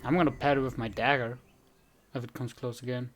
I'm gonna pat it with my dagger if it comes close again.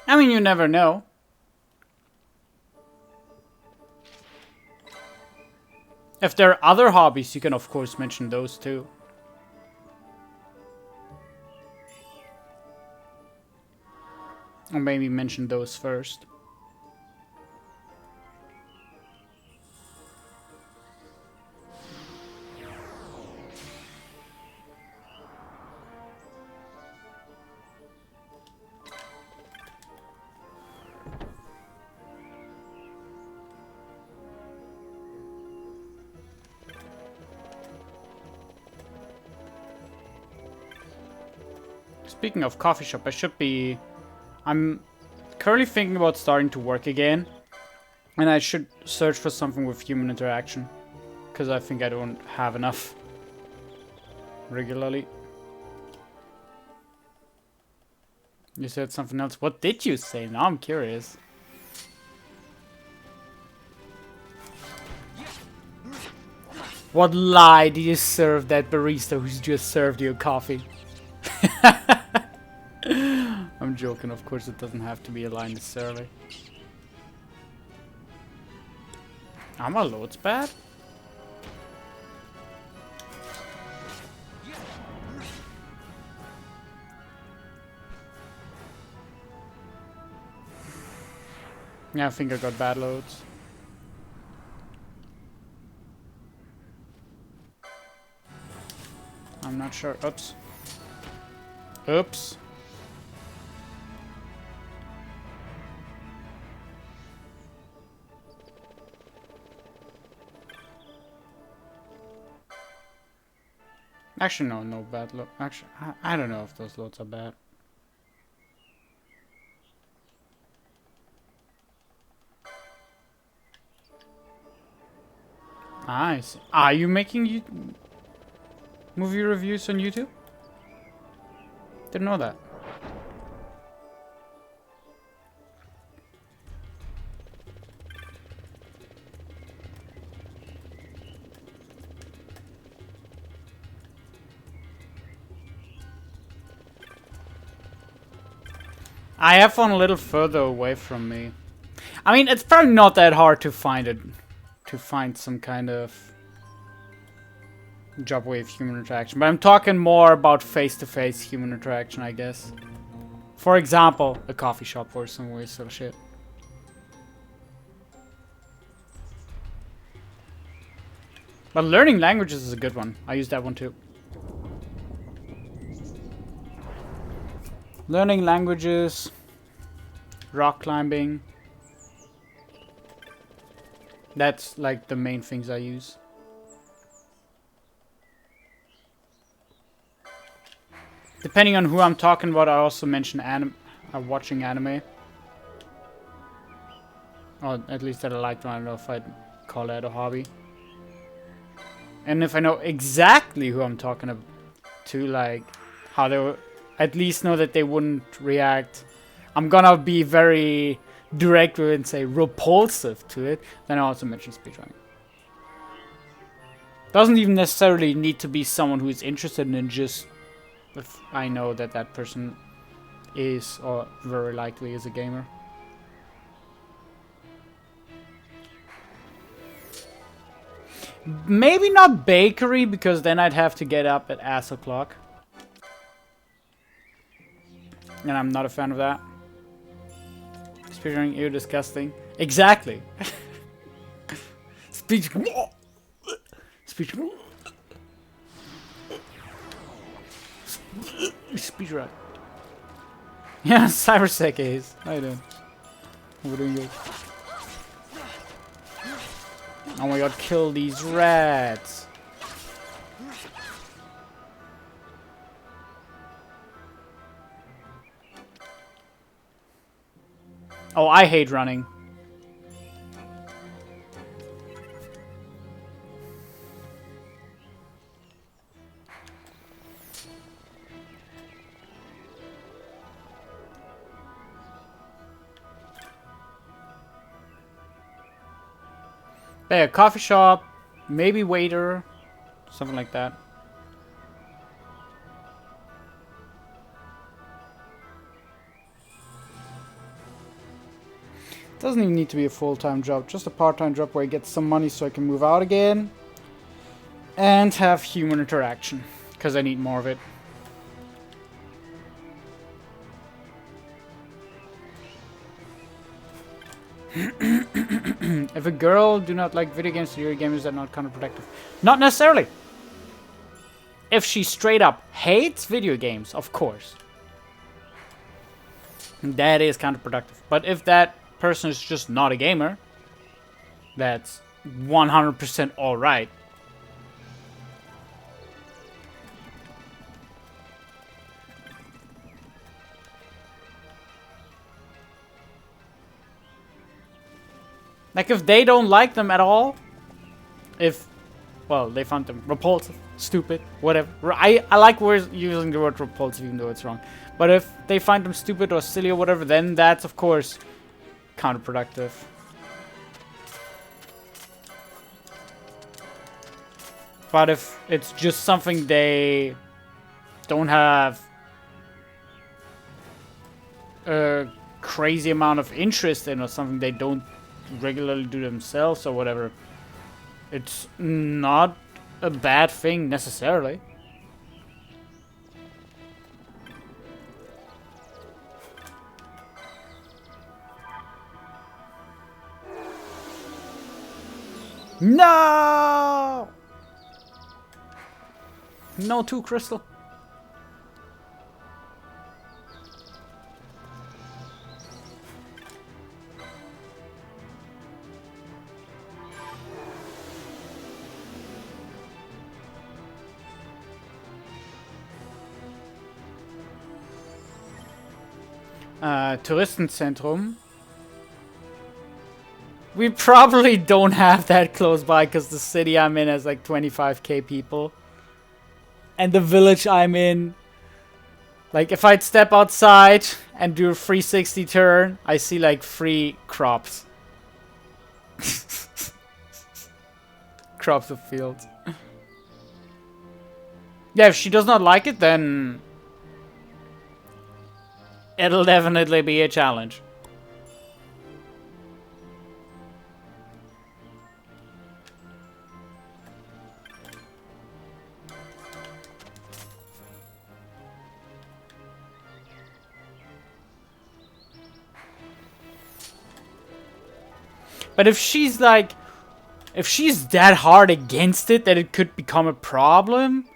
I mean, you never know. If there are other hobbies, you can of course mention those too. Or maybe mention those first. Speaking of coffee shop, I'm currently thinking about starting to work again. And I should search for something with human interaction. Because I think I don't have enough regularly. You said something else. What did you say? Now I'm curious. What lie did you serve that barista who's just served you coffee? I'm joking, of course it doesn't have to be a lie necessarily. Armor load's bad? Yeah, I think I got bad loads. I'm not sure. Oops. Oops. Actually, no, no bad load. Actually, I don't know if those loads are bad. I see. Are you making movie reviews on YouTube? Didn't know that. I have one a little further away from me. I mean, it's probably not that hard to find it. To find some kind of job with human interaction. But I'm talking more about face-to-face human interaction, I guess. For example, a coffee shop or some weird sort of shit. But learning languages is a good one. I use that one too. Learning languages, rock climbing. That's like the main things I use. Depending on who I'm talking about, I also mention watching anime. Or at least that I like to. I don't know if I'd call that a hobby. And if I know exactly who I'm talking to, like how they would at least know that they wouldn't react. I'm gonna be very direct with it and say repulsive to it. Then I also mention speedrunning. Doesn't even necessarily need to be someone who is interested in just if I know that that person is or very likely is a gamer. Maybe not bakery, because then I'd have to get up at ass o'clock. And I'm not a fan of that. Speedrunning, ew, disgusting. Exactly. Speedrun. Speedrun. Yeah, Cybersec is. How you doing? We're doing good. Oh my god, kill these rats. Oh, I hate running. Yeah, coffee shop, maybe waiter, something like that. Doesn't even need to be a full-time job, just a part-time job where I get some money so I can move out again and have human interaction, because I need more of it. If a girl do not like video games, your game is that not counterproductive? Not necessarily. If she straight up hates video games, of course, that is counterproductive. But if that person is just not a gamer, that's 100% alright. Like, if they don't like them at all, if, well, they found them repulsive, stupid, whatever. I like using the word repulsive even though it's wrong. But if they find them stupid or silly or whatever, then that's, of course, counterproductive. But if it's just something they don't have a crazy amount of interest in or something they don't regularly do themselves or whatever, it's not a bad thing necessarily. No! No, too, Crystal. Touristenzentrum. We probably don't have that close by because the city I'm in has like 25k people. And the village I'm in, like if I'd step outside and do a 360 turn, I see like 3 crops. Crops of fields. Yeah, if she does not like it, then it'll definitely be a challenge. But if she's like, if she's that hard against it that it could become a problem,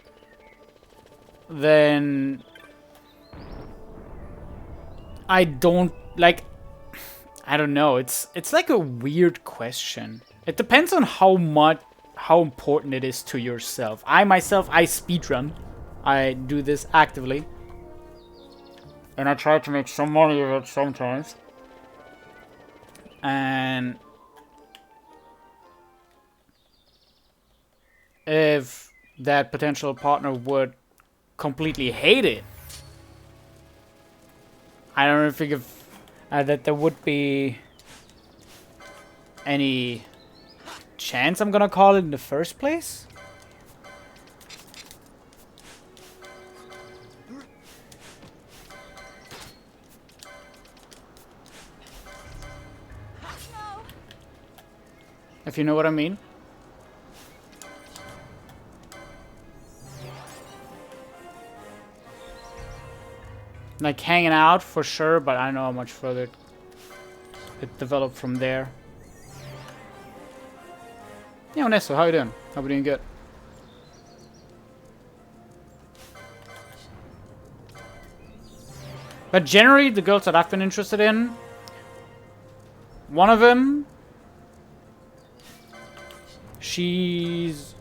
then I don't like, I don't know. It's like a weird question. It depends on how important it is to yourself. I myself, I speedrun. I do this actively. And I try to make some money of it sometimes. And if that potential partner would completely hate it, I don't think that there would be any chance I'm gonna call it in the first place. If you know what I mean. Like hanging out for sure, but I don't know how much further it developed from there. Yeah, Onesto, how you doing? Hope you're doing good. But generally, the girls that I've been interested in, one of them, she's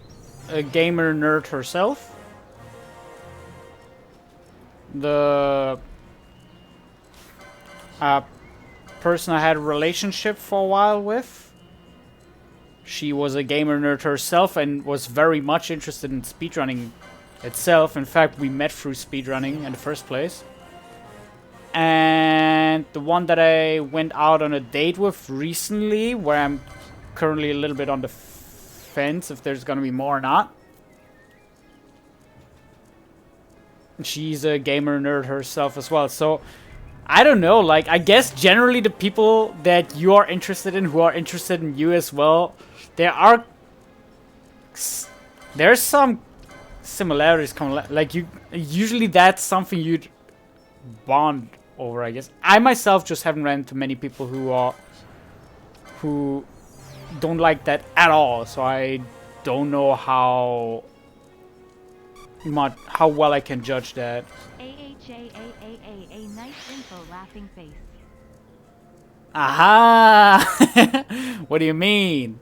a gamer nerd herself. The person I had a relationship for a while with, she was a gamer nerd herself and was very much interested in speedrunning itself. In fact, we met through speedrunning in the first place. And the one that I went out on a date with recently, where I'm currently a little bit on the fence if there's gonna be more or not. She's a gamer nerd herself as well. So, I don't know. Like, I guess generally the people that you are interested in, who are interested in you as well, there's some similarities. Like, usually that's something you'd bond over, I guess. I myself just haven't ran into many people who don't like that at all. So I don't know how well I can judge that. A nice info laughing face. Aha! What do you mean?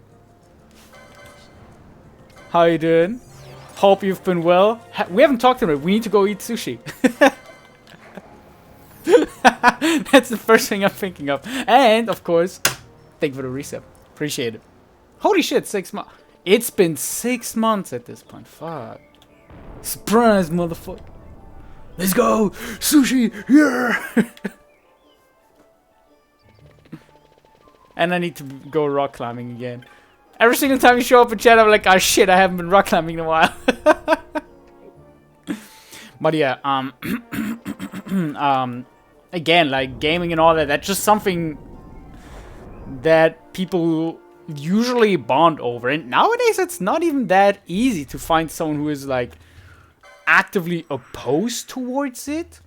How you doing? Hope you've been well. We haven't talked about it. We need to go eat sushi. That's the first thing I'm thinking of. And, of course, thank you for the reset. Appreciate it. Holy shit, 6 months. It's been 6 months at this point. Fuck. Surprise, motherfucker. Let's go! Sushi! Yeah! And I need to go rock climbing again. Every single time you show up in chat, I'm like, oh shit, I haven't been rock climbing in a while. But yeah, again, like gaming and all that, that's just something that people usually bond over. And nowadays, it's not even that easy to find someone who is like actively opposed towards it.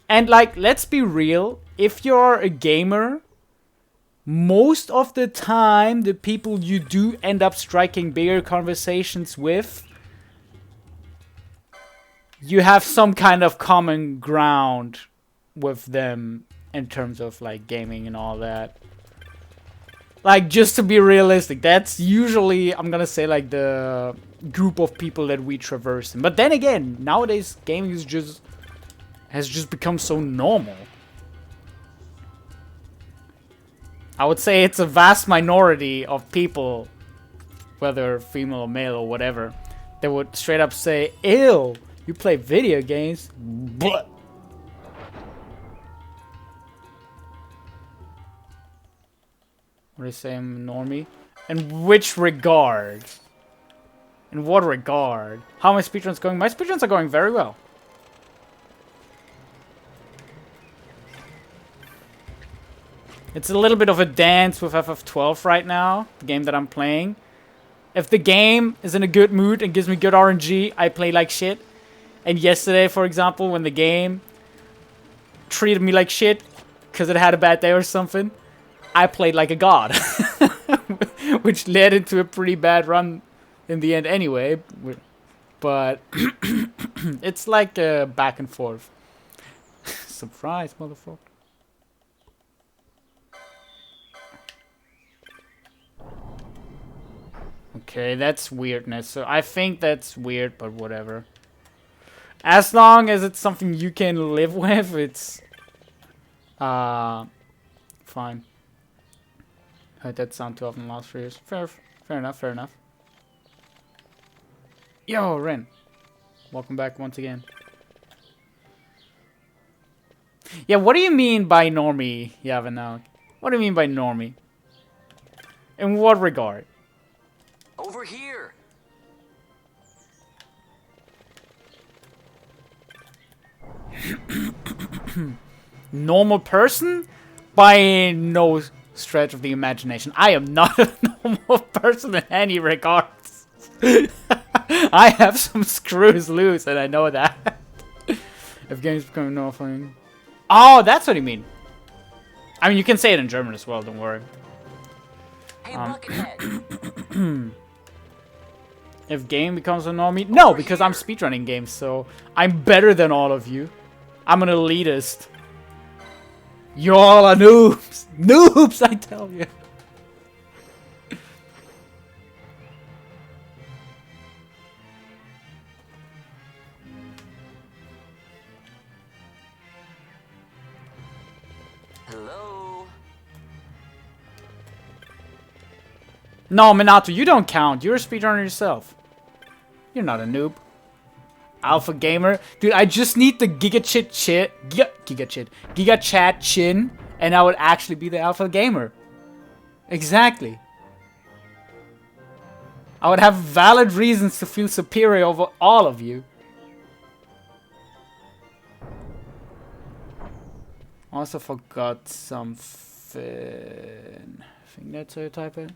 And like, let's be real, if you're a gamer, most of the time the people you do end up striking bigger conversations with, you have some kind of common ground with them in terms of like gaming and all that. Like, just to be realistic, that's usually, I'm gonna say, like the group of people that we traverse in. But then again, nowadays gaming has just become so normal. I would say it's a vast minority of people, whether female or male or whatever, that would straight up say, ew, you play video games? But what do you say, I'm a normie? In which regard? In what regard? How are my speedruns going? My speedruns are going very well. It's a little bit of a dance with FF12 right now, the game that I'm playing. If the game is in a good mood and gives me good RNG, I play like shit. And yesterday, for example, when the game treated me like shit because it had a bad day or something, I played like a god. Which led into a pretty bad run in the end anyway. But it's like a back and forth. Surprise, motherfucker. Okay, that's weirdness. So I think that's weird, but whatever. As long as it's something you can live with, it's fine. Heard that sound too often in the last 3 years. Fair enough, fair enough. Yo, Ren. Welcome back once again. Yeah, what do you mean by normie, Yavanok? What do you mean by normie? In what regard? Over here. Normal person? By no stretch of the imagination. I am not a normal person in any regards. I have some screws loose, and I know that. If games become no fun. Oh, that's what you mean. I mean, you can say it in German as well, don't worry. Hey, Buckethead. If game becomes a normie? No, because I'm speedrunning games, so I'm better than all of you. I'm an elitist. You all are noobs. Noobs, I tell you. Hello. No, Minato, you don't count. You're a speedrunner yourself. You're not a noob. Alpha gamer. Dude, I just need the Giga Chat chin, and I would actually be the alpha gamer. Exactly. I would have valid reasons to feel superior over all of you. Also forgot something. I think that's how you type it.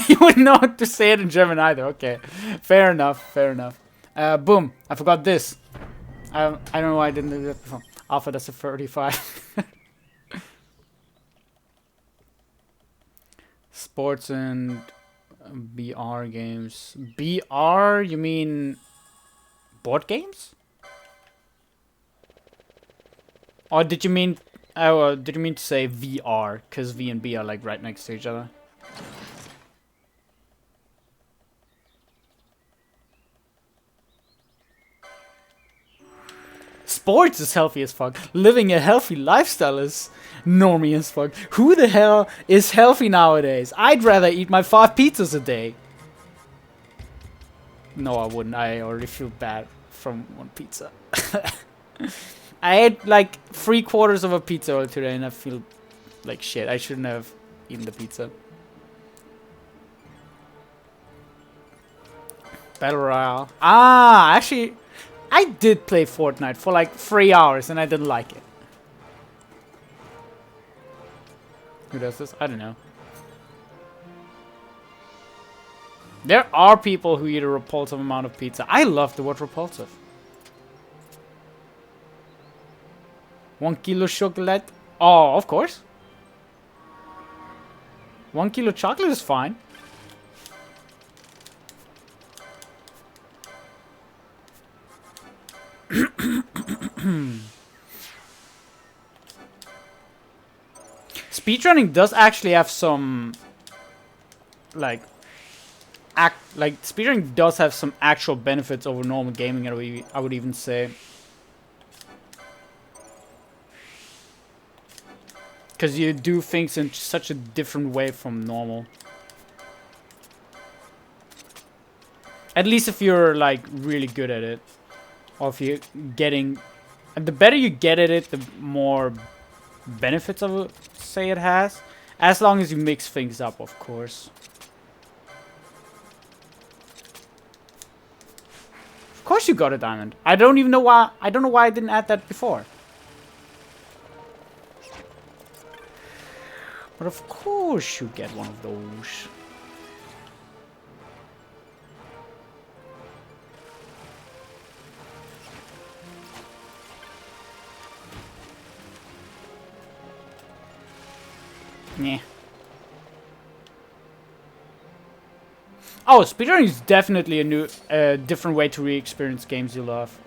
You wouldn't know how to say it in German either. Okay, fair enough. Fair enough. Boom! I forgot this. I don't know why I didn't do that before. Alpha, that's a 35. Sports and BR games. BR? You mean board games? Or did you mean? Oh, did you mean to say VR? Because V and B are like right next to each other. Sports is healthy as fuck. Living a healthy lifestyle is normie as fuck. Who the hell is healthy nowadays? I'd rather eat my 5 pizzas a day. No, I wouldn't. I already feel bad from 1 pizza. I ate like 3/4 of a pizza earlier today and I feel like shit. I shouldn't have eaten the pizza. Battle Royale. Ah, actually, I did play Fortnite for like 3 hours and I didn't like it. Who does this? I don't know. There are people who eat a repulsive amount of pizza. I love the word repulsive. 1 kilo chocolate? Oh, of course. 1 kilo chocolate is fine. Speedrunning does actually have some like speedrunning does have some actual benefits over normal gaming, I would even say. Because you do things in such a different way from normal. At least if you're like really good at it. Or if you're getting... And the better you get at it, the more benefits of it, say it has. As long as you mix things up, of course. Of course you got a diamond. I don't even know why... I don't know why I didn't add that before. But of course you get one of those. Yeah. Oh, speedrunning is definitely a new, different way to re-experience games you love.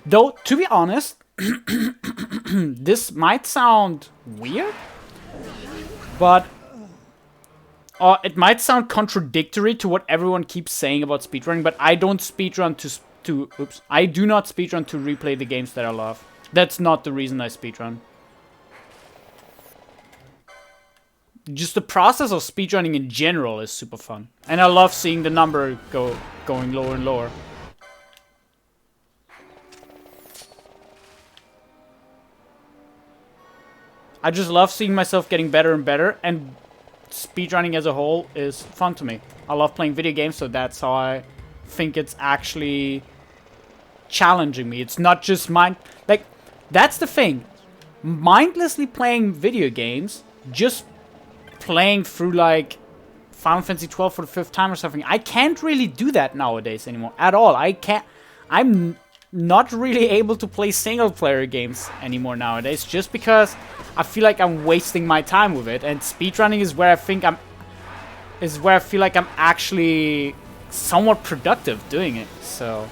Though, to be honest, this might sound weird, but it might sound contradictory to what everyone keeps saying about speedrunning. But I don't speedrun I do not speedrun to replay the games that I love. That's not the reason I speedrun. Just the process of speedrunning in general is super fun. And I love seeing the number going lower and lower. I just love seeing myself getting better and better, and speedrunning as a whole is fun to me. I love playing video games, so that's how I think it's actually challenging me. It's not just like, that's the thing. Mindlessly playing video games, just playing through like Final Fantasy XII for the 5th time or something. I can't really do that nowadays anymore at all. I'm not really able to play single player games anymore nowadays, just because I feel like I'm wasting my time with it. And speedrunning is where I feel like I'm actually somewhat productive doing it. So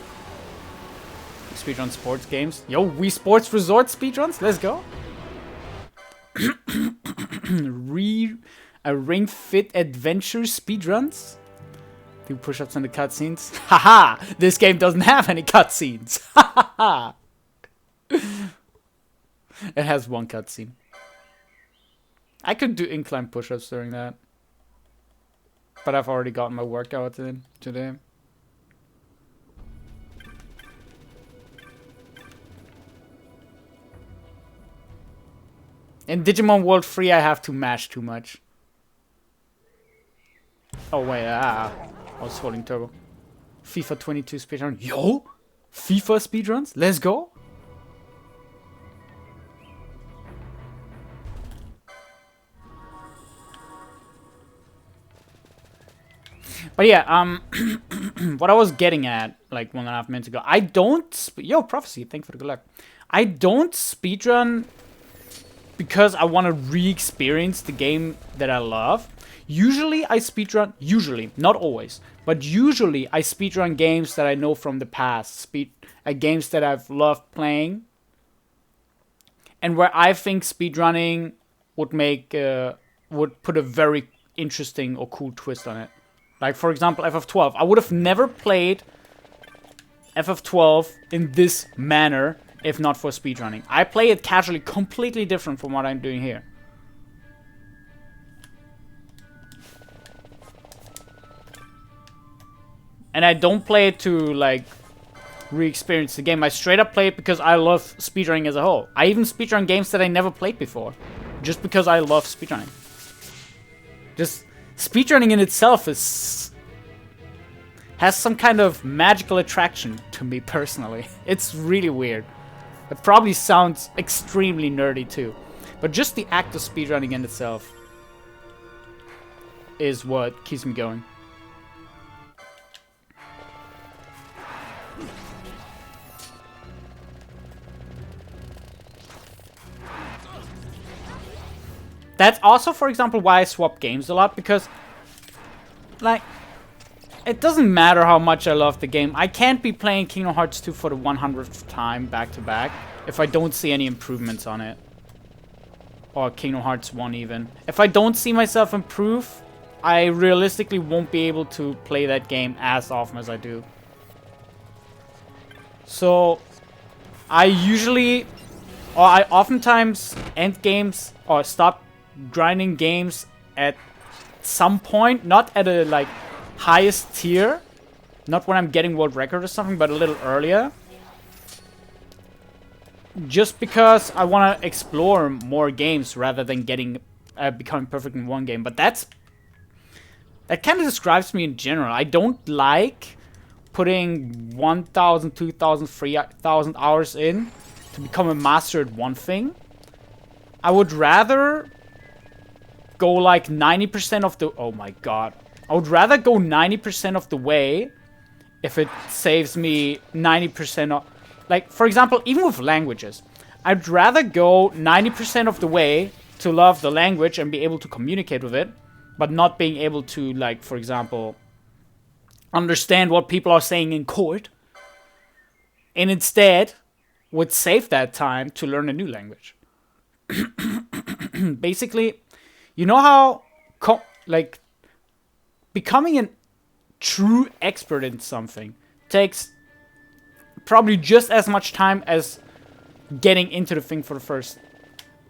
speedrun sports games. Yo, Wii Sports Resort speedruns, let's go. Ring Fit Adventure speedruns. Do push-ups in the cutscenes. Haha! This game doesn't have any cutscenes. Haha! It has one cutscene. I could do incline push-ups during that. But I've already gotten my workout in today. In Digimon World 3, I have to mash too much. Oh, wait, I was holding turbo. FIFA 22 speedrun. Yo! FIFA speedruns? Let's go! But yeah, what I was getting at, like 1.5 minutes ago, I don't... Yo, Prophecy, thank you for the good luck. I don't speedrun because I want to re-experience the game that I love. Usually I speedrun, not always, but usually I speedrun games that I know from the past, games that I've loved playing, and where I think speedrunning would put a very interesting or cool twist on it. Like, for example, FF12. I would have never played FF12 in this manner if not for speedrunning. I play it casually, completely different from what I'm doing here. And I don't play it to, like, re-experience the game. I straight up play it because I love speedrunning as a whole. I even speedrun games that I never played before, just because I love speedrunning. Just speedrunning in itself has some kind of magical attraction to me personally. It's really weird. It probably sounds extremely nerdy too, but just the act of speedrunning in itself is what keeps me going. That's also, for example, why I swap games a lot, because, like, it doesn't matter how much I love the game. I can't be playing Kingdom Hearts 2 for the 100th time back to back if I don't see any improvements on it. Or Kingdom Hearts 1 even. If I don't see myself improve, I realistically won't be able to play that game as often as I do. So, I usually Or I oftentimes end games or stop grinding games at some point, not at a like highest tier, not when I'm getting world record or something, but a little earlier. Just because I want to explore more games rather than becoming perfect in one game. But that kind of describes me in general. I don't like putting 1,000, 2,000, 3,000 hours in to become a master at one thing. I would rather go like 90% of the... Oh my god. I would rather go 90% of the way if it saves me 90% of... Like, for example, even with languages. I'd rather go 90% of the way to love the language and be able to communicate with it, but not being able to, like, for example, understand what people are saying in court, and instead would save that time to learn a new language. Basically, you know how, like, becoming a true expert in something takes probably just as much time as getting into the thing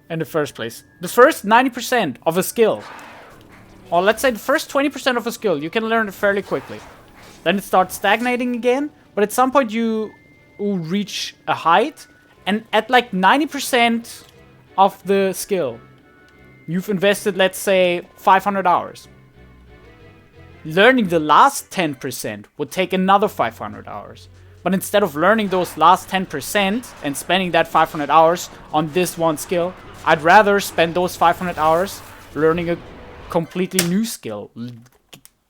in the first place. The first 90% of a skill, or let's say the first 20% of a skill, you can learn it fairly quickly. Then it starts stagnating again, but at some point you will reach a height, and at like 90% of the skill, you've invested, let's say, 500 hours. Learning the last 10% would take another 500 hours. But instead of learning those last 10% and spending that 500 hours on this one skill, I'd rather spend those 500 hours learning a completely new skill.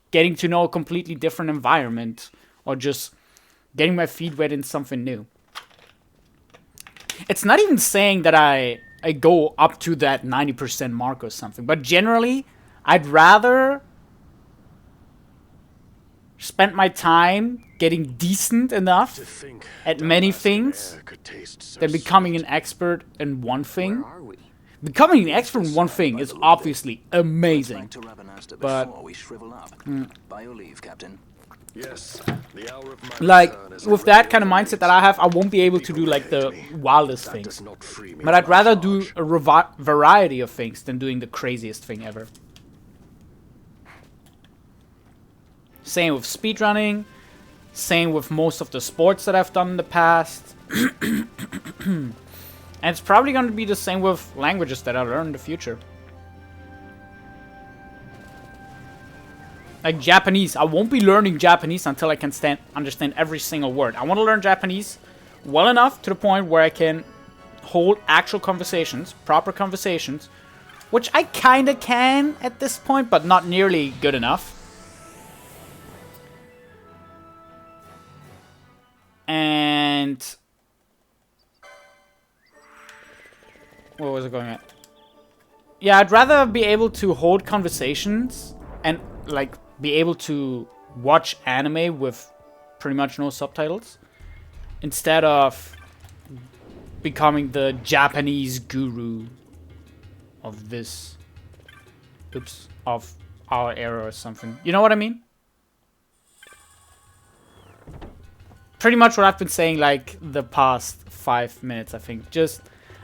Getting to know a completely different environment. Or just getting my feet wet in something new. It's not even saying that I go up to that 90% mark or something. But generally, I'd rather spend my time getting decent enough at many things than becoming an expert in one thing. Where are we? Becoming an expert in one thing is obviously amazing. But By your leave, Captain. Yes, the hour of my like, return is with that kind of mindset that I have, I won't be able to do like the wildest That does things. not free me But I'd from my rather do charge. a variety of things than doing the craziest thing ever. Same with speedrunning. Same with most of the sports that I've done in the past. And it's probably going to be the same with languages that I learn in the future. Like Japanese. I won't be learning Japanese until I can understand every single word. I want to learn Japanese well enough to the point where I can hold actual conversations, proper conversations, which I kind of can at this point, but not nearly good enough. And where was it going at? Yeah, I'd rather be able to hold conversations and like be able to watch anime with pretty much no subtitles instead of becoming the Japanese guru of this, of our era or something. You know what I mean? Pretty much what I've been saying like the past 5 minutes, I think. Just,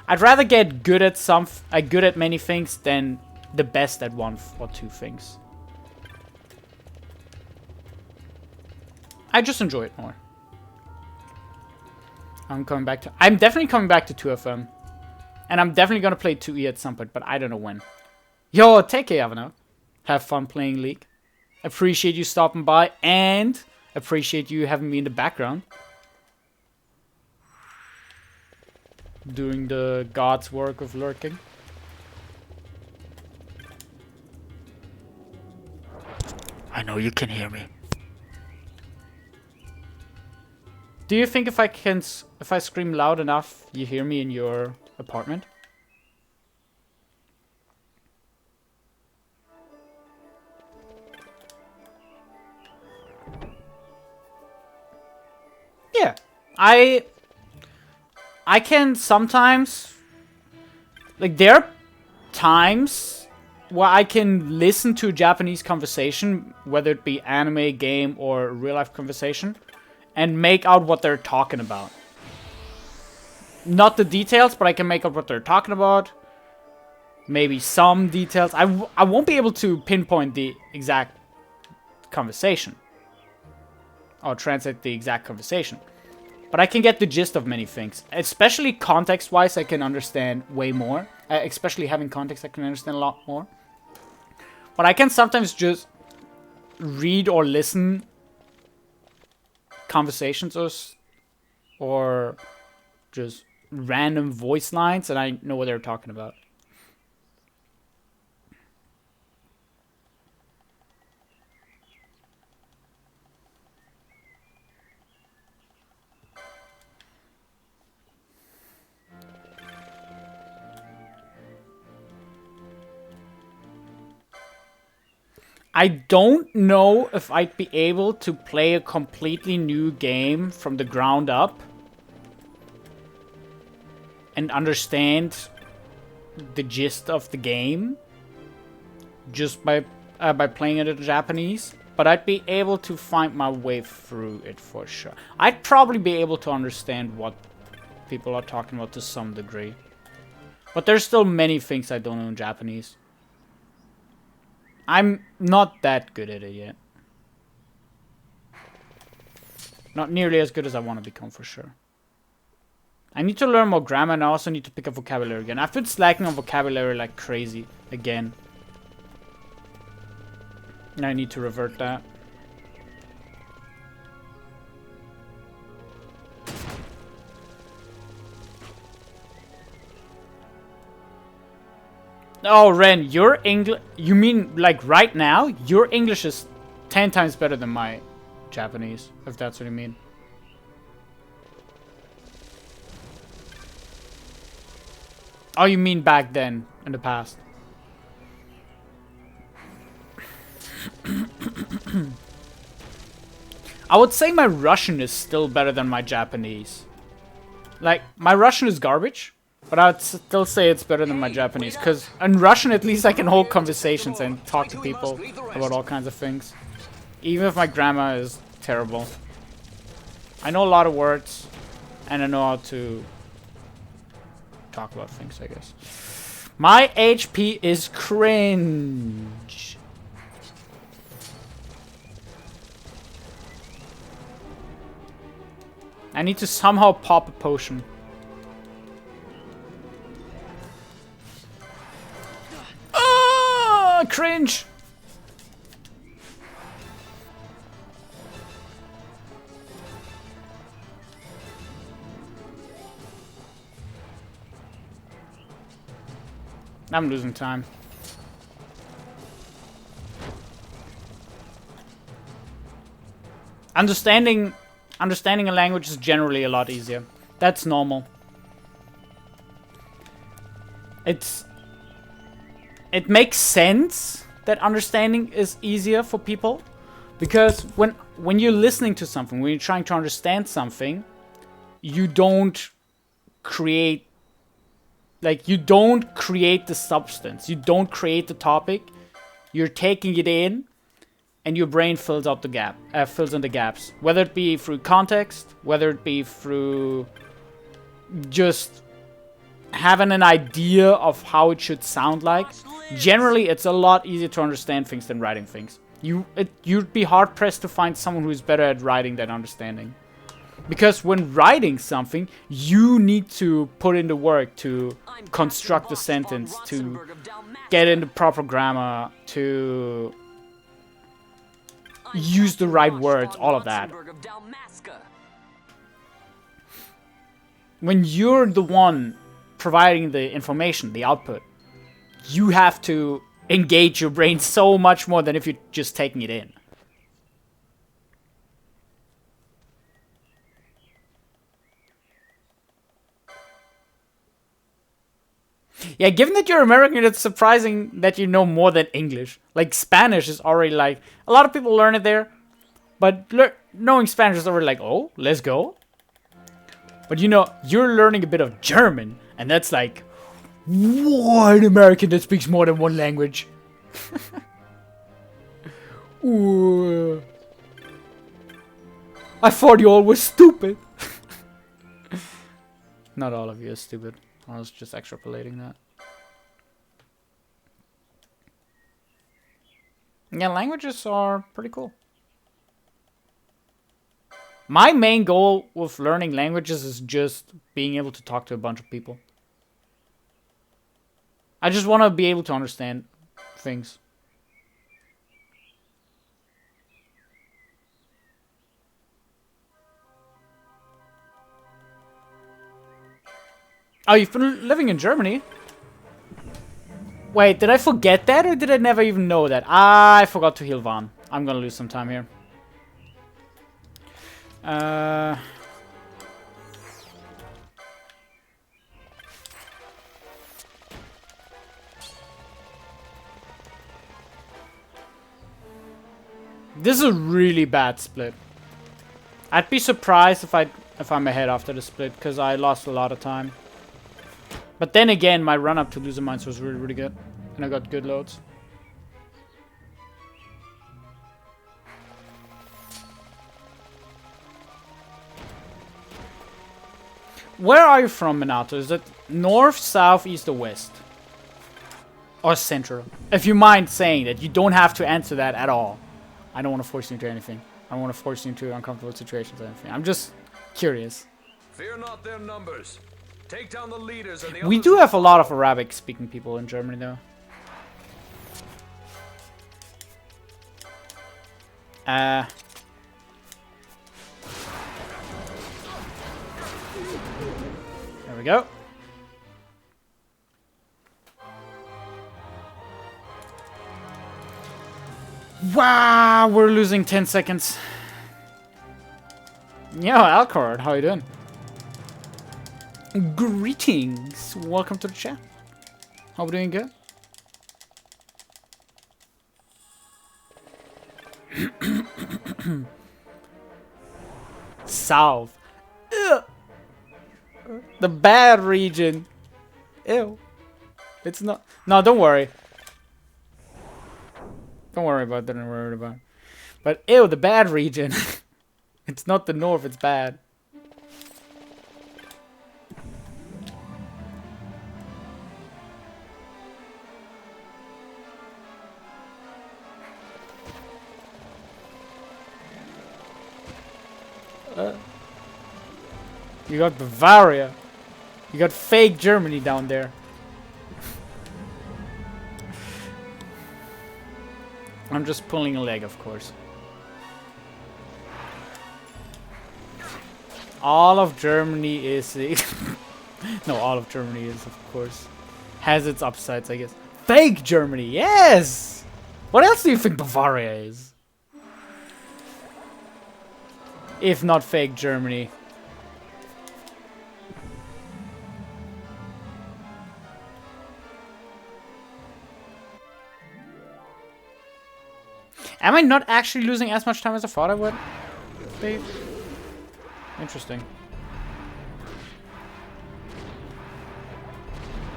I'd rather get good at many things than the best at one or two things. I just enjoy it more. I'm definitely coming back to 2FM. And I'm definitely gonna play 2E at some point, but I don't know when. Yo, take care, Avana. Have fun playing League. Appreciate you stopping by and appreciate you having me in the background. Doing the God's work of lurking. I know you can hear me. Do you think if I scream loud enough, you hear me in your apartment? Yeah, I can sometimes, like, there are times where I can listen to a Japanese conversation, whether it be anime, game, or real life conversation, and make out what they're talking about. not the details, but I can make up what they're talking about. Maybe some details. I won't be able to pinpoint the exact conversation. Or translate the exact conversation. But I can get the gist of many things. Especially context-wise, I can understand way more. Especially having context, I can understand a lot more. But I can sometimes just read or listen conversations or just random voice lines, and I know what they're talking about. I don't know if I'd be able to play a completely new game from the ground up and understand the gist of the game just by playing it in Japanese, but I'd be able to find my way through it for sure. I'd probably be able to understand what people are talking about to some degree, but there's still many things I don't know in Japanese. I'm not that good at it yet. Not nearly as good as I want to become for sure. I need to learn more grammar, and I also need to pick up vocabulary again. I've been slacking on vocabulary like crazy again. And I need to revert that. Oh, Ren, your English... You mean, like, right now? Your English is 10 times better than my Japanese, if that's what you mean. Oh, you mean back then, in the past. I would say my Russian is still better than my Japanese. Like, my Russian is garbage. But I would still say it's better than my Japanese, because in Russian at least I can hold conversations and talk to people about all kinds of things. Even if my grammar is terrible. I know a lot of words, and I know how to talk about things, I guess. My HP is cringe. I need to somehow pop a potion. Cringe! I'm losing time. Understanding a language is generally a lot easier. That's normal. It makes sense that understanding is easier for people, because when you're listening to something, when you're trying to understand something, you don't create the substance, you don't create the topic, you're taking it in, and your brain fills in the gaps, whether it be through context, whether it be through just having an idea of how it should sound like. Generally, it's a lot easier to understand things than writing things. You'd be hard pressed to find someone who's better at writing than understanding. Because when writing something, you need to put in the work to construct a sentence, to get in the proper grammar, to use the right words, all of that. When you're the one providing the information, the output, you have to engage your brain so much more than if you're just taking it in. Yeah, given that you're American, it's surprising that you know more than English. Like, Spanish is already like... A lot of people learn it there. But knowing Spanish is already like, oh, let's go. But you know, you're learning a bit of German. And that's like... What American that speaks more than one language? Ooh. I thought you all were stupid. Not all of you are stupid. I was just extrapolating that. Yeah, languages are pretty cool. My main goal with learning languages is just being able to talk to a bunch of people. I just want to be able to understand things. Oh, you've been living in Germany? Wait, did I forget that or did I never even know that? I forgot to heal Vaughn. I'm gonna lose some time here. This is a really bad split. I'd be surprised if I'm ahead after the split, because I lost a lot of time. But then again, my run up to loser mines was really, really good. And I got good loads. Where are you from, Minato? Is it north, south, east, or west? Or central? If you mind saying that, you don't have to answer that at all. I don't want to force you into anything. I don't want to force you into uncomfortable situations or anything. I'm just curious. Fear not their numbers. Take down the leaders and the We others do will have a lot of follow. Arabic-speaking people in Germany, though. There we go. Wow, we're losing 10 seconds. Yo, Alcord, how you doing? Greetings. Welcome to the chat. Hope we're doing good. South. Ugh. The bad region. Ew. It's not. No, don't worry. Don't worry about that. Don't worry about it. But ew, the bad region. It's not the north, it's bad. You got Bavaria. You got fake Germany down there. I'm just pulling a leg, of course. All of Germany is... no, all of Germany is, of course. Has its upsides, I guess. Fake Germany, yes! What else do you think Bavaria is? If not fake Germany. Am I not actually losing as much time as I thought I would be? Interesting.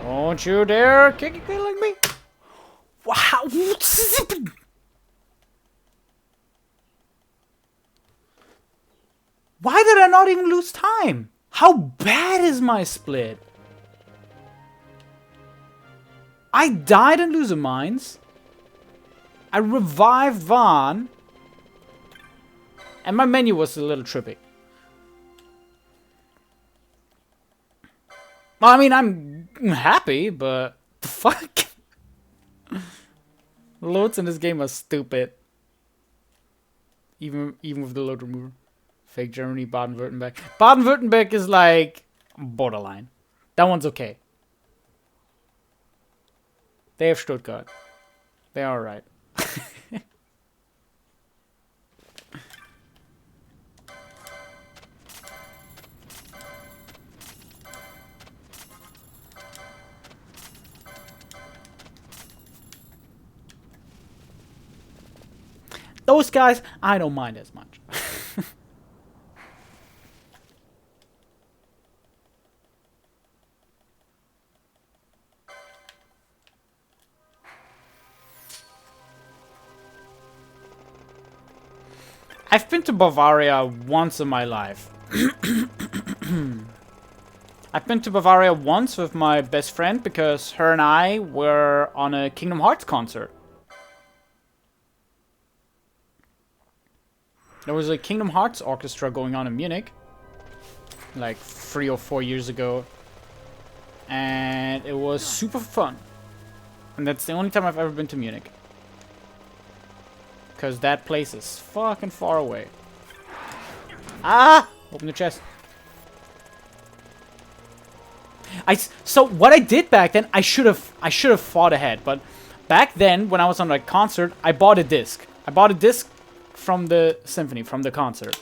Don't you dare kick it like me. Wow. Why did I not even lose time? How bad is my split? I died in loser mines. I revived Vaughn. And my menu was a little trippy. Well, I mean, I'm happy, but the fuck? Loads in this game are stupid. Even with the load remover. Fake Germany, Baden-Württemberg. Baden-Württemberg is like borderline. That one's okay. They have Stuttgart. They are alright. Those guys, I don't mind as much. I've been to Bavaria once in my life. I've been to Bavaria once with my best friend because her and I were on a Kingdom Hearts concert. There was a Kingdom Hearts orchestra going on in Munich, like 3 or 4 years ago, and it was super fun. And that's the only time I've ever been to Munich, because that place is fucking far away. Ah! Open the chest. So what I did back then, I should have fought ahead, but back then when I was on a concert, I bought a disc. I bought a disc from the symphony, from the concert.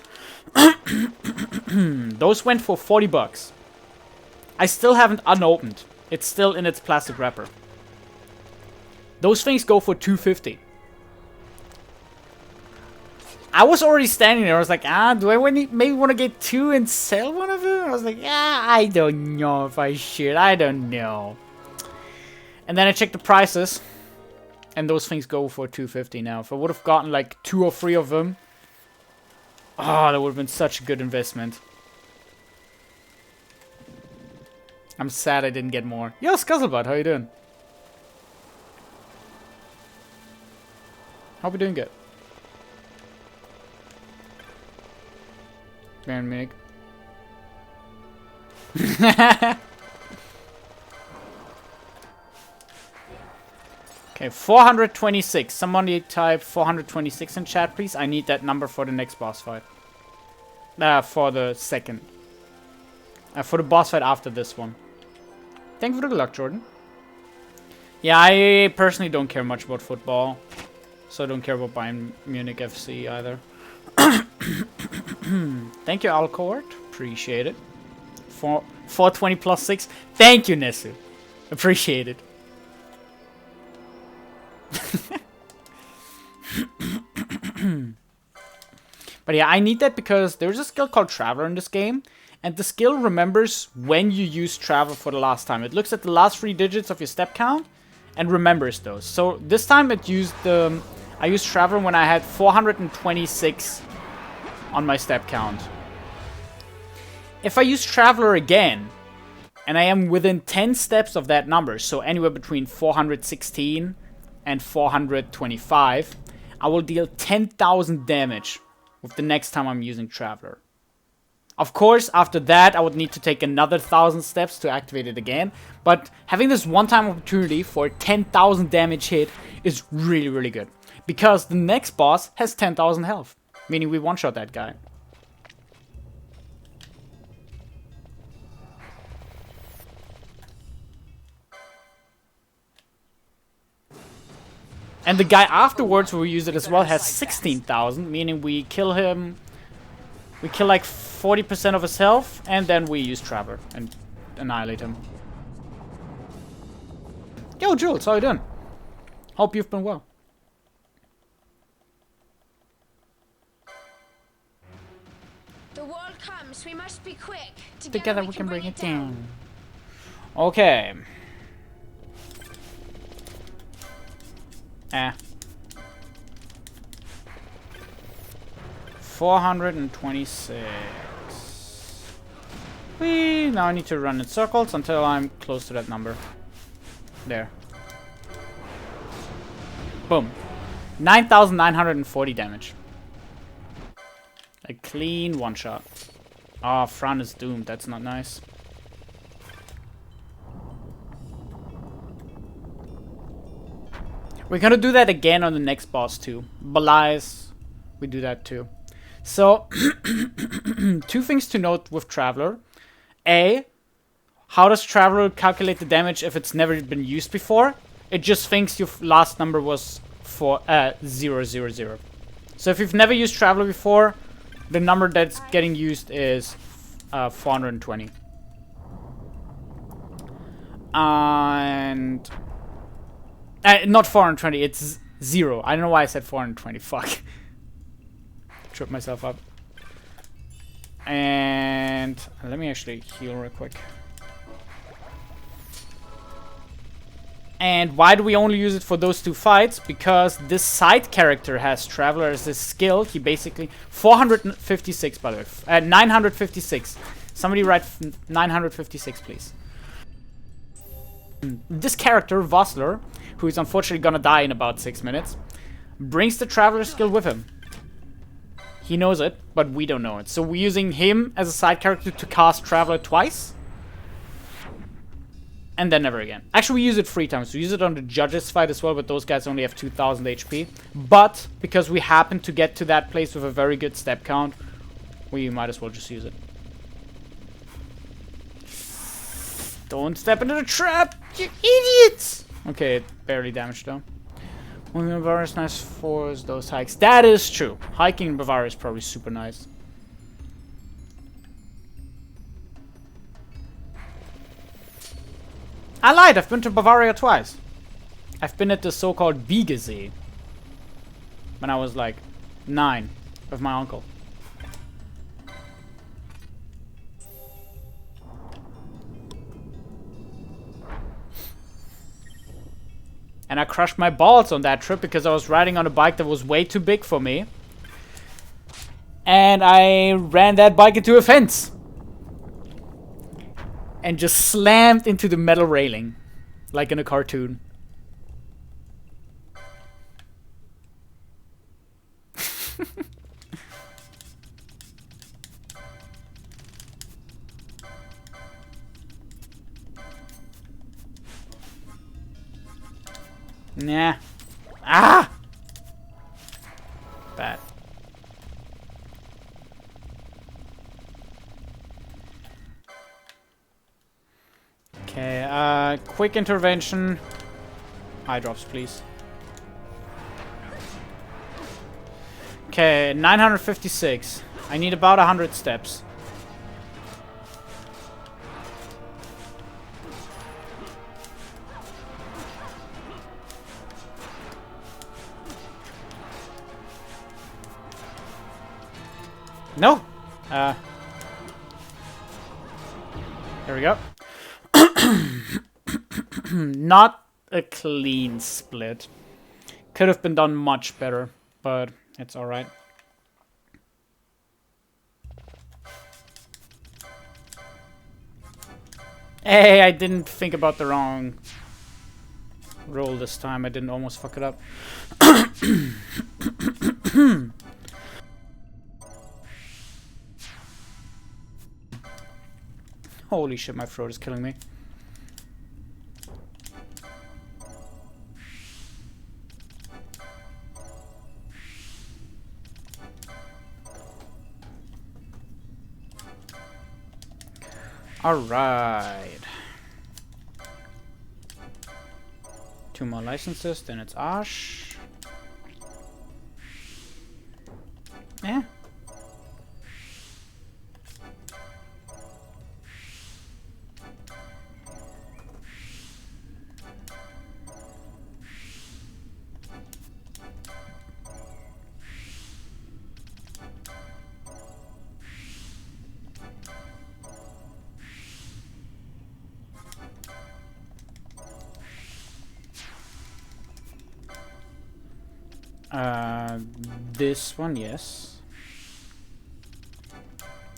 Those went for 40 bucks. I still haven't unopened. It's still in its plastic wrapper. Those things go for 250. I was already standing there. I was like, do I maybe want to get 2 and sell one of them? I was like, I don't know if I should. I don't know. And then I checked the prices. And those things go for 250 now. If I would have gotten like 2 or 3 of them. Oh, that would have been such a good investment. I'm sad I didn't get more. Yo, Scuzzlebutt, how you doing? Hope you're doing good. Bayern Munich. Okay, 426. Somebody type 426 in chat, please. I need that number for the next boss fight. For the second. For the boss fight after this one. Thank you for the luck, Jordan. Yeah, I personally don't care much about football. So I don't care about Bayern Munich FC either. Thank you, Alcohort. Appreciate it. 420 plus 6. Thank you, Nesu. Appreciate it. But yeah, I need that because there's a skill called Traveler in this game. And the skill remembers when you used Travel for the last time. It looks at the last 3 digits of your step count and remembers those. So this time it used I used Traveler when I had 426 on my step count. If I use Traveler again, and I am within 10 steps of that number, so anywhere between 416 and 425, I will deal 10,000 damage with the next time I'm using Traveler. Of course, after that, I would need to take another 1,000 steps to activate it again, but having this one-time opportunity for a 10,000 damage hit is really, really good. Because the next boss has 10,000 health. Meaning we one-shot that guy. And the guy afterwards, where we use it as well, has 16,000. Meaning we kill him. We kill like 40% of his health. And then we use Traveler and annihilate him. Yo, Jules, how you doing? Hope you've been well. The wall comes. We must be quick. Together we can bring it down. Okay. 426. Whee! Now I need to run in circles until I'm close to that number. There. Boom. 9,940 damage. A clean one shot. Oh, Fran is doomed. That's not nice. We're gonna do that again on the next boss too. Belias, we do that too. So, 2 things to note with Traveler. A, how does Traveler calculate the damage if it's never been used before? It just thinks your last number was 000. So if you've never used Traveler before, the number that's getting used is 420. And not 420, it's 0. I don't know why I said 420. Fuck. Tripped myself up. And let me actually heal real quick. And why do we only use it for those 2 fights? Because this side character has Traveler as his skill. He basically 456, by the way, 956. Somebody write 956, please. This character, Vossler, who is unfortunately gonna die in about 6 minutes, brings the traveler skill with him. He knows it, but we don't know it. So we're using him as a side character to cast Traveler twice. And then never again. Actually, we use it 3 times. We use it on the judges fight as well, but those guys only have 2000 HP. But, because we happen to get to that place with a very good step count, we might as well just use it. Don't step into the trap, you idiots! Okay, it barely damaged though. Moving in Bavaria is nice for those hikes. That is true. Hiking in Bavaria is probably super nice. I lied, I've been to Bavaria twice. I've been at the so-called Biegesee. When I was like 9 with my uncle. And I crushed my balls on that trip because I was riding on a bike that was way too big for me. And I ran that bike into a fence. And just slammed into the metal railing. Like in a cartoon. Nah. Ah! Bad. Okay, quick intervention. Eye drops, please. Okay, 956. I need about 100 steps. No! Here we go. Not a clean split. Could have been done much better, but it's alright. Hey, I didn't think about the wrong roll this time. I didn't almost fuck it up. Holy shit, my throat is killing me. Alright. 2 more licenses, then it's Ash. Yeah. This one, yes.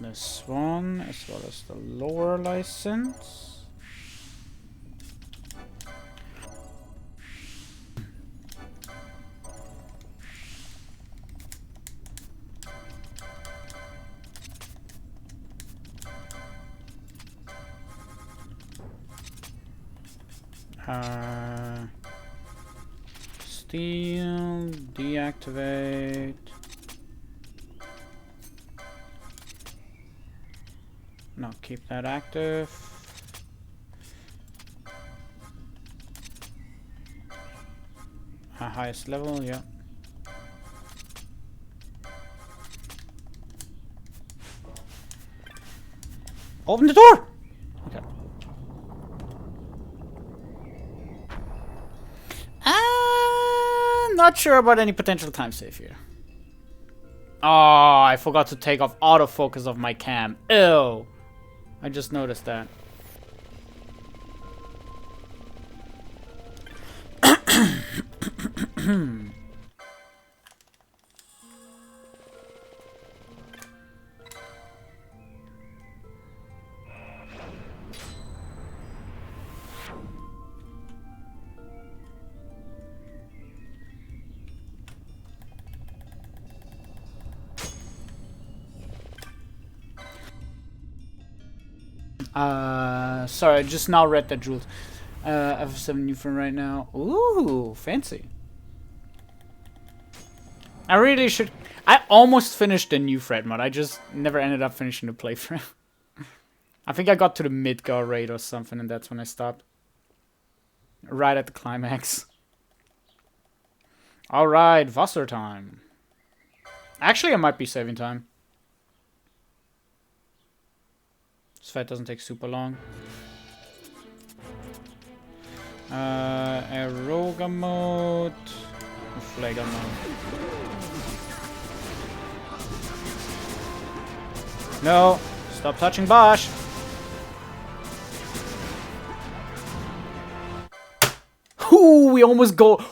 This one, as well as the lower license. Steal, deactivate. No, keep that active. Highest level, yeah. Open the door! Okay. Not sure about any potential time save here. Oh, I forgot to take off autofocus of my cam. Ew. I just noticed that. Sorry, I just now read that, Jules. FF7 new friend right now. Ooh, fancy. I really should. I almost finished the new Fred mod. I just never ended up finishing the playthrough. I think I got to the Midgar raid or something, and that's when I stopped. Right at the climax. Alright, Wasser time. Actually, I might be saving time. This fight doesn't take super long. Eroga mode. Flaga mode. No! Stop touching Bosch! Ooh, we almost go.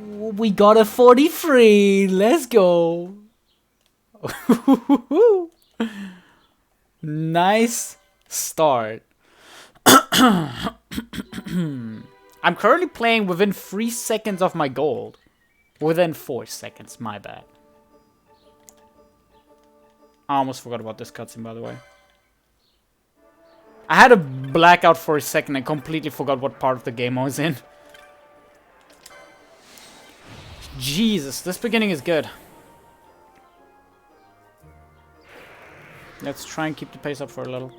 Ooh, we got a 43. Let's go. Nice start. I'm currently playing within 3 seconds of my gold. Within 4 seconds, my bad. I almost forgot about this cutscene, by the way. I had a blackout for a second and completely forgot what part of the game I was in. Jesus, this beginning is good. Let's try and keep the pace up for a little.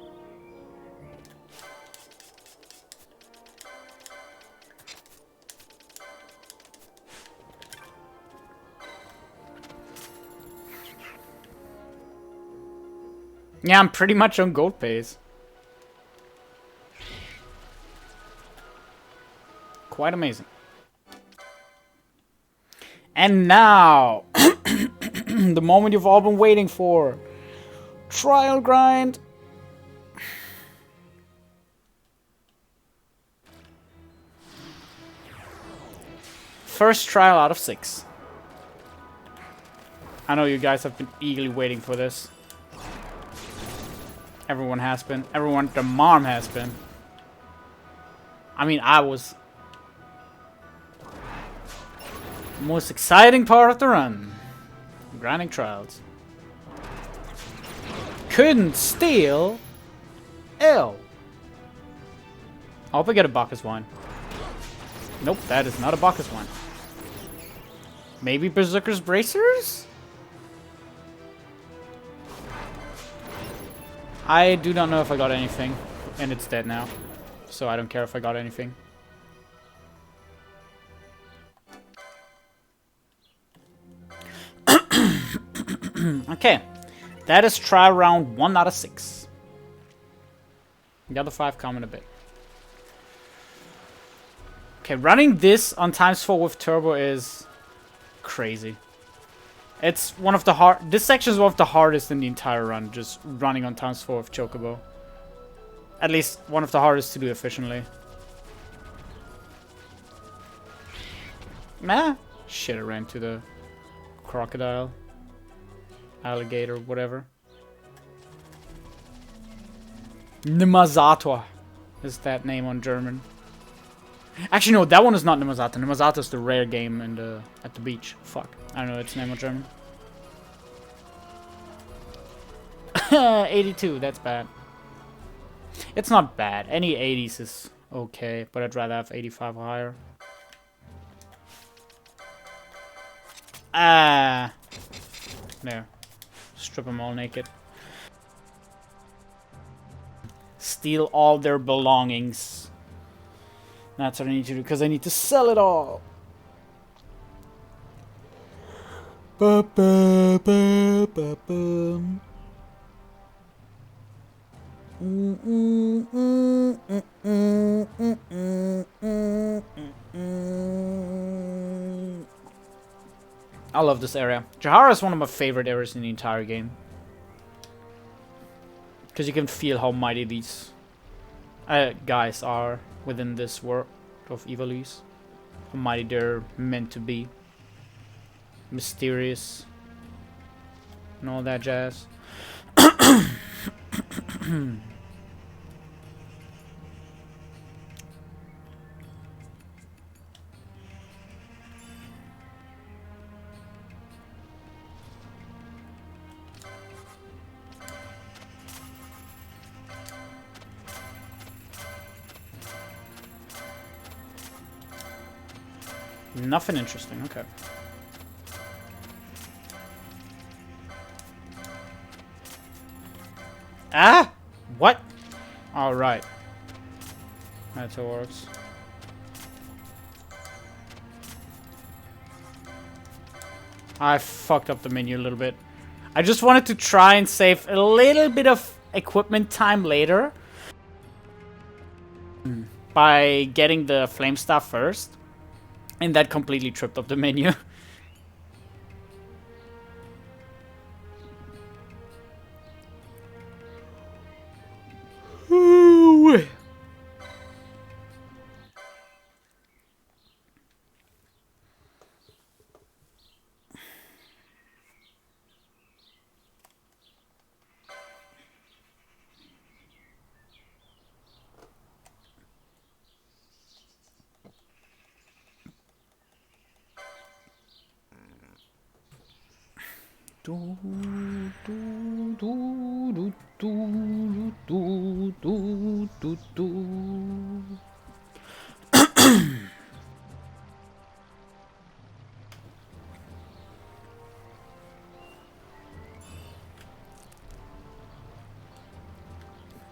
Yeah, I'm pretty much on gold pace. Quite amazing. And now, the moment you've all been waiting for. Trial grind. First trial out of 6. I know you guys have been eagerly waiting for this. Everyone has been. Everyone, the mom has been. I mean, I was. Most exciting part of the run. Grinding trials. Couldn't steal. Ew. I hope I get a Bacchus wine. Nope, that is not a Bacchus wine. Maybe Berserker's Bracers? I do not know if I got anything. And it's dead now. So I don't care if I got anything. Okay. That is try round 1 out of 6. The other 5 come in a bit. Okay, running this on ×4 with turbo is crazy. It's one of the hard. This section is one of the hardest in the entire run. Just running on ×4 with Chocobo. At least one of the hardest to do efficiently. Nah. Shit, I ran to the crocodile. Alligator, whatever. Nemazator is that name on German. Actually, no, that one is not Nemazato. Nemazato is the rare game in the at the beach. Fuck, I don't know its name on German. 82, that's bad. It's not bad. Any 80s is okay, but I'd rather have 85 or higher. Ah, there. Strip them all naked. Steal all their belongings. That's what I need to do, because I need to sell it all. Ba, ba, ba, ba, ba. I love this area. Jahara is one of my favorite areas in the entire game. Because you can feel how mighty these guys are within this world of Ivalice. How mighty they're meant to be. Mysterious. And all that jazz. Nothing interesting, okay. Ah! What? Alright. That's how it works. I fucked up the menu a little bit. I just wanted to try and save a little bit of equipment time later by getting the flame staff first, and that completely tripped up the menu.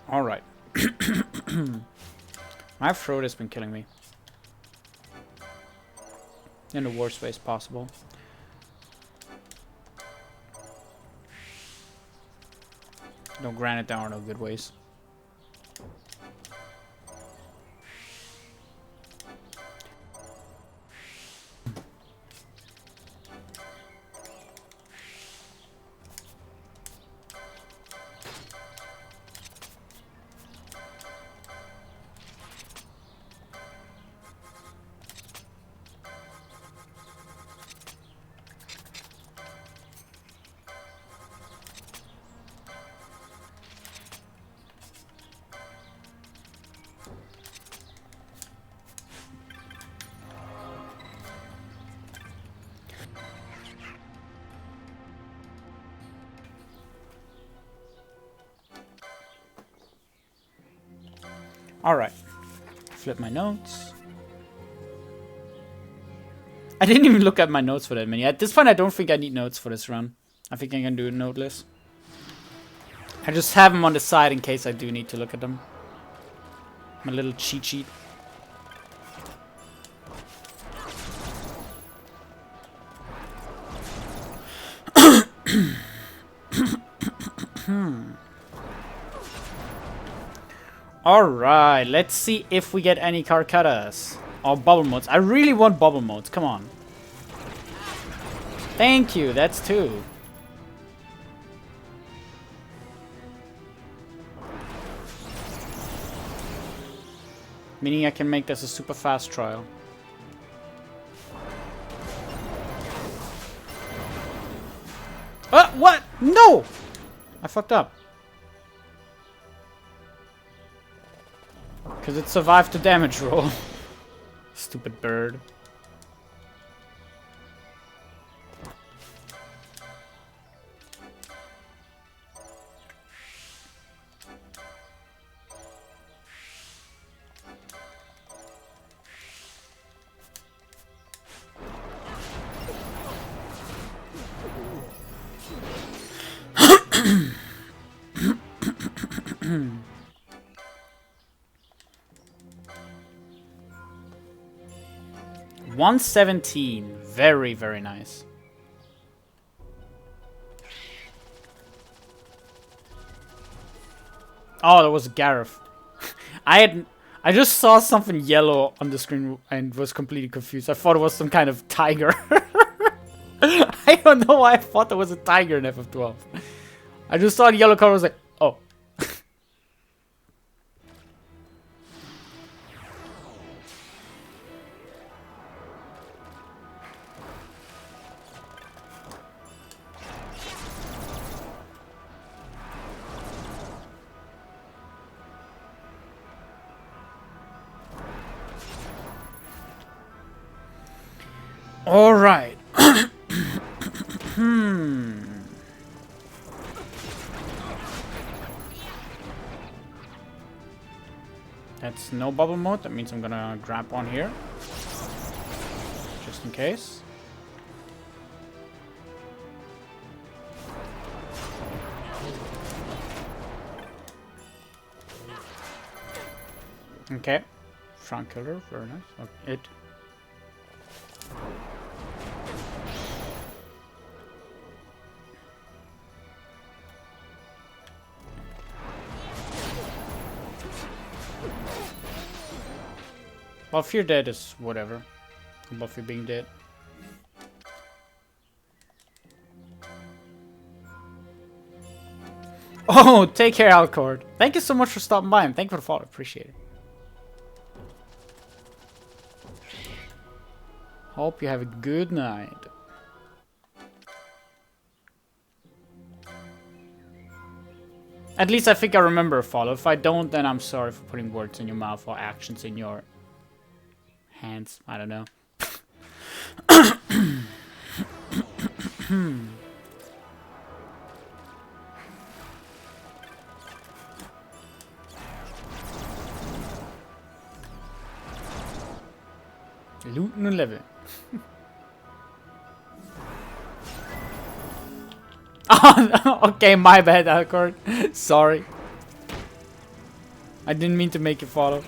All right. My throat has been killing me. In the worst ways possible. No, granted, there are no good ways. Alright. Flip my notes. I didn't even look at my notes for that many. At this point, I don't think I need notes for this run. I think I can do a noteless. I just have them on the side in case I do need to look at them. My little cheat sheet. Alright, let's see if we get any Karkatas. Or bubble modes. I really want bubble modes, come on. Thank you, that's 2. Meaning I can make this a super fast trial. What? No! I fucked up. Because it survived the damage roll. Stupid bird. $117. Very, very nice. Oh, that was Gareth. I just saw something yellow on the screen and was completely confused. I thought it was some kind of tiger. I don't know why I thought there was a tiger in FF12. I just saw the yellow color. I was like, oh. All right. That's no bubble mode. That means I'm gonna grab one here. just in case. Okay. Front killer, very nice. Okay, it. Well, if you're dead is whatever. Buffy being dead. Oh, take care, Alcord. Thank you so much for stopping by and thank you for the follow. Appreciate it. Hope you have a good night. At least I think I remember a follow. If I don't, then I'm sorry for putting words in your mouth or actions in your hands. I don't know. Loot no level. Oh, okay, my bad, Alcord. Sorry. I didn't mean to make you follow.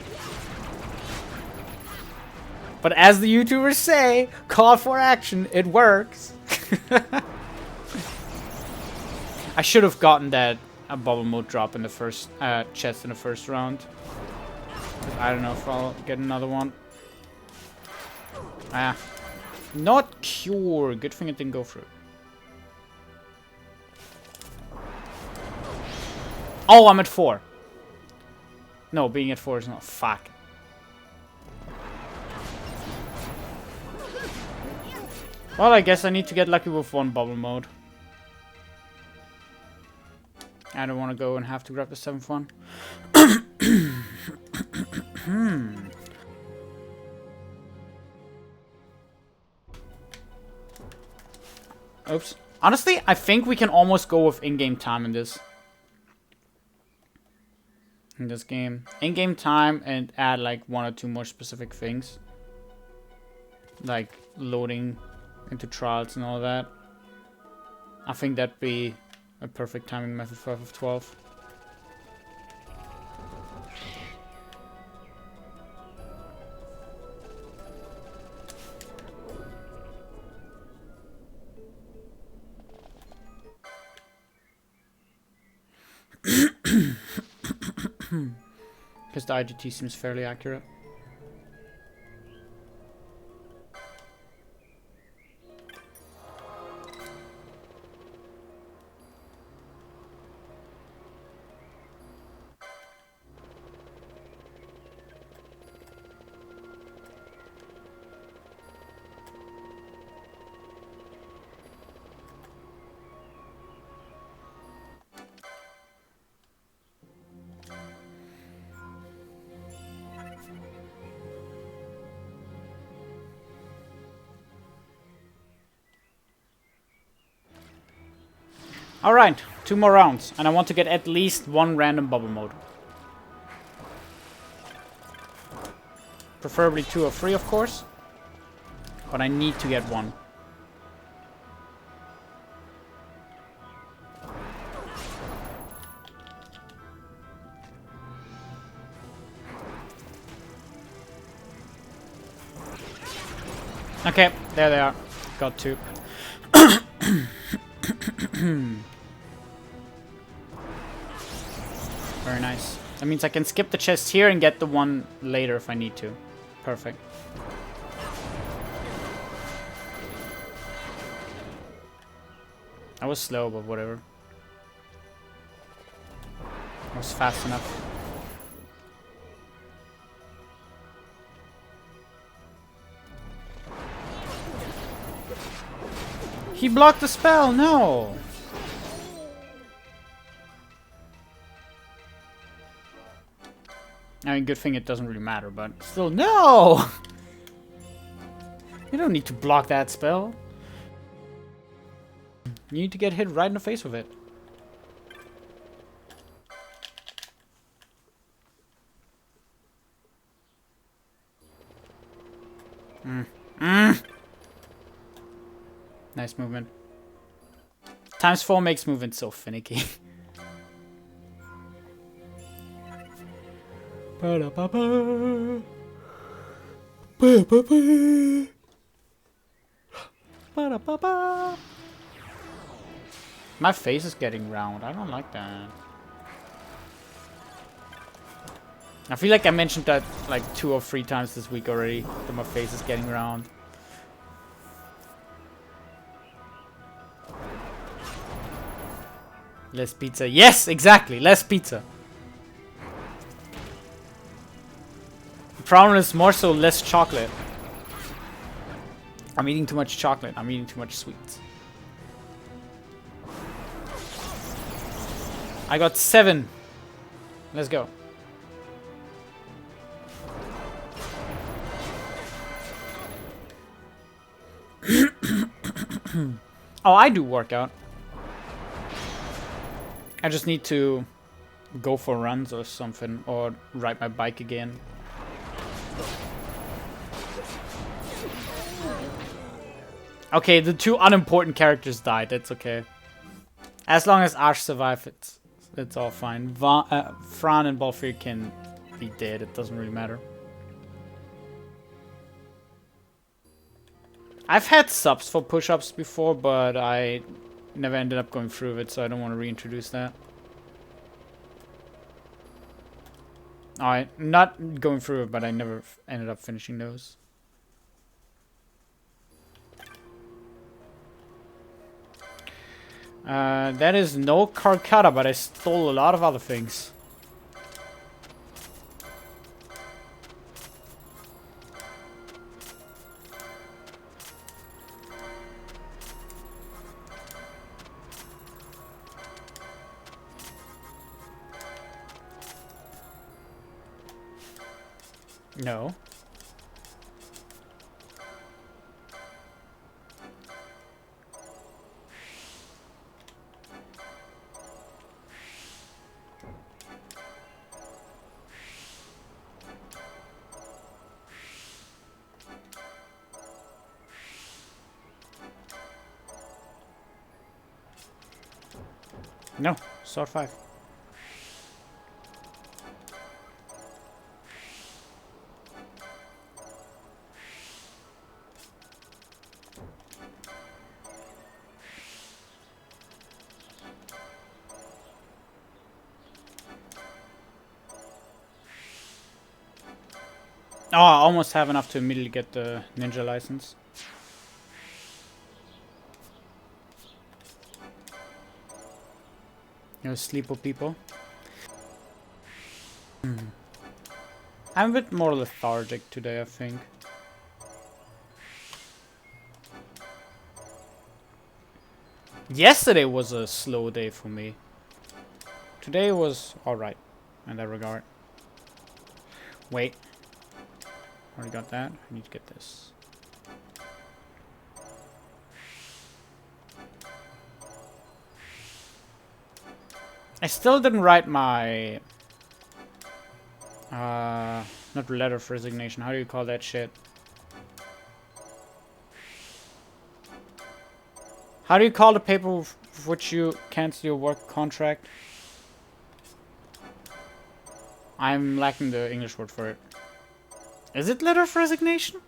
But as the YouTubers say, call for action, it works. I should have gotten that bubble mode drop in the first chest in the first round. I don't know if I'll get another one. Ah. Not cure. Good thing it didn't go through. Oh, I'm at 4. No, being at 4 is not. Fuck. Well, I guess I need to get lucky with one bubble mode. I don't want to go and have to grab the 7th one. Oops. Honestly, I think we can almost go with in-game time in this. In this game. In-game time and add like 1 or 2 more specific things. Like loading into trials and all that. I think that'd be a perfect timing method for FF12. Because the IGT seems fairly accurate. Alright, 2 more rounds, and I want to get at least 1 random bubble mode. Preferably 2 or 3, of course. But I need to get 1. Okay, there they are. Got 2. Very nice. That means I can skip the chest here and get the one later if I need to. Perfect. I was slow, but whatever. I was fast enough. He blocked the spell, no! I mean, good thing it doesn't really matter, but still, no! You don't need to block that spell. You need to get hit right in the face with it. Nice movement. ×4 makes movement so finicky. Ba-da-ba-ba. Ba-ba-ba. Ba-da-ba-ba. My face is getting round. I don't like that. I feel like I mentioned that like 2 or 3 times this week already. That my face is getting round. Less pizza. Yes, exactly. Less pizza. The problem is more so less chocolate. I'm eating too much chocolate. I'm eating too much sweets. I got 7. Let's go. Oh, I do workout. I just need to go for runs or something, or ride my bike again. Okay, the 2 unimportant characters died. That's okay. As long as Ash survived, it's all fine. Fran and Balfir can be dead. It doesn't really matter. I've had subs for push-ups before, but I never ended up going through it, so I don't want to reintroduce that. Alright, not going through it, but I never ended up finishing those. That is no Calcutta, but I stole a lot of other things. No. No, sword 5. Oh, I almost have enough to immediately get the ninja license. You know, sleeper people. I'm a bit more lethargic today, I think. Yesterday was a slow day for me. Today was alright in that regard. Wait. Already got that. I need to get this. I still didn't write my... not letter of resignation. How do you call that shit? How do you call the paper with which you cancel your work contract? I'm lacking the English word for it. Is it letter of resignation?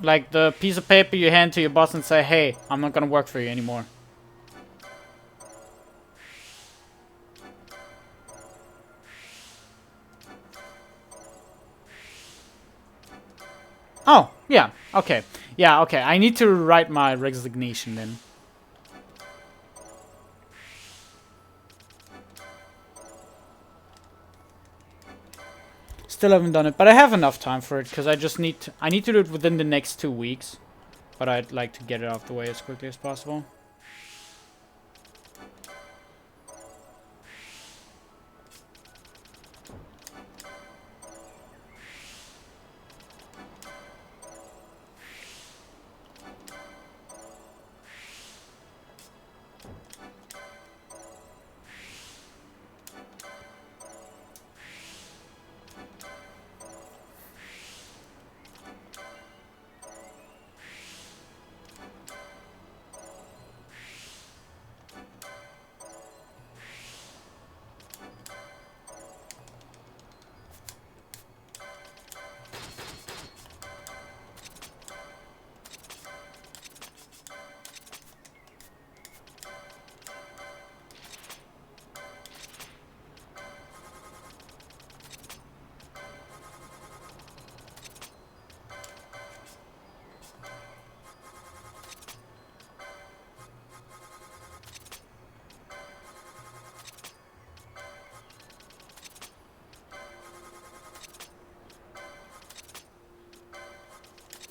Like the piece of paper you hand to your boss and say, hey, I'm not gonna work for you anymore. Oh, yeah, okay. Yeah, okay. I need to write my resignation then. Still haven't done it, but I have enough time for it because I just need to, I need to do it within the next 2 weeks. But I'd like to get it out the way as quickly as possible.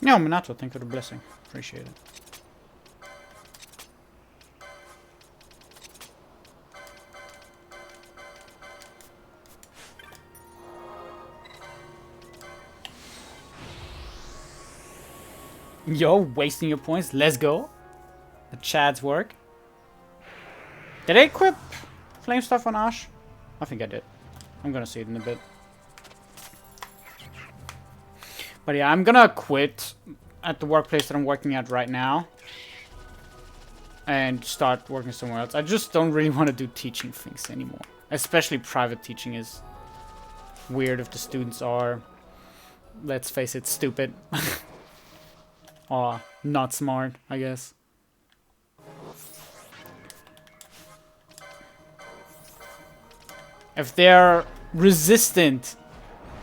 No, Minato, thank you for the blessing. Appreciate it. Yo, wasting your points. Let's go. The Chad's work. Did I equip flame stuff on Ash? I think I did. I'm gonna see it in a bit. But yeah, I'm gonna quit at the workplace that I'm working at right now. And start working somewhere else. I just don't really want to do teaching things anymore. Especially private teaching is weird if the students are, let's face it, stupid. Or not smart, I guess. If they're resistant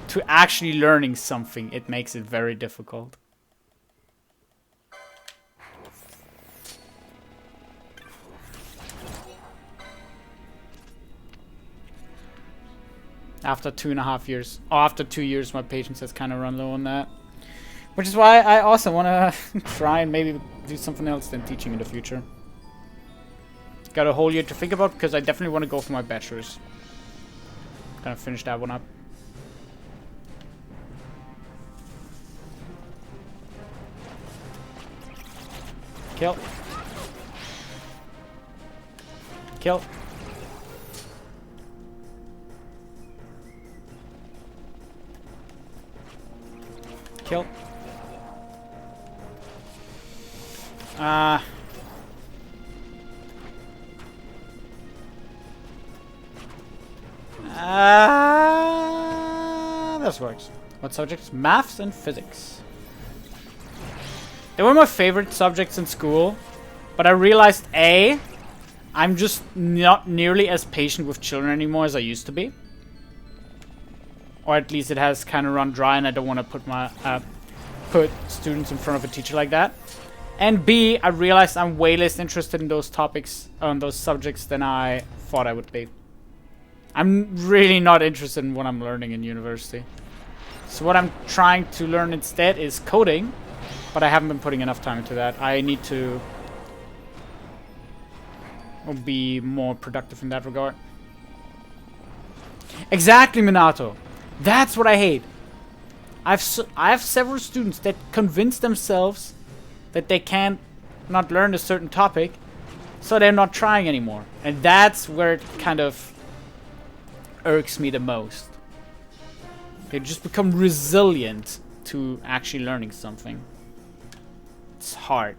to actually learning something, it makes it very difficult. After 2.5 years, or after 2 years, my patience has kind of run low on that. Which is why I also want to try and maybe do something else than teaching in the future. Got a whole year to think about, because I definitely want to go for my bachelor's. Gonna finish that one up. Kill. Kill. Kill. This works. What subjects? Maths and physics. They were my favorite subjects in school, but I realized I'm just not nearly as patient with children anymore as I used to be. Or at least it has kind of run dry, and I don't want to put students in front of a teacher like that. And B, I realized I'm way less interested in those topics, those subjects, than I thought I would be. I'm really not interested in what I'm learning in university. So what I'm trying to learn instead is coding, but I haven't been putting enough time into that. I need to be more productive in that regard. Exactly, Minato. That's what I hate. I have several students that convince themselves that they can't not learn a certain topic, so they're not trying anymore. And that's where it kind of irks me the most. They just become resilient to actually learning something. It's hard.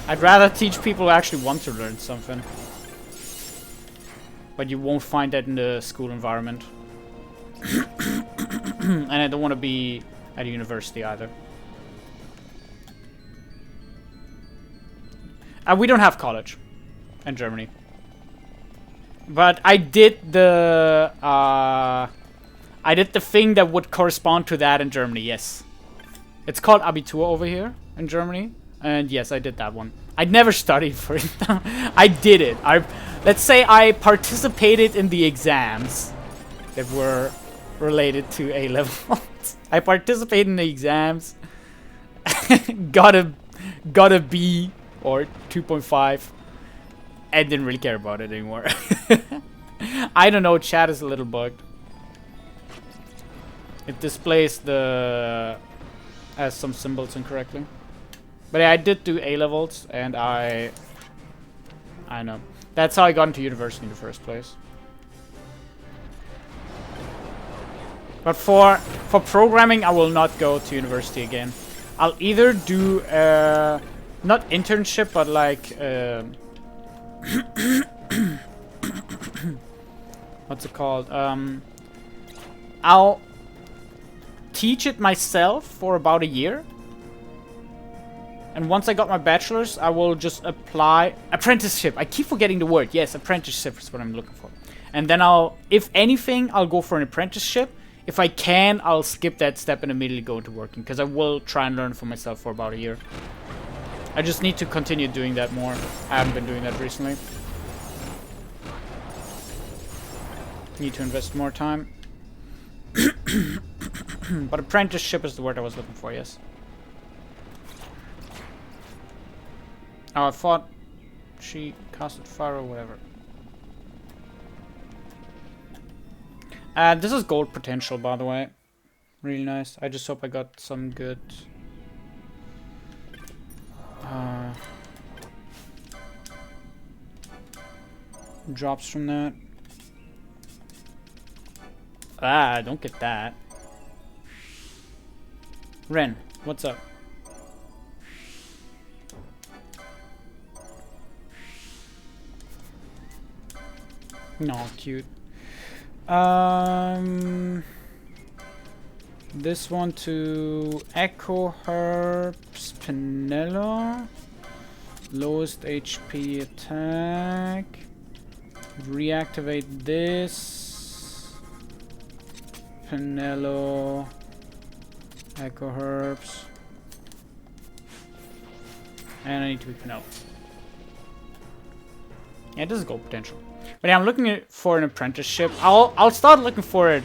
I'd rather teach people who actually want to learn something. But you won't find that in the school environment. And I don't want to be at a university either. We don't have college in Germany. But I did the thing that would correspond to that in Germany, yes. It's called Abitur over here in Germany. And yes, I did that one. I'd never studied for it. I did it. Let's say I participated in the exams that were related to A levels. I participated in the exams. got a B or 2.5. And didn't really care about it anymore. I don't know, chat is a little bugged. It displays as some symbols incorrectly. But yeah, I did do A levels, and I know. That's how I got into university in the first place. But for programming, I will not go to university again. I'll either do not internship, but like what's it called? I'll teach it myself for about a year. And once I got my bachelor's, I will just apply apprenticeship. I keep forgetting the word. Yes, apprenticeship is what I'm looking for. And then if anything, I'll go for an apprenticeship. If I can, I'll skip that step and immediately go into working, because I will try and learn for myself for about a year. I just need to continue doing that more. I haven't been doing that recently. Need to invest more time. But apprenticeship is the word I was looking for, yes. Oh, I thought she casted fire or whatever. This is gold potential, by the way. Really nice. I just hope I got some good... drops from that. Ah, don't get that. Ren, what's up? No, cute. This one to Echo Herbs Pinello. Lowest HP attack. Reactivate this. Pinello. Echo Herbs. And I need to be Pinello. Yeah, this is gold potential. But yeah, I'm looking for an apprenticeship. I'll start looking for it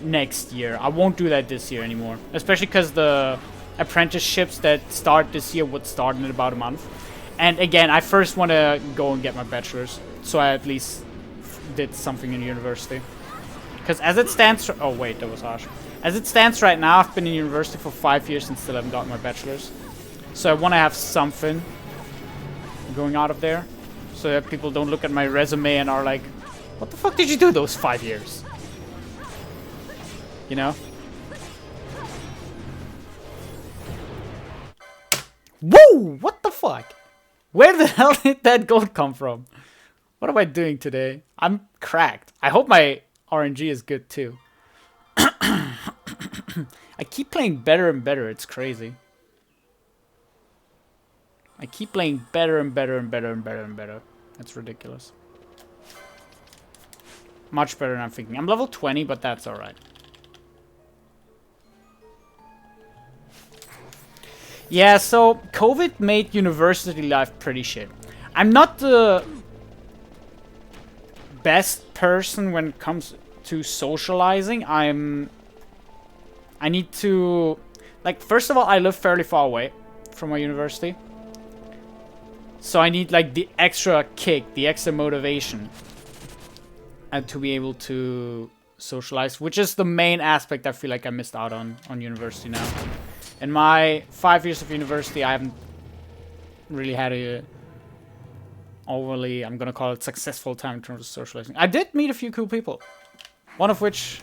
next year. I won't do that this year anymore. Especially because the apprenticeships that start this year would start in about a month. And again, I first want to go and get my bachelor's. So I at least did something in university. Because as it stands... Oh wait, that was harsh. As it stands right now, I've been in university for 5 years and still haven't gotten my bachelor's. So I want to have something going out of there. So that people don't look at my resume and are like, what the fuck did you do those 5 years? You know? Whoa! What the fuck? Where the hell did that gold come from? What am I doing today? I'm cracked. I hope my RNG is good too. I keep playing better and better. It's crazy. I keep playing better and better and better and better and better. That's ridiculous. Much better than I'm thinking. I'm level 20, but that's alright. Yeah, so COVID made university life pretty shit. I'm not the best person when it comes to socializing. I need to... Like, first of all, I live fairly far away from my university. So I need, like, the extra kick, the extra motivation. And to be able to socialize, which is the main aspect I feel like I missed out on university now. In my 5 years of university, I haven't really had a overly, I'm gonna call it successful time in terms of socializing. I did meet a few cool people. One of which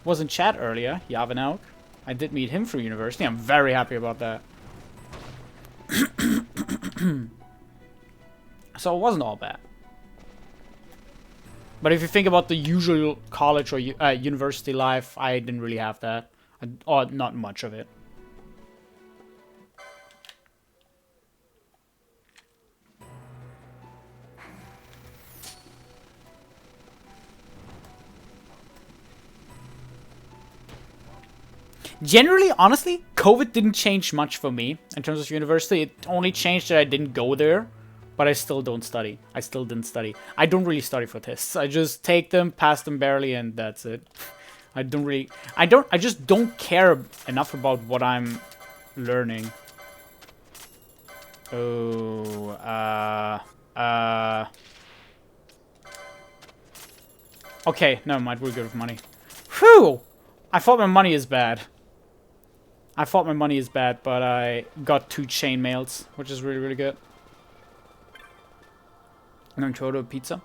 was in chat earlier, Yavanauk. I did meet him through university. I'm very happy about that. So it wasn't all bad. But if you think about the usual college or university life, I didn't really have that. Or not much of it. Generally, honestly, COVID didn't change much for me in terms of university. It only changed that I didn't go there, but I still don't study. I still didn't study. I don't really study for tests. I just take them, pass them barely, and that's it. I just don't care enough about what I'm learning. Oh, okay, never mind, we're good with money. Whew! I thought my money is bad. But I got 2 chainmails, which is really, really good. And I'm trying to a pizza.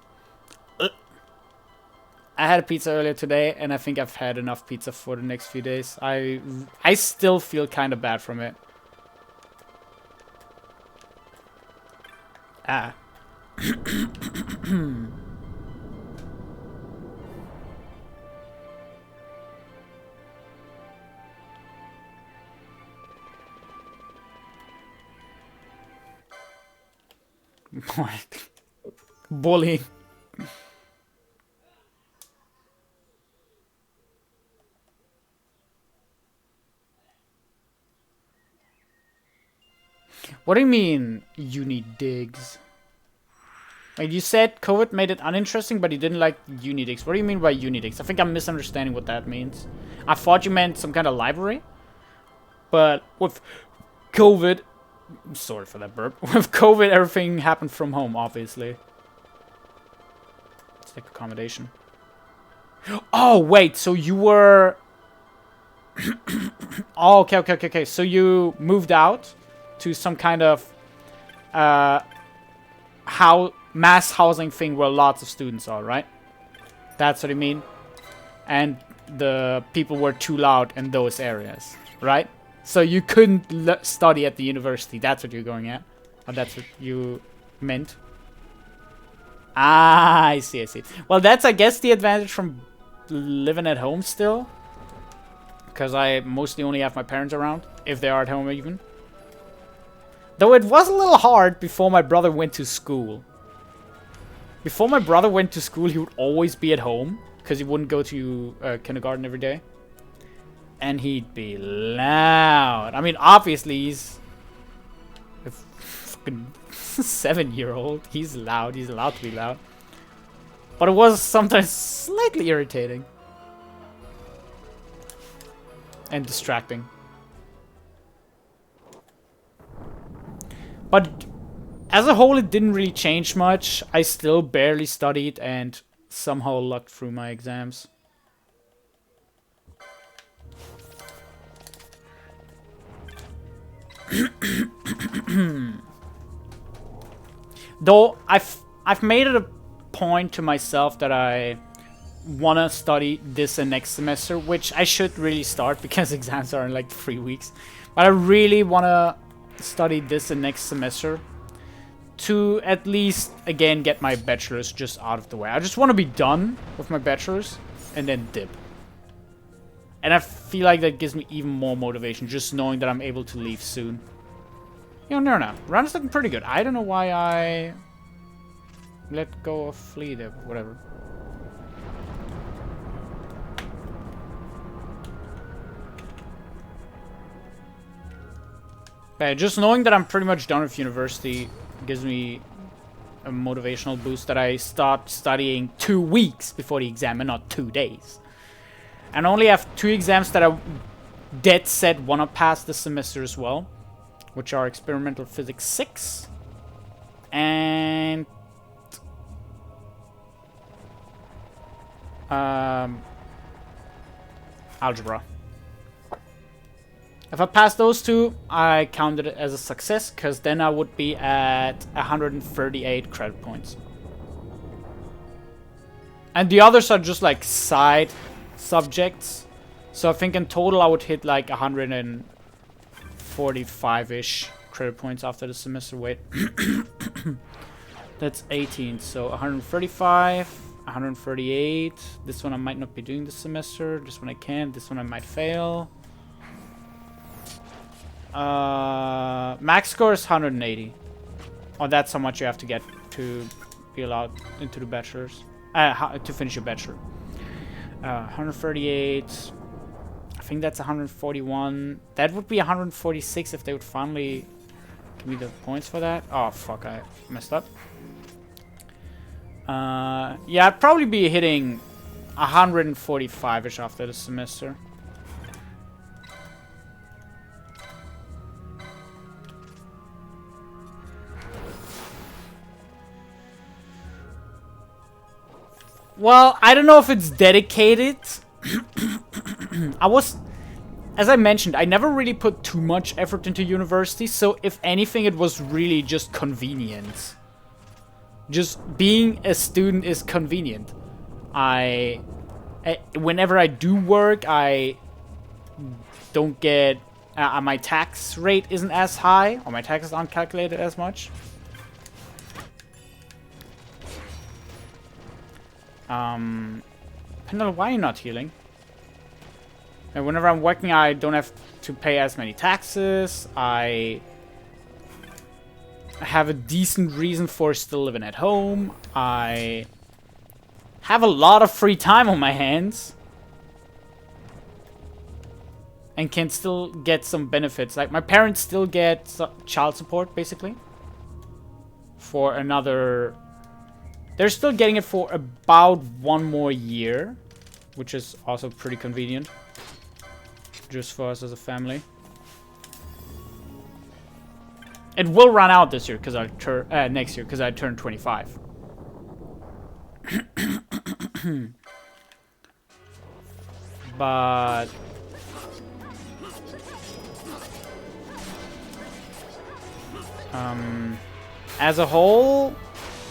I had a pizza earlier today, and I think I've had enough pizza for the next few days. I still feel kind of bad from it. Ah. What? Bullying. What do you mean you need digs? Wait, you said COVID made it uninteresting, but you didn't like Unix. What do you mean by Unix? I think I'm misunderstanding what that means. I thought you meant some kind of library. But with COVID... Sorry for that burp. With COVID, everything happened from home, obviously. Let's take accommodation. Oh, wait, so you were... Oh, okay. So you moved out to some kind of... mass housing thing where lots of students are, right? That's what you mean? And the people were too loud in those areas, right? So you couldn't study at the university. That's what you're going at? Or that's what you meant? Ah, I see. Well, that's, I guess, the advantage from living at home still. Because I mostly only have my parents around. If they are at home even. Though it was a little hard before my brother went to school. Before my brother went to school, he would always be at home. Because he wouldn't go to kindergarten every day. And he'd be loud. I mean, obviously, he's a fucking 7-year-old. He's loud. He's allowed to be loud. But it was sometimes slightly irritating. And distracting. But as a whole, it didn't really change much. I still barely studied and somehow lucked through my exams. Though I've made it a point to myself that I want to study this and next semester, which I should really start because exams are in like 3 weeks. But I really want to study this and next semester to at least, again, get my bachelor's just out of the way. I just want to be done with my bachelor's and then dip. And I feel like that gives me even more motivation, just knowing that I'm able to leave soon. You know, no. Run is looking pretty good. I don't know why I let go of Flea there, but whatever. But just knowing that I'm pretty much done with university gives me a motivational boost that I start studying 2 weeks before the exam and not 2 days. And I only have 2 exams that I dead set want to pass this semester as well, which are Experimental Physics 6 and Algebra. If I pass those 2, I counted it as a success, because then I would be at 138 credit points. And the others are just like side subjects. So I think in total I would hit like 145-ish credit points after the semester. Wait. That's 18. So 135, 138. This one I might not be doing this semester. This one I can. This one I might fail. Max score is 180. Oh, that's how much you have to get to be allowed into the bachelor's. To finish your bachelor. 138. I think that's 141. That would be 146 if they would finally give me the points for that. Oh, fuck, I messed up. Yeah, I'd probably be hitting 145-ish after the semester. Well, I don't know if it's dedicated. As I mentioned, I never really put too much effort into university, so if anything, it was really just convenient. Just being a student is convenient. Whenever I do work, I don't get... my tax rate isn't as high, or my taxes aren't calculated as much. Pendle, why are you not healing? And whenever I'm working, I don't have to pay as many taxes. I have a decent reason for still living at home. I have a lot of free time on my hands. And can still get some benefits. Like, my parents still get child support, basically. For another They're still getting it for about 1 more year, which is also pretty convenient. Just for us as a family. It will run out this year because I turn next year because I turned 25. But as a whole,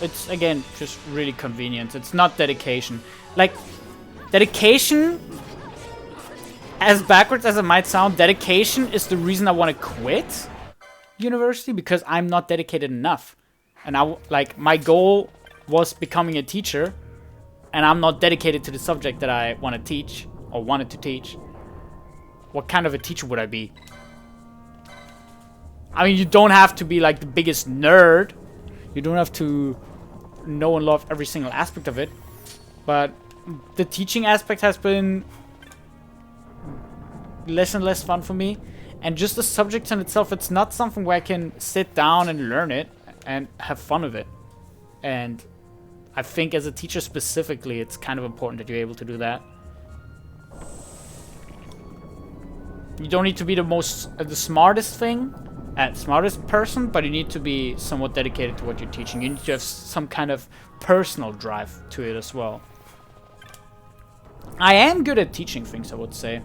it's again just really convenient. It's not dedication. Like dedication, as backwards as it might sound, dedication is the reason I want to quit university, because I'm not dedicated enough. And my goal was becoming a teacher, and I'm not dedicated to the subject that I want to teach or wanted to teach. What kind of a teacher would I be? I mean, you don't have to be like the biggest nerd. You don't have to know and love every single aspect of it. But the teaching aspect has been less and less fun for me. And just the subject in itself, it's not something where I can sit down and learn it and have fun with it. And I think as a teacher specifically, it's kind of important that you're able to do that. You don't need to be the smartest person, but you need to be somewhat dedicated to what you're teaching. You need to have some kind of personal drive to it as well. I am good at teaching things, I would say.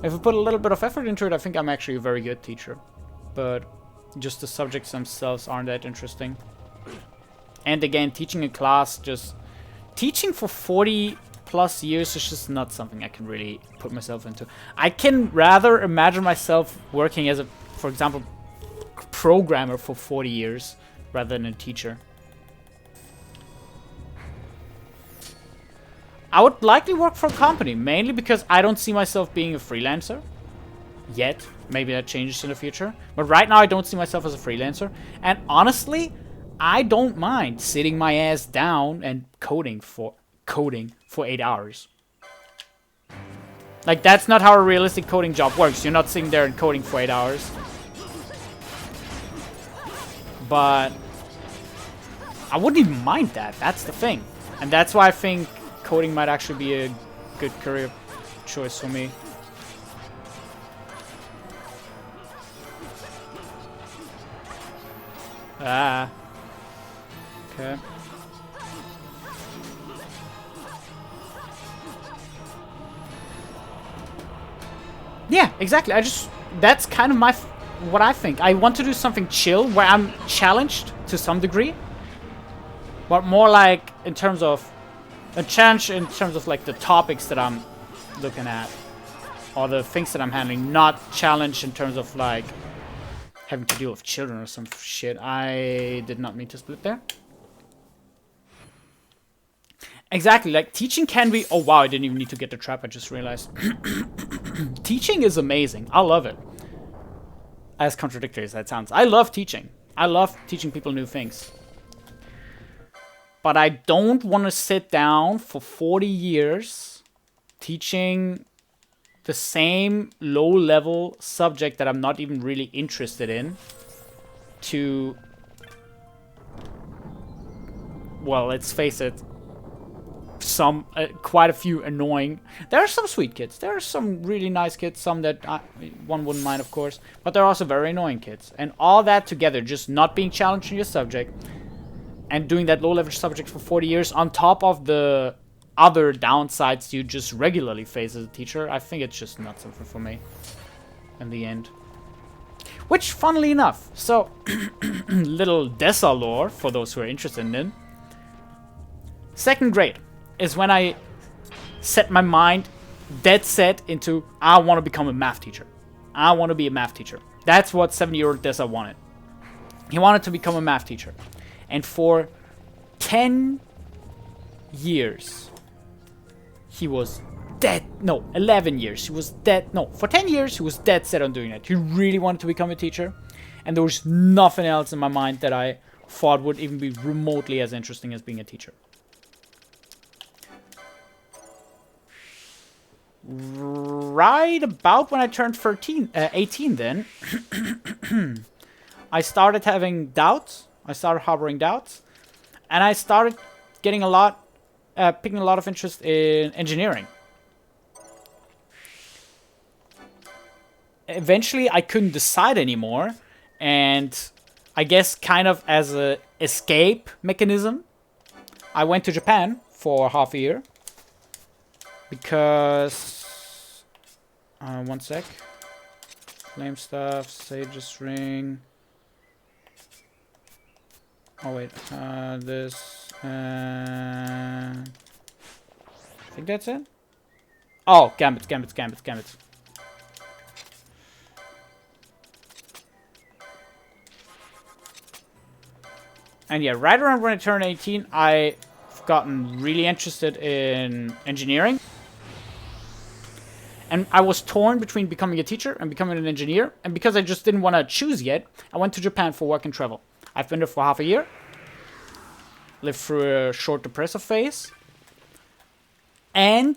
If I put a little bit of effort into it, I think I'm actually a very good teacher. But just the subjects themselves aren't that interesting. And again, teaching a class, just teaching for 40 plus years is just not something I can really put myself into. I can rather imagine myself working as a, for example, programmer for 40 years rather than a teacher. I would likely work for a company, mainly because I don't see myself being a freelancer yet. Maybe that changes in the future. But right now, I don't see myself as a freelancer. And honestly, I don't mind sitting my ass down and coding for 8 hours. Like, that's not how a realistic coding job works. You're not sitting there and coding for 8 hours. But I wouldn't even mind that. That's the thing. And that's why I think coding might actually be a good career choice for me. Ah. Okay. Yeah, exactly. That's kind of what I think. I want to do something chill where I'm challenged to some degree. But more like in terms of a challenge in terms of like the topics that I'm looking at or the things that I'm handling, not challenge in terms of like having to deal with children or some shit. I did not mean to split there. Exactly, like teaching can be, oh wow, I didn't even need to get the trap, I just realized. Teaching is amazing. I love it. As contradictory as that sounds. I love teaching. I love teaching people new things. But I don't want to sit down for 40 years teaching the same low-level subject that I'm not even really interested in to, well, let's face it, quite a few annoying. There are some sweet kids. There are some really nice kids. Some that one wouldn't mind, of course. But there are also very annoying kids. And all that together, just not being challenged in your subject and doing that low-level subject for 40 years on top of the other downsides you just regularly face as a teacher, I think it's just not something for me in the end. Which, funnily enough, so little Dessa lore for those who are interested in. 2nd grade is when I set my mind dead set into, I want to become a math teacher. I want to be a math teacher. That's what 7-year-old Dessa wanted. He wanted to become a math teacher. And for 10 years, he was dead. No, 11 years. He was dead. No, for 10 years, he was dead set on doing that. He really wanted to become a teacher. And there was nothing else in my mind that I thought would even be remotely as interesting as being a teacher. Right about when I turned 18 then, I started having doubts. I started harboring doubts. And I started getting picking a lot of interest in engineering. Eventually, I couldn't decide anymore, and I guess kind of as a escape mechanism, I went to Japan for half a year. Because... one sec. Flame stuff, Sage's ring. Oh wait, this... I think that's it? Oh, gambits. And yeah, right around when I turned 18, I've gotten really interested in engineering. And I was torn between becoming a teacher and becoming an engineer. And because I just didn't want to choose yet, I went to Japan for work and travel. I've been there for half a year. Lived through a short depressive phase. And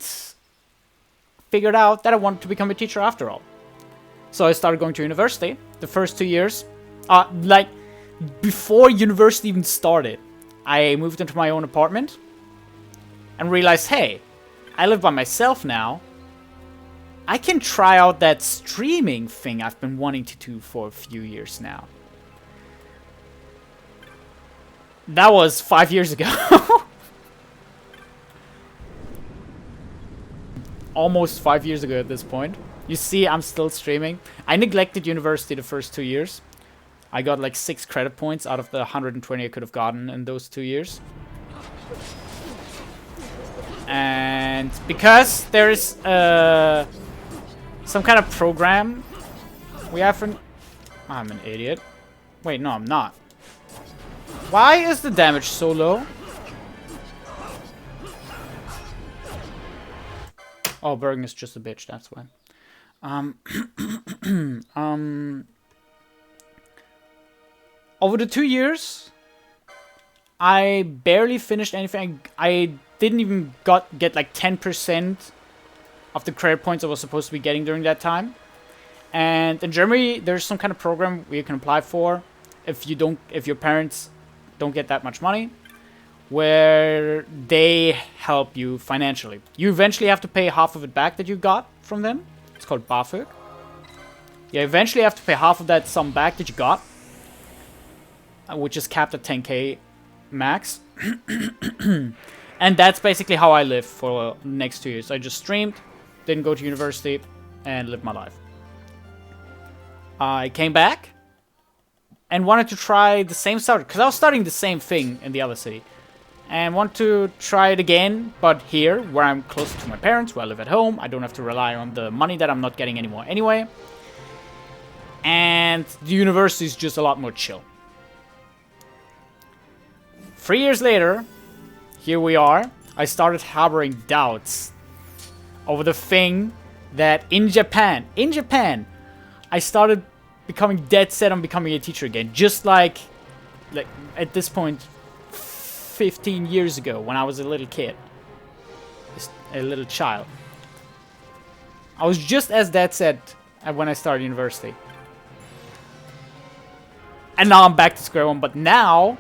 figured out that I wanted to become a teacher after all. So I started going to university. The first 2 years, before university even started, I moved into my own apartment and realized, hey, I live by myself now. I can try out that streaming thing I've been wanting to do for a few years now. That was 5 years ago. Almost 5 years ago at this point. You see, I'm still streaming. I neglected university the first 2 years. I got like 6 credit points out of the 120 I could have gotten in those 2 years. And because there's some kind of program we haven't... I'm an idiot. Wait, no, I'm not. Why is the damage so low? Oh, Bergen is just a bitch, that's why. Over the 2 years, I barely finished anything. I didn't even get like 10% of the credit points I was supposed to be getting during that time. And in Germany, there's some kind of program where you can apply for if your parents don't get that much money, where they help you financially. You eventually have to pay half of it back that you got from them. It's called BAföG. You eventually have to pay half of that sum back that you got, which is capped at 10k max. And that's basically how I lived for the next 2 years. I just streamed, didn't go to university, and lived my life. I came back and wanted to try the same stuff, because I was studying the same thing in the other city. And want to try it again, but here, where I'm closer to my parents, where I live at home. I don't have to rely on the money that I'm not getting anymore anyway. And the university is just a lot more chill. 3 years later, here we are. I started harboring doubts over the thing that in Japan, I started becoming dead set on becoming a teacher again. Just like at this point, 15 years ago when I was a little kid. A little child. I was just as dead set when I started university. And now I'm back to square one, but now...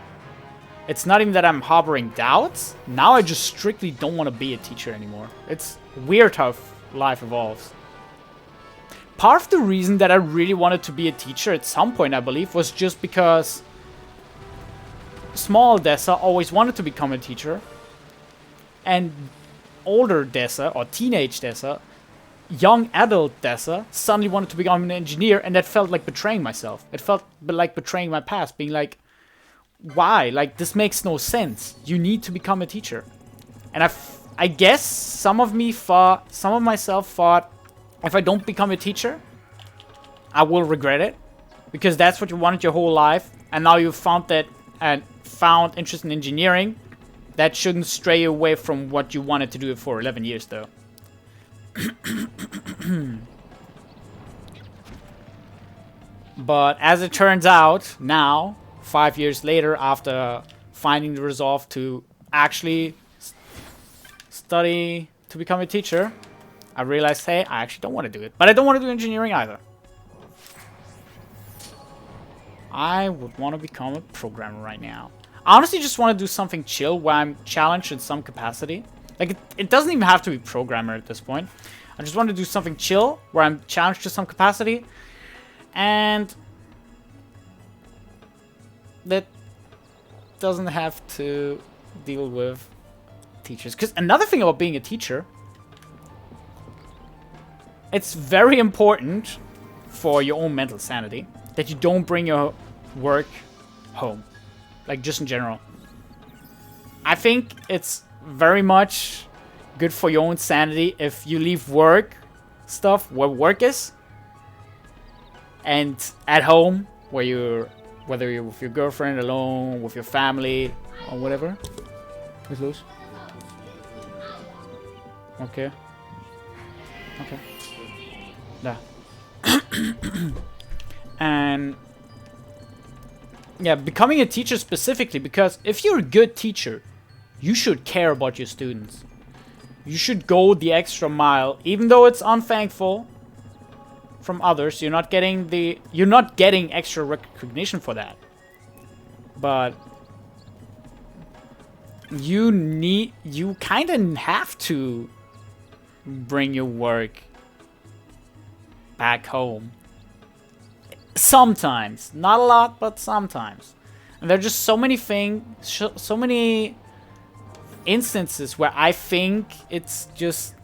It's not even that I'm harboring doubts. Now I just strictly don't want to be a teacher anymore. It's weird how life evolves. Part of the reason that I really wanted to be a teacher at some point, I believe, was just because small Dessa always wanted to become a teacher. And older Dessa, or teenage Dessa, young adult Dessa, suddenly wanted to become an engineer, and that felt like betraying myself. It felt like betraying my past, being like, why? Like, this makes no sense. You need to become a teacher. And I guess some of myself thought, if I don't become a teacher, I will regret it. Because that's what you wanted your whole life. And now you've found that, and found interest in engineering. That shouldn't stray you away from what you wanted to do for 11 years, though. But as it turns out, now... 5 years later, after finding the resolve to actually study to become a teacher, I realized, hey, I actually don't want to do it. But I don't want to do engineering either. I would want to become a programmer right now. I honestly just want to do something chill where I'm challenged in some capacity. Like, it doesn't even have to be programmer at this point. I just want to do something chill where I'm challenged to some capacity. And that doesn't have to deal with teachers. Because another thing about being a teacher, it's very important for your own mental sanity that you don't bring your work home. Like, just in general. I think it's very much good for your own sanity if you leave work stuff where work is. And at home, where you're, whether you're with your girlfriend, alone, with your family, or whatever. Who's loose? Okay. Okay. Yeah. And yeah, becoming a teacher specifically, because if you're a good teacher, you should care about your students. You should go the extra mile, even though it's unthankful from others. You're not getting extra recognition for that. But you kind of have to bring your work back home. Sometimes. Not a lot, but sometimes. And there are just so many things, so many instances where I think it's just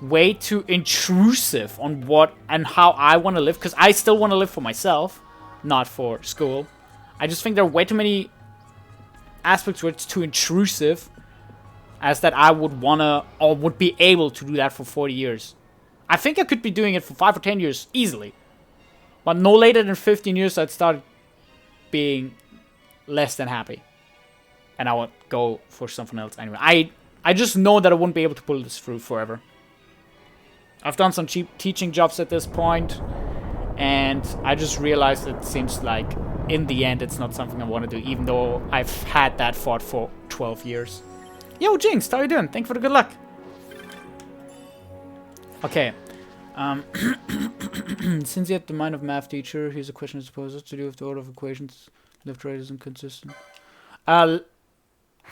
way too intrusive on what and how I want to live. Because I still want to live for myself, not for school. I just think there are way too many aspects where it's too intrusive as that I would wanna or would be able to do that for 40 years. I think I could be doing it for 5 or 10 years easily. But no later than 15 years I'd start being less than happy. And I would go for something else anyway. I just know that I wouldn't be able to pull this through forever. I've done some cheap teaching jobs at this point, and I just realized it seems like in the end it's not something I want to do, even though I've had that thought for 12 years. Yo, Jinx, how you doing? Thank you for the good luck. Okay. Since you had the mind of math teacher, here's a question I suppose. What's to do with the order of equations? Left to right isn't consistent.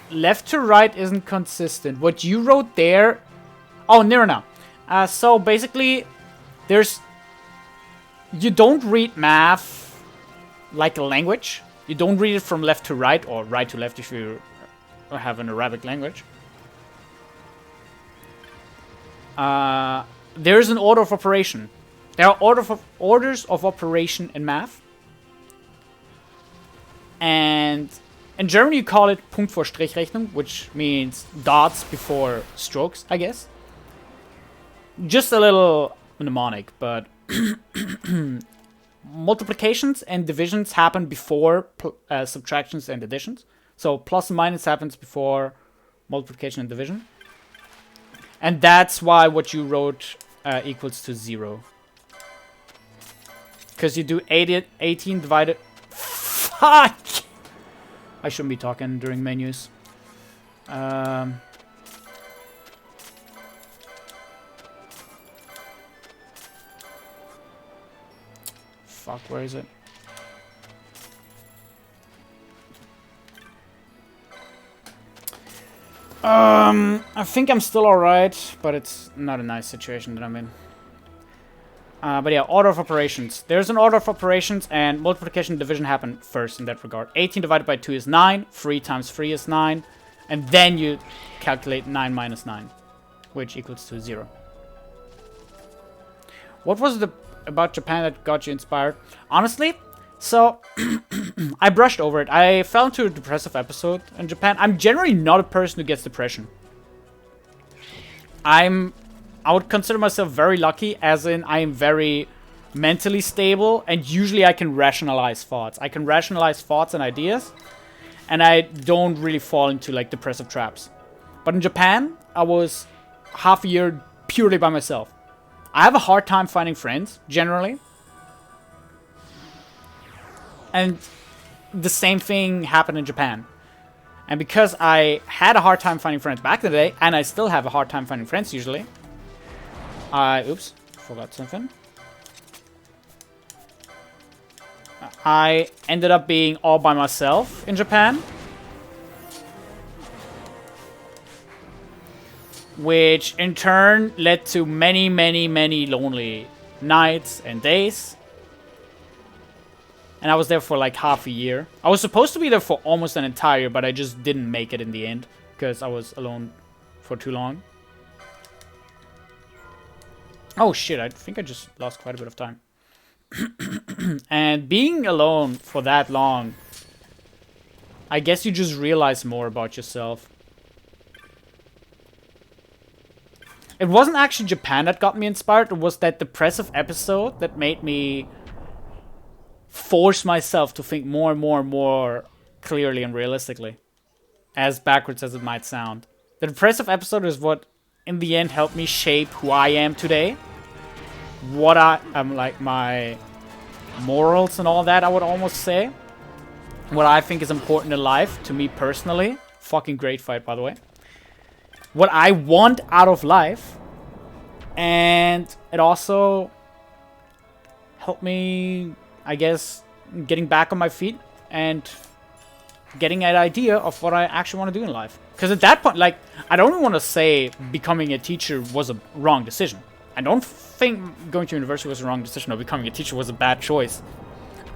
Left to right isn't consistent. What you wrote there... Oh, near now. So basically, you don't read math like a language. You don't read it from left to right, or right to left if you have an Arabic language. There's an order of operation. There are orders of operation in math. And in German you call it Punkt vor Strichrechnung, which means dots before strokes, I guess. Just a little mnemonic, but multiplications and divisions happen before subtractions and additions. So plus and minus happens before multiplication and division. And that's why what you wrote equals to 0. Because you do 18 divided... Fuck! I shouldn't be talking during menus. Fuck, where is it? I think I'm still alright, but it's not a nice situation that I'm in. But yeah, order of operations. There's an order of operations, and multiplication and division happen first in that regard. 18 divided by 2 is 9. 3 times 3 is 9. And then you calculate 9 minus 9, which equals to 0. What was it about Japan that got you inspired? Honestly, so I brushed over it. I fell into a depressive episode in Japan. I'm generally not a person who gets depression. I would consider myself very lucky, as in I am very mentally stable, and usually I can rationalize thoughts. I can rationalize thoughts and ideas, and I don't really fall into like depressive traps. But in Japan, I was half a year purely by myself. I have a hard time finding friends, generally. And the same thing happened in Japan. And because I had a hard time finding friends back in the day, and I still have a hard time finding friends usually, oops, forgot something. I ended up being all by myself in Japan. Which in turn led to many, many, many lonely nights and days. And I was there for like half a year. I was supposed to be there for almost an entire year, but I just didn't make it in the end. Because I was alone for too long. Oh shit, I think I just lost quite a bit of time. And being alone for that long, I guess you just realize more about yourself. It wasn't actually Japan that got me inspired. It was that depressive episode that made me force myself to think more and more and more clearly and realistically. As backwards as it might sound. The depressive episode is what, in the end, helped me shape who I am today. What I'm like, my morals and all that, I would almost say. What I think is important in life, to me personally. Fucking great fight, by the way. What I want out of life. And it also helped me, I guess, getting back on my feet and getting an idea of what I actually want to do in life. Because at that point, like, I don't want to say becoming a teacher was a wrong decision. I don't think going to university was a wrong decision or becoming a teacher was a bad choice.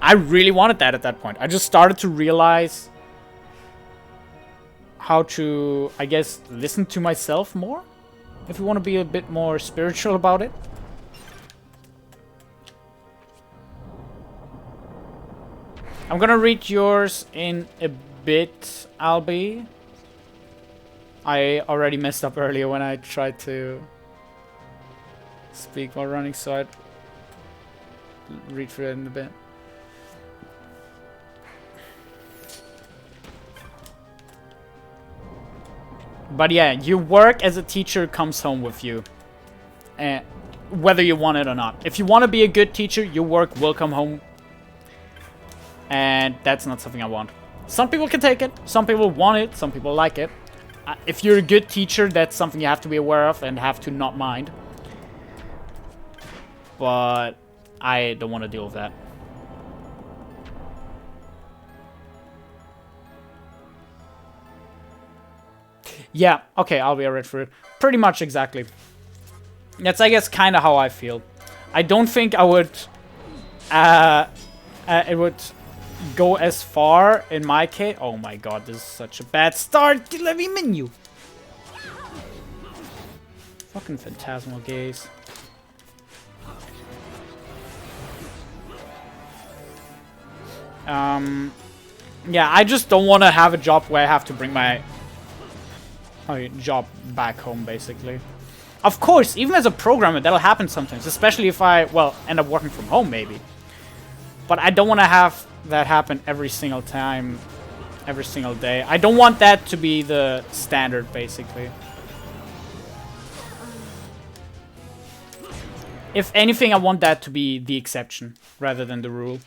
I really wanted that at that point. I just started to realize how to, I guess, listen to myself more. If you want to be a bit more spiritual about it. I'm gonna read yours in a bit, Albie. I already messed up earlier when I tried to speak while running, so I'd read through it in a bit. But yeah, your work as a teacher comes home with you. Whether you want it or not. If you want to be a good teacher, your work will come home. And that's not something I want. Some people can take it. Some people want it. Some people like it. If you're a good teacher, that's something you have to be aware of and have to not mind. But I don't want to deal with that. Yeah, okay, I'll be alright for it. Pretty much exactly. That's, I guess, kind of how I feel. I don't think I would... it would go as far in my case. Oh my god, this is such a bad start. Let me menu. Fucking phantasmal gaze. Yeah, I just don't want to have a job where I have to bring my job back home, basically. Of course, even as a programmer, that'll happen sometimes, especially if I, well, end up working from home, maybe. But I don't want to have that happen every single time, every single day. I don't want that to be the standard, basically. If anything, I want that to be the exception, rather than the rule.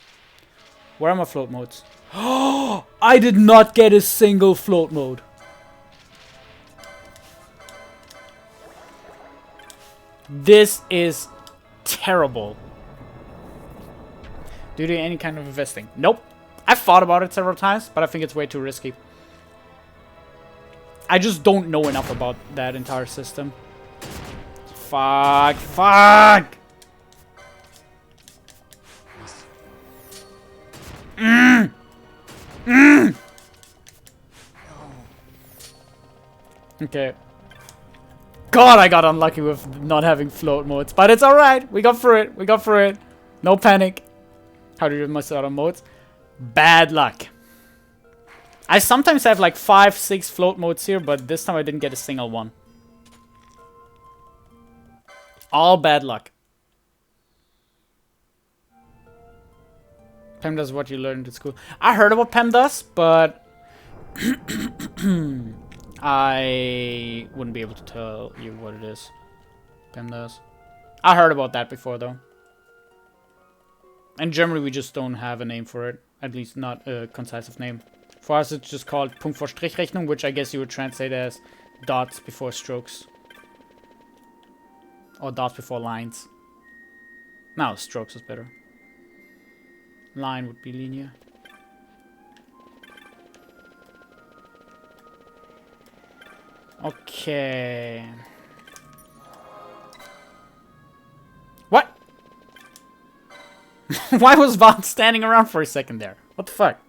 Where are my float modes? Oh, I did not get a single float mode. This is terrible. Do you do any kind of investing? Nope. I've thought about it several times, but I think it's way too risky. I just don't know enough about that entire system. Fuck. Fuck! Okay. God, I got unlucky with not having float modes. But it's alright. We got through it. We got through it. No panic. How do you do my starter modes? Bad luck. I sometimes have like 5, 6 float modes here, but this time I didn't get a single one. All bad luck. PEMDAS is what you learned at school. I heard about PEMDAS, but I wouldn't be able to tell you what it is. PEMDAS. I heard about that before, though. In Germany, we just don't have a name for it. At least not a concise name. For us, it's just called Punkt vor Strichrechnung, which I guess you would translate as dots before strokes. Or dots before lines. No, strokes is better. line would be linear. Okay. What? Why was Vaughn standing around for a second there? What the fuck?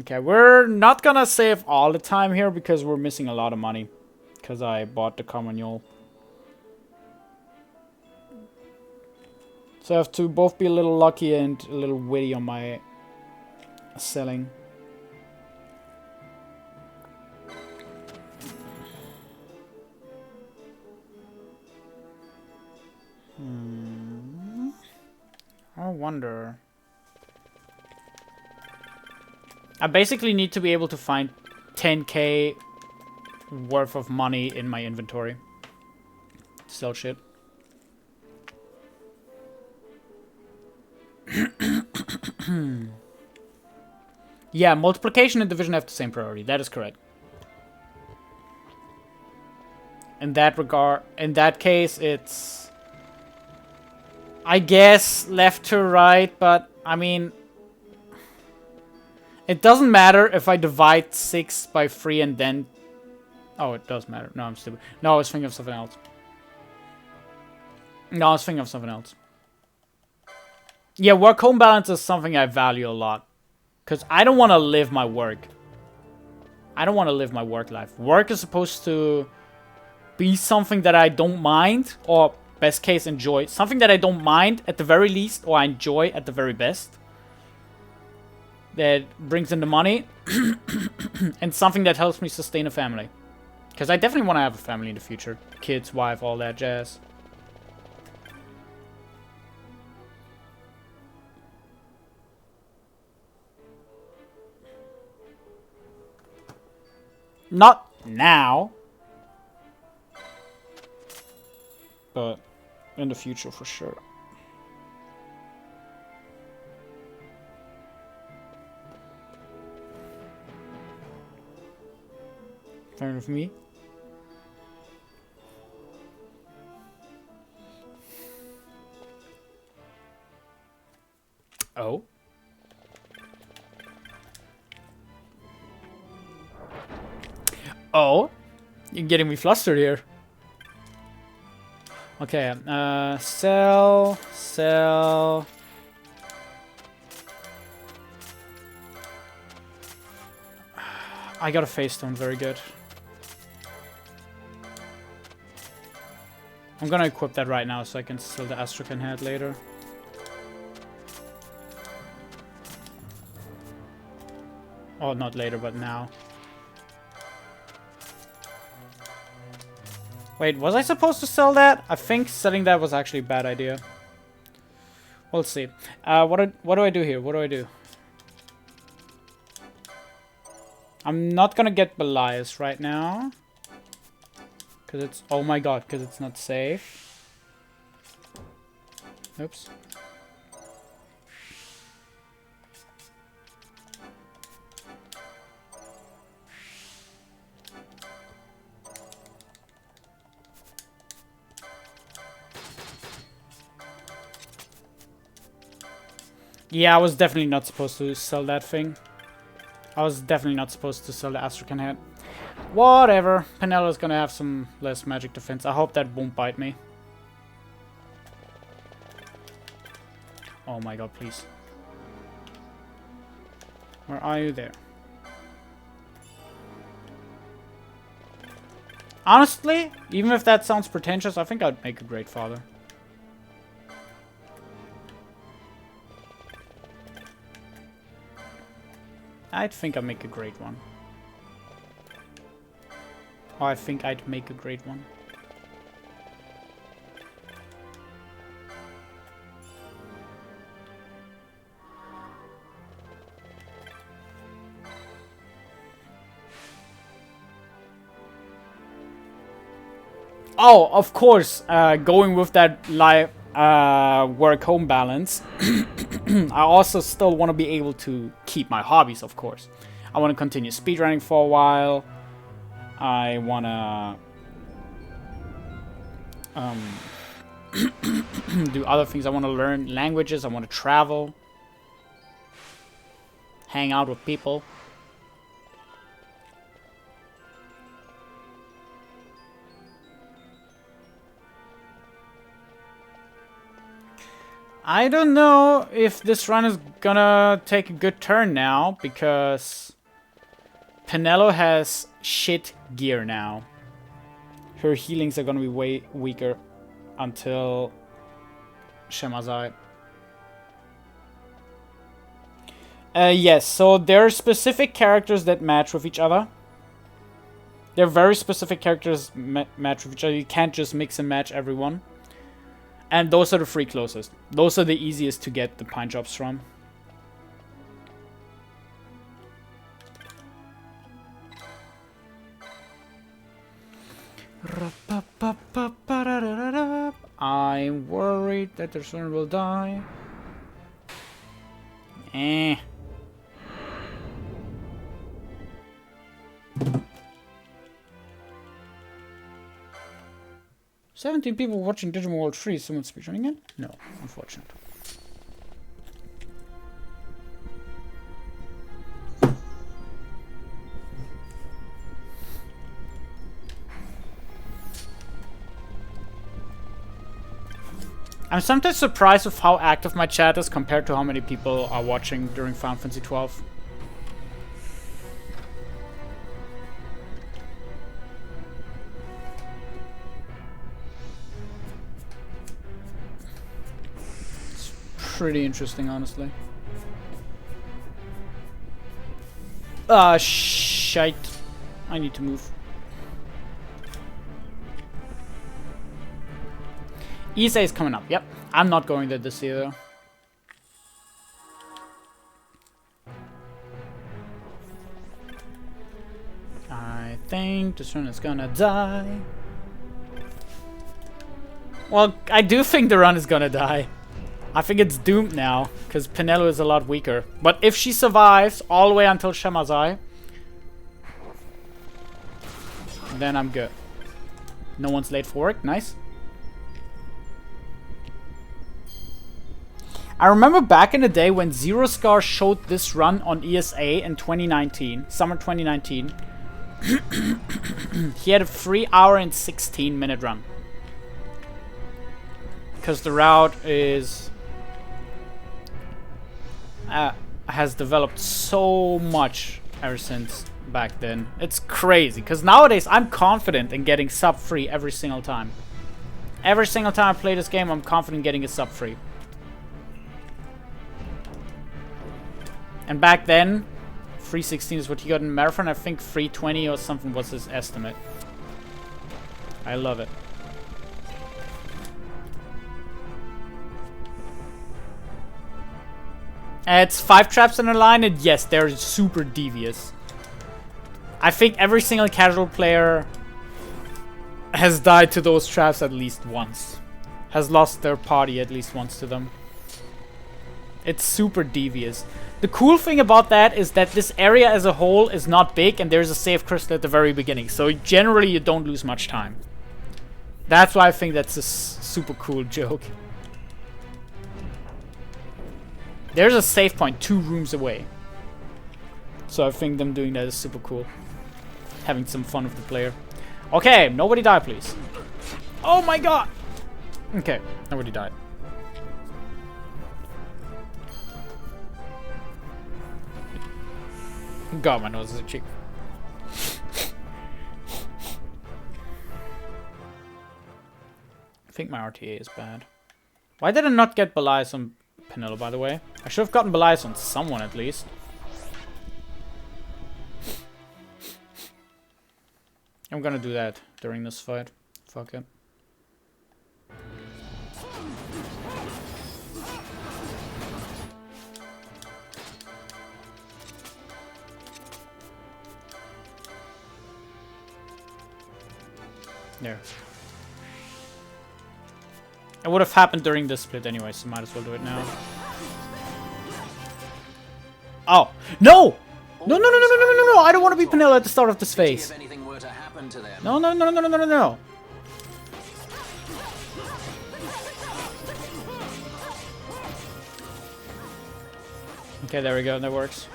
Okay, we're not gonna save all the time here because we're missing a lot of money. Because I bought the Carmagnole. So I have to both be a little lucky and a little witty on my selling. I wonder. I basically need to be able to find 10k worth of money in my inventory. Sell shit. Yeah, multiplication and division have the same priority. That is correct. In that regard, in that case, it's, I guess, left to right, but I mean, it doesn't matter if I divide 6 by 3 and then... Oh, it does matter. No, I'm stupid. No, I was thinking of something else. No, I was thinking of something else. Yeah, work-home balance is something I value a lot. Because I don't want to live my work. I don't want to live my work life. Work is supposed to be something that I don't mind, or best case enjoy. Something that I don't mind at the very least, or I enjoy at the very best. That brings in the money. And something that helps me sustain a family. Because I definitely want to have a family in the future. Kids, wife, all that jazz. Not now. But in the future for sure. Fine with me. Oh. Oh. You're getting me flustered here. Okay, sell. I got a face stone, very good. I'm gonna equip that right now so I can sell the Astrakhan head later. Oh, not later, but now. Wait, was I supposed to sell that? I think selling that was actually a bad idea. We'll see. What do I do here? What do I do? I'm not gonna get Belias right now. Because it's... Oh my god, because it's not safe. Oops. Yeah, I was definitely not supposed to sell that thing. I was definitely not supposed to sell the Astrakhan head. Whatever. Penella's gonna have some less magic defense. I hope that won't bite me. Oh my god, please. Where are you there? Honestly, even if that sounds pretentious, I think I'd make a great father. I think I'd make a great one. Oh, I think I'd make a great one. Oh, of course, going with that life work-home balance, I also still want to be able to keep my hobbies, of course. I want to continue speedrunning for a while. I want to do other things. I want to learn languages. I want to travel. Hang out with people. I don't know if this run is gonna take a good turn now, because Penelo has shit gear now. Her healings are gonna be way weaker until Shemazai. Yes, so there are specific characters that match with each other. There are very specific characters match with each other. You can't just mix and match everyone. And those are the 3 closest. Those are the easiest to get the pine jobs from. I'm worried that the son will die. Eh. "17 people watching Digimon World 3. Someone speedrunning it?" No, unfortunate. I'm sometimes surprised with how active my chat is compared to how many people are watching during Final Fantasy 12. Pretty interesting, honestly. Shite. I need to move. Issa is coming up. Yep. I'm not going there this year, though. I think this run is gonna die. Well, I do think the run is gonna die. I think it's doomed now, because Penelo is a lot weaker. But if she survives all the way until Shemazai, then I'm good. No one's late for work. Nice. I remember back in the day when Zero Scar showed this run on ESA in 2019, summer 2019. He had a 3-hour and 16-minute run. Because the route is... has developed so much ever since back then. It's crazy, because nowadays I'm confident in getting sub-free every single time. Every single time I play this game, I'm confident in getting a sub-free. And back then, 316 is what he got in Marathon. I think 320 or something was his estimate. I love it. It's 5 traps in a line, and yes, they're super devious. I think every single casual player has died to those traps at least once. Has lost their party at least once to them. It's super devious. The cool thing about that is that this area as a whole is not big, and there's a save crystal at the very beginning. So generally you don't lose much time. That's why I think that's a super cool joke. There's a save point 2 rooms away. So I think them doing that is super cool. Having some fun with the player. Okay, nobody die, please. Oh my god! Okay, nobody died. God, my nose is itchy. I think my RTA is bad. Why did I not get Belias on Penelo, by the way? I should have gotten Belias on someone at least. I'm gonna do that during this fight. Fuck it. There. It would have happened during this split anyway, so might as well do it now. Oh! No! No, no, no, no, no, no, no, no! I don't want to be Penelo at the start of this phase. No, no, no, no, no, no, no, no. Okay, there we go. That works.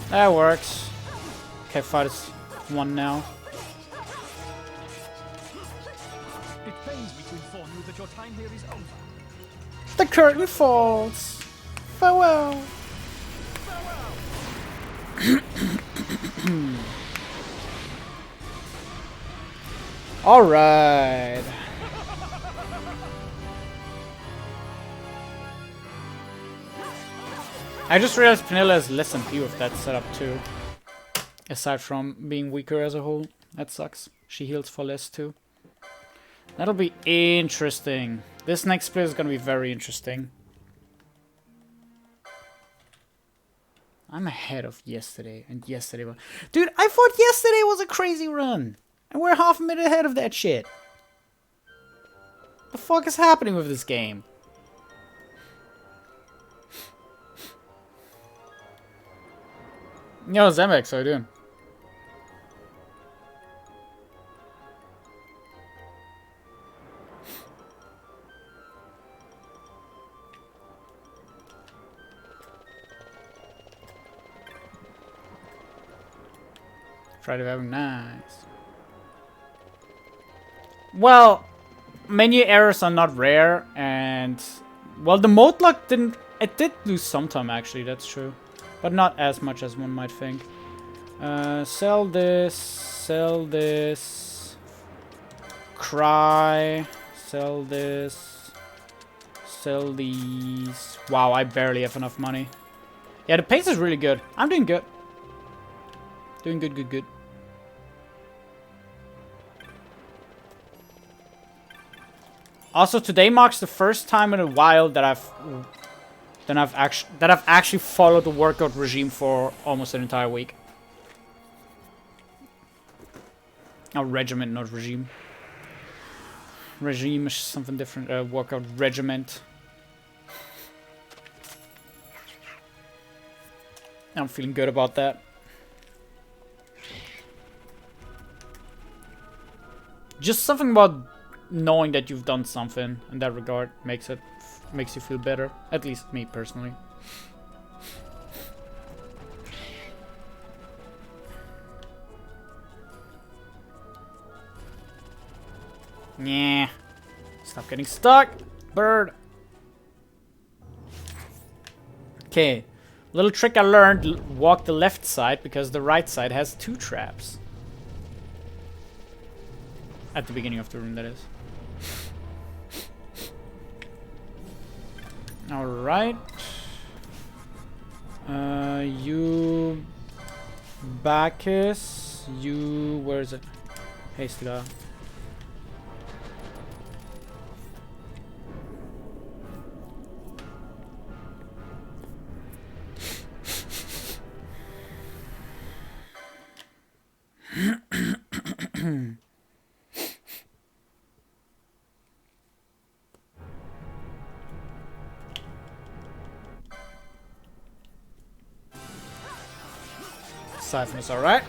That works. Okay, fight is 1 now. It pains me to inform you that your time here is over. The curtain falls. Farewell. All right. I just realized Penilla has less MP with that setup too. Aside from being weaker as a whole. That sucks. She heals for less too. That'll be interesting. This next split is gonna be very interesting. I'm ahead of yesterday, and yesterday was... Dude, I thought yesterday was a crazy run! And we're half a minute ahead of that shit. The fuck is happening with this game? Yo, Zemex, how you doing? Try to have nice. Well, menu errors are not rare, and well, the mode lock didn't. It did lose some time actually. That's true. But not as much as one might think. Sell this, cry, sell this, sell these. Wow, I barely have enough money. Yeah, the pace is really good. I'm doing good. Doing good, good, good. Also, today marks the first time in a while that I've actually followed the workout regime for almost an entire week. Oh, regiment, not regime. Regime is something different. Workout regiment. I'm feeling good about that. Just something about knowing that you've done something in that regard makes you feel better. At least me personally. Yeah. Stop getting stuck, bird. Okay. Little trick I learned, walk the left side because the right side has 2 traps. At the beginning of the room, that is. Alright. You... Bacchus. You... Where is it? Hastila. Siphon is alright.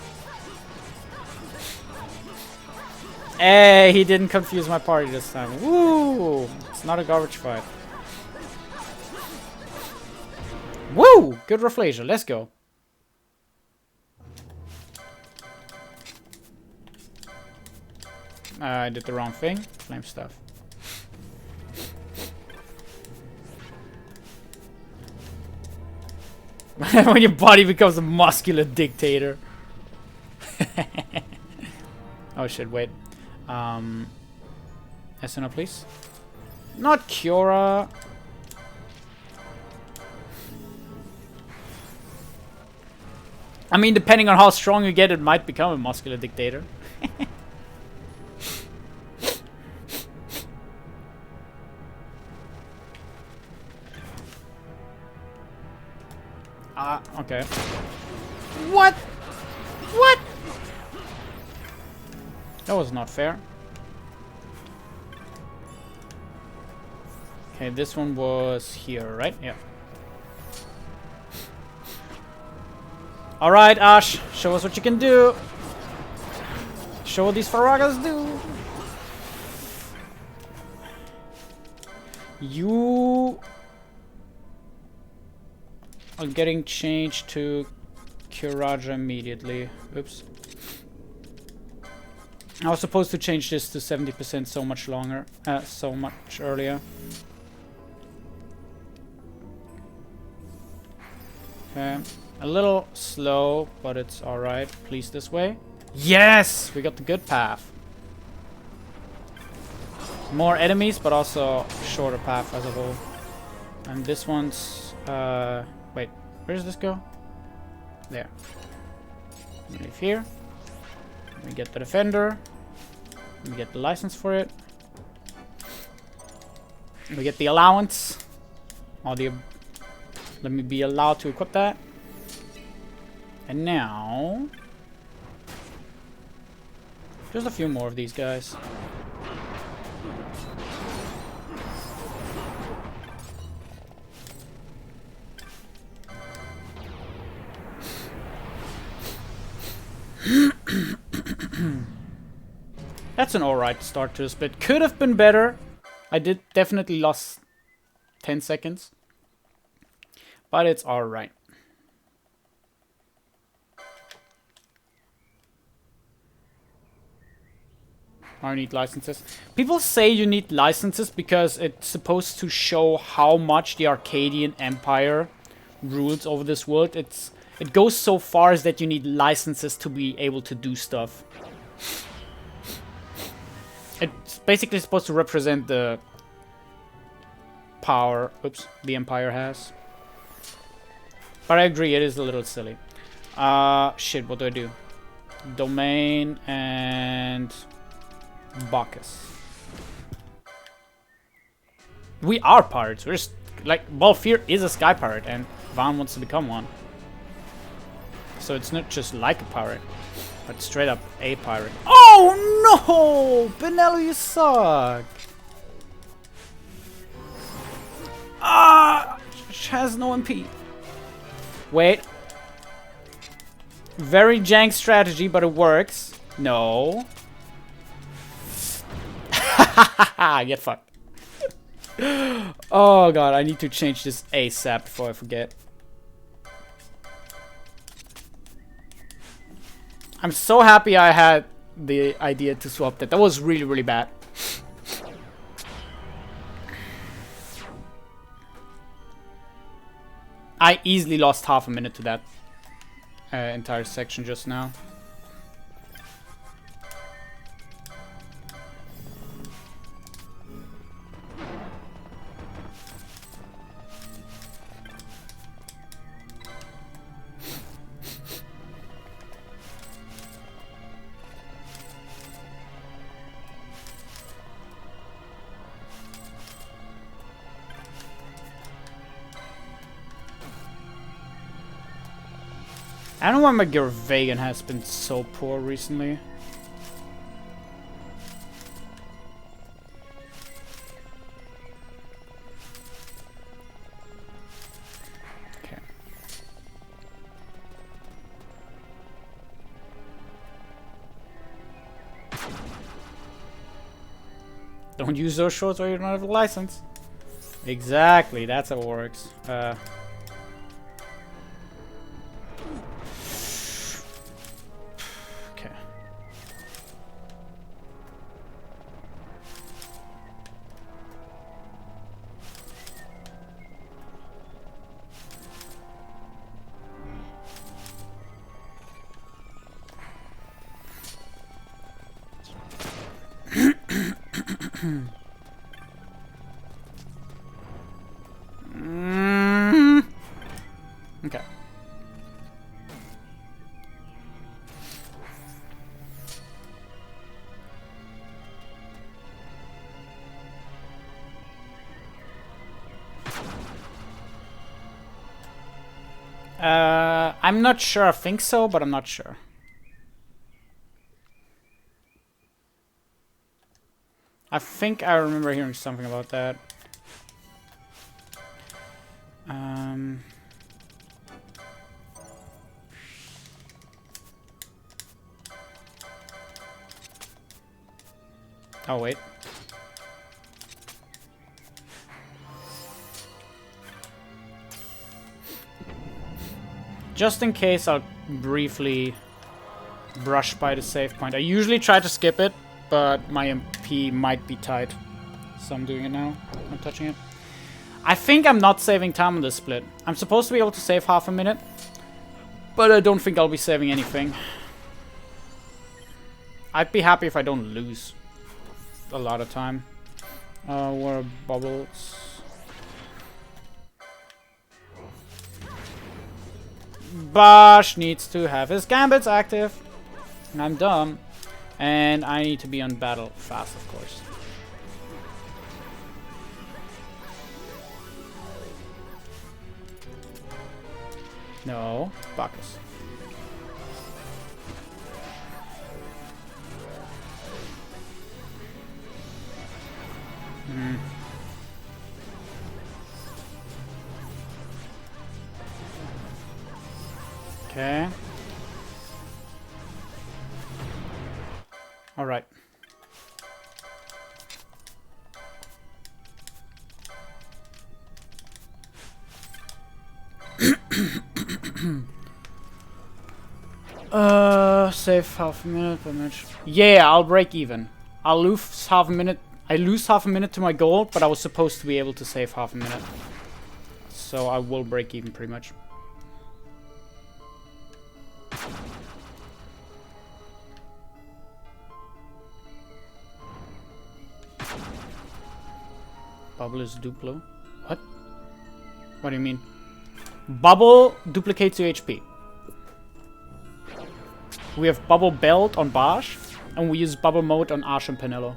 Hey, he didn't confuse my party this time. Woo! It's not a garbage fight. Woo! Good Rafflesia, let's go. I did the wrong thing. Flame stuff. When your body becomes a muscular dictator. Oh shit, wait. SNL, please. Not Kiora. I mean, depending on how strong you get, it might become a muscular dictator. Okay. What? What? That was not fair. Okay, this one was here, right? Yeah. Alright, Ash. Show us what you can do. Show what these Faragas do. You are getting changed to Kuraja immediately. Oops. I was supposed to change this to 70% so much longer, so much earlier. Okay, a little slow, but it's alright. Please this way. Yes! We got the good path. More enemies, but also shorter path as a whole. And this one's... wait, where does this go? There. Leave here. We get the defender. We get the license for it. We get the allowance. Or the... Let me be allowed to equip that. And now... Just a few more of these guys. That's an alright start to the split. Could have been better. I did definitely lost 10 seconds. But it's alright. I need licenses. People say you need licenses because it's supposed to show how much the Arcadian Empire rules over this world. It goes so far as that you need licenses to be able to do stuff. It's basically supposed to represent the power, the Empire has. But I agree, it is a little silly. Shit, what do? Domain and Bacchus. We are pirates. We're just, like, Balfir is a sky pirate and Vayne wants to become one. So it's not just like a pirate, but straight up a pirate. Oh no! Benello, you suck! Ah! She has no MP. Wait. Very jank strategy, but it works. No. Get fucked. Oh god, I need to change this ASAP before I forget. I'm so happy I had the idea to swap that. That was really, really bad. I easily lost half a minute to that entire section just now. I don't know why my gear vegan has been so poor recently. Okay. Don't use those shorts or you don't have a license. Exactly, that's how it works. Okay. I'm not sure. I think so, but I'm not sure. I think I remember hearing something about that. Oh, wait. Just in case, I'll briefly brush by the save point. I usually try to skip it, but my MP might be tight. So I'm doing it now. I'm touching it. I think I'm not saving time on this split. I'm supposed to be able to save half a minute, but I don't think I'll be saving anything. I'd be happy if I don't lose a lot of time. Where are bubbles? Bosch needs to have his gambits active. And I'm dumb. And I need to be on battle fast, of course. No, Bacchus. Okay. All right. Save half a minute per match. Yeah, I'll break even. I'll lose half a minute. I lose half a minute to my goal, but I was supposed to be able to save half a minute. So I will break even pretty much. Bubble is Duplo. What? What do you mean? Bubble duplicates your HP. We have Bubble Belt on Bosch, and we use Bubble Mode on Ash and Penello.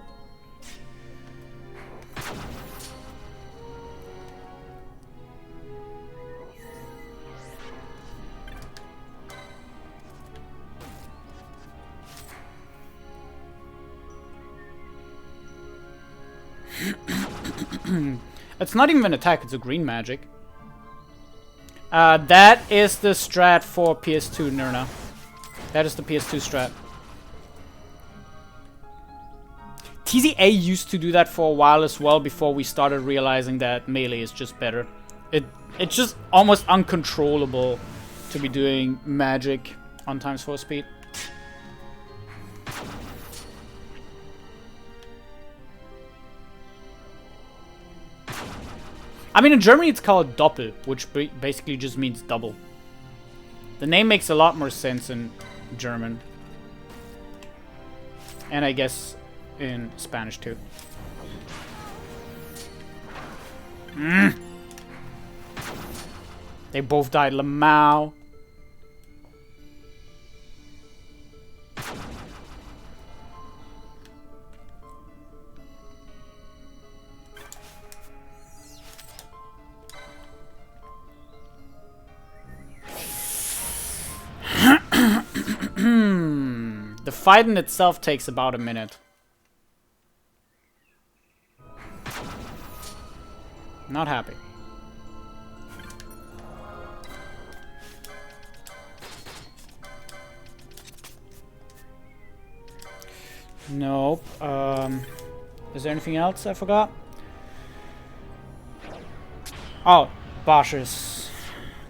It's not even an attack, it's a green magic. That is the strat for PS2, Nirna. That is the PS2 strat. TZA used to do that for a while as well before we started realizing that melee is just better. It's just almost uncontrollable to be doing magic on ×4 speed. I mean, in Germany it's called Doppel, which basically just means double. The name makes a lot more sense in German. And I guess in Spanish too. They both died. Lamau. The fight in itself takes about a minute. Not happy. Nope. Is there anything else I forgot? Oh, Bosch's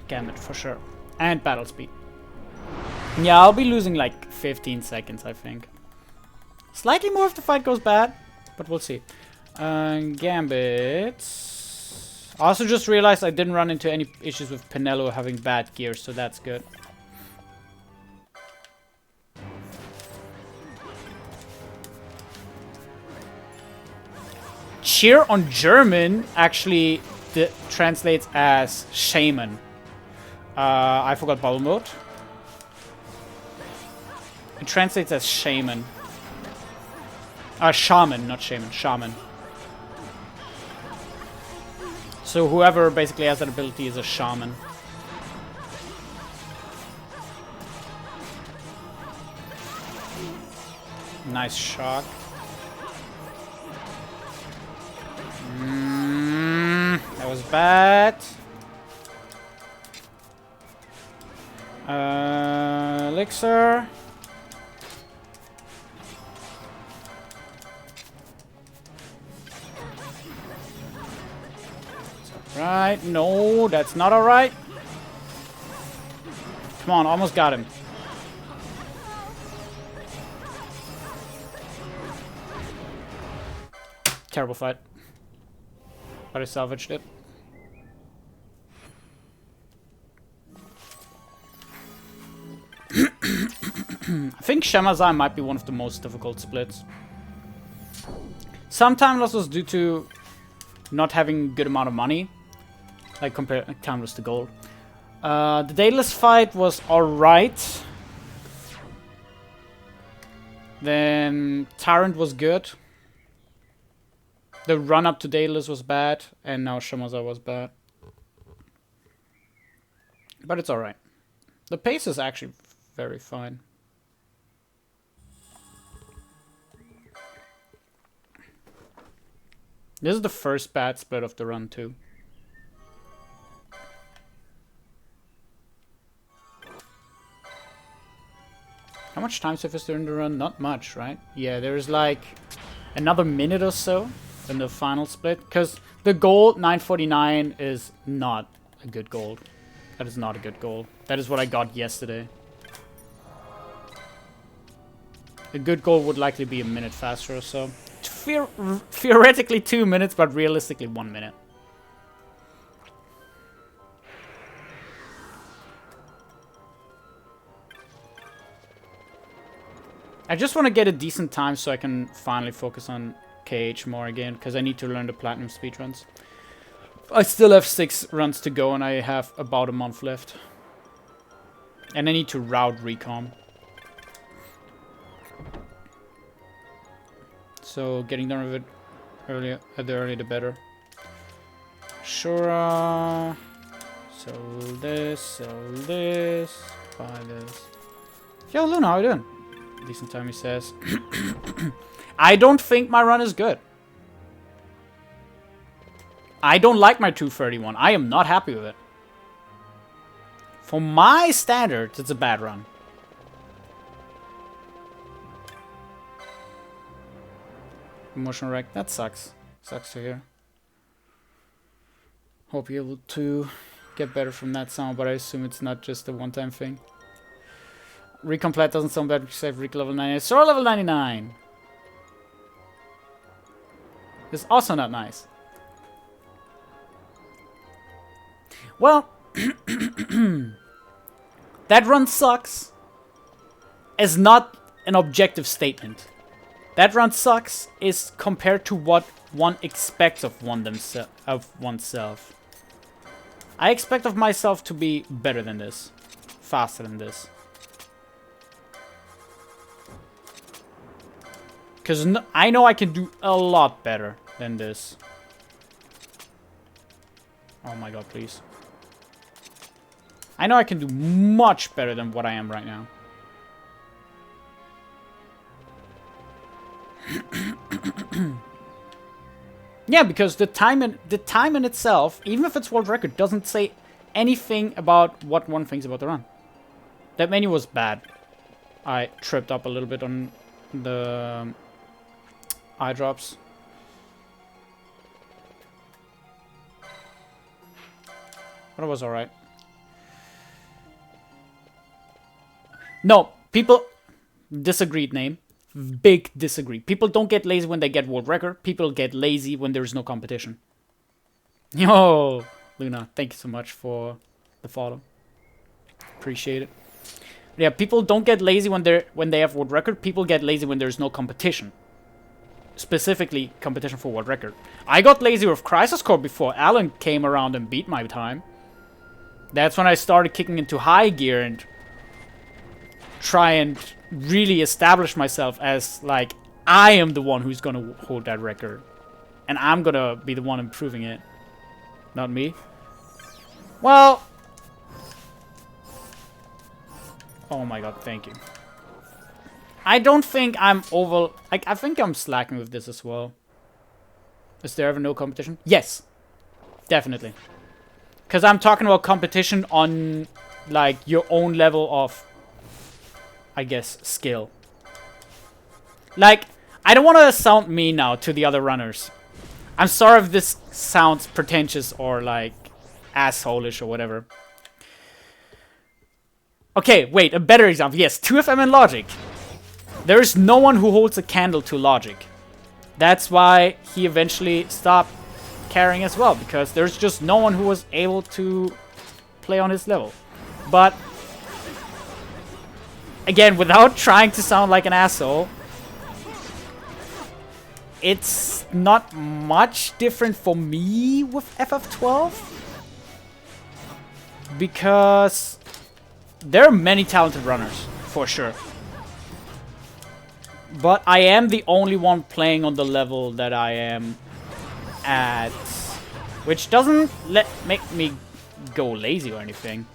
Gambit for sure. And battle speed. Yeah, I'll be losing like 15 seconds, I think. Slightly more if the fight goes bad, but we'll see. Gambit. I also just realized I didn't run into any issues with Penello having bad gear, so that's good. Cheer on German actually translates as shaman. I forgot bubble mode. It translates as shaman. Shaman, not shaman. Shaman. So whoever basically has that ability is a shaman. Nice shock. That was bad. Elixir. Right, no, that's not alright. Come on, almost got him. Terrible fight. But I salvaged it. I think Shemazai might be one of the most difficult splits. Some time loss was due to not having good amount of money. Like compared time loss to gold. The Daedalus fight was alright. Then Tyrant was good. The run up to Daedalus was bad. And now Shemazai was bad. But it's alright. The pace is actually very fine. This is the first bad split of the run too. How much time safe is there in the run? Not much, right? Yeah, there's like another minute or so in the final split. Because the gold 949 is not a good gold. That is not a good gold. That is what I got yesterday. A good goal would likely be a minute faster or so. Theoretically 2 minutes, but realistically 1 minute. I just want to get a decent time so I can finally focus on KH more again, because I need to learn the platinum speedruns. I still have 6 runs to go and I have about a month left. And I need to route recom. So getting done with it earlier, the earlier the better. Shura. Sell this, buy this. Yo, Luna, how you doing? Decent time, he says. I don't think my run is good. I don't like my 231. I am not happy with it. For my standards, it's a bad run. Emotional wreck. That sucks. Sucks to hear. Hope you're able to get better from that sound, but I assume it's not just a one-time thing. Recomplete doesn't sound bad. Save Rick level 99. Sora level 99. It's also not nice. Well, that run sucks is not an objective statement. That run sucks is compared to what one expects of oneself. I expect of myself to be better than this. Faster than this. Because I know I can do a lot better than this. Oh my god, please. I know I can do much better than what I am right now. Yeah, because the time in itself, even if it's world record, doesn't say anything about what one thinks about the run. That menu was bad. I tripped up a little bit on the eye drops. But it was alright. No, people disagreed, name. Big disagree. People don't get lazy when they get world record. People get lazy when there's no competition. Yo, Luna, thank you so much for the follow. Appreciate it. Yeah, people don't get lazy when they have world record. People get lazy when there's no competition. Specifically, competition for world record. I got lazy with Crisis Core before Alan came around and beat my time. That's when I started kicking into high gear and try and really establish myself as, like, I am the one who's gonna hold that record. And I'm gonna be the one improving it. Not me. Well... Oh my god, thank you. I don't think I'm over... Like, I think I'm slacking with this as well. Is there ever no competition? Yes. Definitely. Because I'm talking about competition on, like, your own level of... I guess, skill. Like, I don't want to sound mean now to the other runners. I'm sorry if this sounds pretentious or like asshole-ish or whatever. Okay, wait, a better example. Yes, 2FM and Logic. There is no one who holds a candle to Logic. That's why he eventually stopped caring as well, because there's just no one who was able to play on his level. But again, without trying to sound like an asshole, it's not much different for me with FF12, because there are many talented runners, for sure. But I am the only one playing on the level that I am at, which doesn't make me go lazy or anything.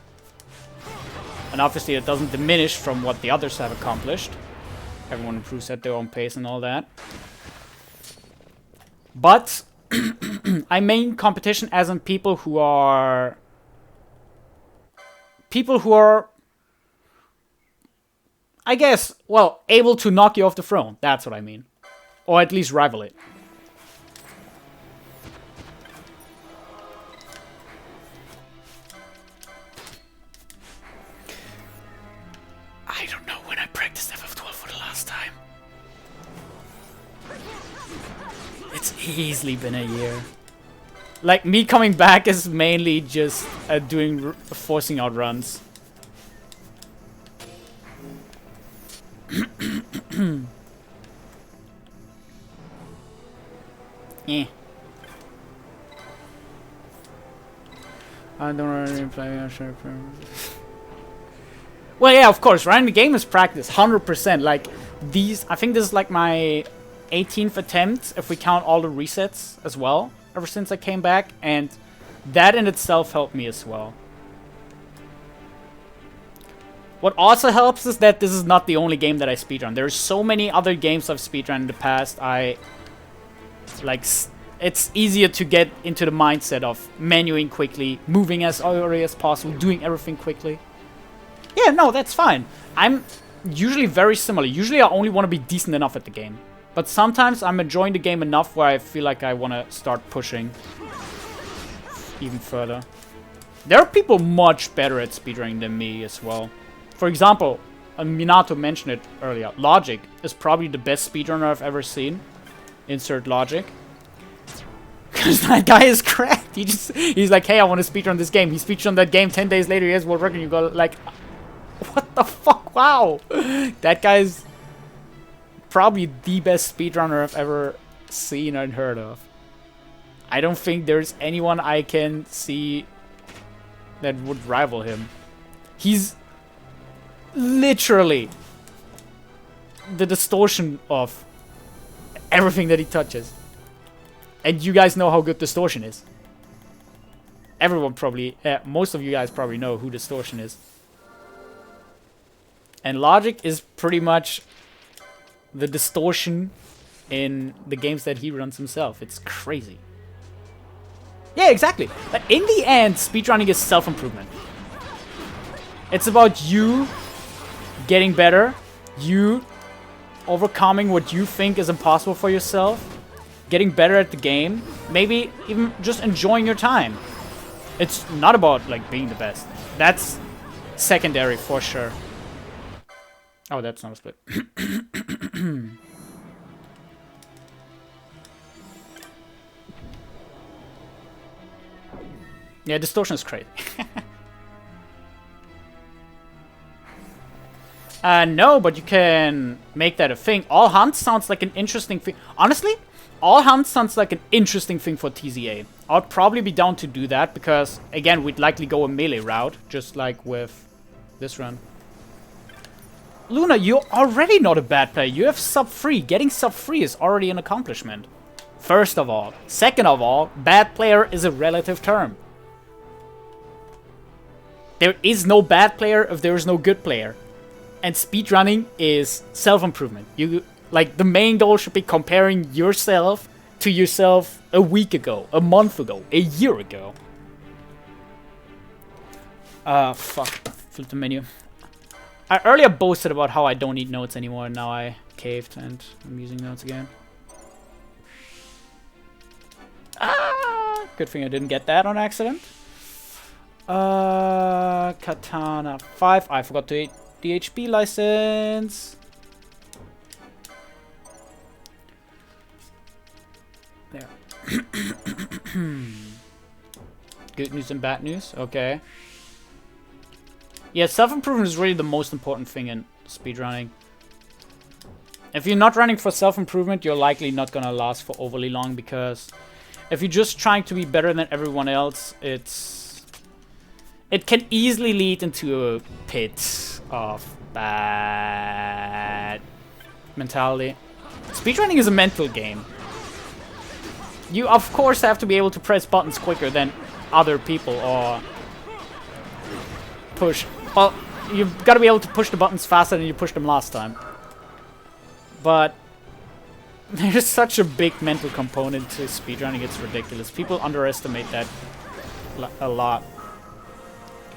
And obviously it doesn't diminish from what the others have accomplished. Everyone improves at their own pace and all that. But I mean competition as in people who are I guess, well, able to knock you off the throne. That's what I mean. Or at least rival it. I don't know when I practiced FF12 for the last time. It's easily been a year. Like, me coming back is mainly just forcing out runs. Yeah. I don't really play on sure. Well, yeah, of course, running the game is practice, 100%. Like, I think this is like my 18th attempt, if we count all the resets as well, ever since I came back, and that in itself helped me as well. What also helps is that this is not the only game that I speedrun. There's so many other games I've speedrun in the past. It's easier to get into the mindset of menuing quickly, moving as early as possible, doing everything quickly. Yeah, no, that's fine. I'm usually very similar. Usually I only want to be decent enough at the game. But sometimes I'm enjoying the game enough where I feel like I want to start pushing even further. There are people much better at speedrunning than me as well. For example, Minato mentioned it earlier. Logic is probably the best speedrunner I've ever seen. Insert Logic. Because that guy is cracked. He's like, hey, I want to speedrun this game. He speedrun that game 10 days later. He has world record. You go like, what the fuck? Wow. That guy's probably the best speedrunner I've ever seen and heard of. I don't think there's anyone I can see that would rival him. He's literally the distortion of everything that he touches. And you guys know how good distortion is. Everyone probably, most of you guys probably know who distortion is. And Logic is pretty much the distortion in the games that he runs himself. It's crazy. Yeah, exactly. But in the end, speedrunning is self-improvement. It's about you getting better, you overcoming what you think is impossible for yourself, getting better at the game, maybe even just enjoying your time. It's not about like being the best. That's secondary for sure. Oh, that's not a split. Yeah, distortion is crazy. No, but you can make that a thing. All hunts sounds like an interesting thing. Honestly, all hunts sounds like an interesting thing for TZA. I'd probably be down to do that because, again, we'd likely go a melee route, just like with this run. Luna, you're already not a bad player. You have sub 3. Getting sub 3 is already an accomplishment. First of all. Second of all, bad player is a relative term. There is no bad player if there is no good player. And speedrunning is self-improvement. Like, the main goal should be comparing yourself to yourself a week ago, a month ago, a year ago. Fuck. Flip the menu. I earlier boasted about how I don't need notes anymore, and now I caved and I'm using notes again. Good thing I didn't get that on accident. Katana 5. I forgot the HP license. There. Good news and bad news. Okay. Yeah, self-improvement is really the most important thing in speedrunning. If you're not running for self-improvement, you're likely not gonna last for overly long, because if you're just trying to be better than everyone else, it can easily lead into a pit of bad mentality. Speedrunning is a mental game. You, of course, have to be able to press buttons quicker than other people, or push. Well, you've got to be able to push the buttons faster than you pushed them last time. But there's such a big mental component to speedrunning, it's ridiculous. People underestimate that a lot.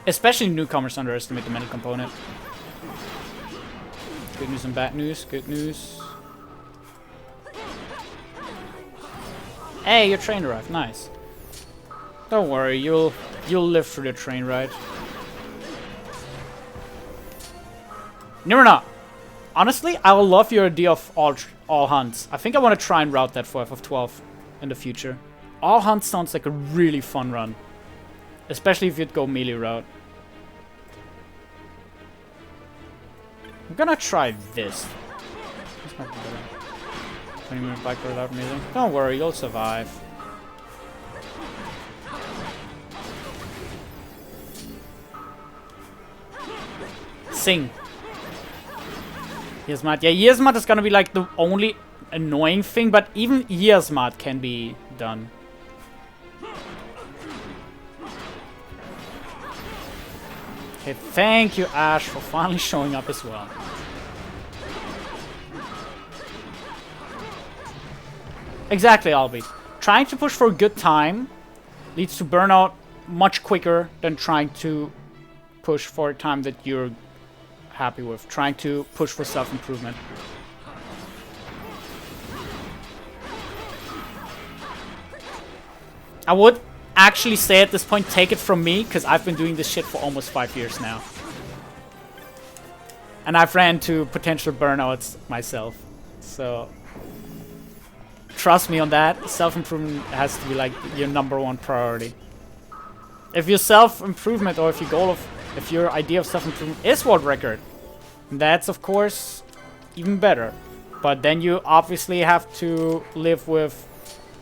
Especially newcomers underestimate the mental component. Good news and bad news. Good news. Hey, your train arrived. Nice. Don't worry, you'll live through the train ride. Nirna, honestly, I will love your idea of all hunts. I think I want to try and route that for FF12 in the future. All hunts sounds like a really fun run, especially if you'd go melee route. I'm gonna try this. That's not bad. 20-minute bike ride without music. Don't worry, you'll survive. Sing. Yearsmart. Yeah, Yearsmart is gonna be like the only annoying thing, but even Yearsmart can be done. Okay, thank you, Ash, for finally showing up as well. Exactly, Albie. Trying to push for a good time leads to burnout much quicker than trying to push for a time that you're happy with. Trying to push for self-improvement. I would actually say at this point, take it from me, because I've been doing this shit for almost 5 years now. And I've ran into potential burnouts myself. So trust me on that. Self-improvement has to be like your #1 priority. If your self-improvement, or if your idea of self-improvement is world record, that's of course even better. But then you obviously have to live with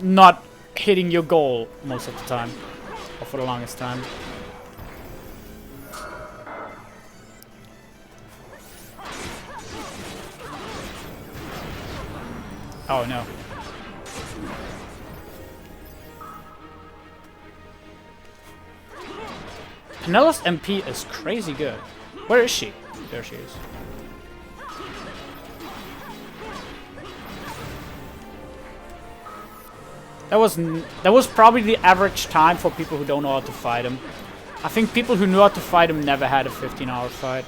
not hitting your goal most of the time, or for the longest time. Oh no. Penelo's MP is crazy good. Where is she? There she is. That was probably the average time for people who don't know how to fight him. I think people who knew how to fight him never had a 15-hour fight.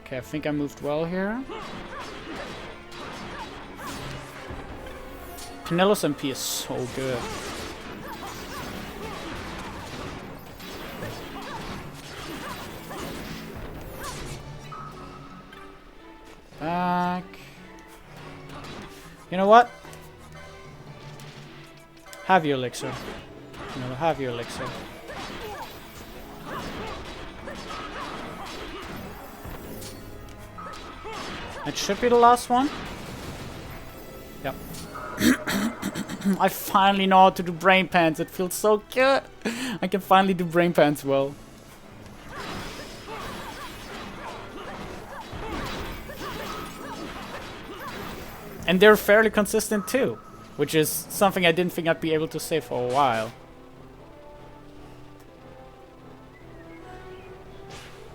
Okay, I think I moved well here. Penelo's MP is so good. Back. You know what? Have your elixir. No, have your elixir. It should be the last one. Yep. I finally know how to do brain pants. It feels so good. I can finally do brain pants well. And they're fairly consistent too, which is something I didn't think I'd be able to say for a while.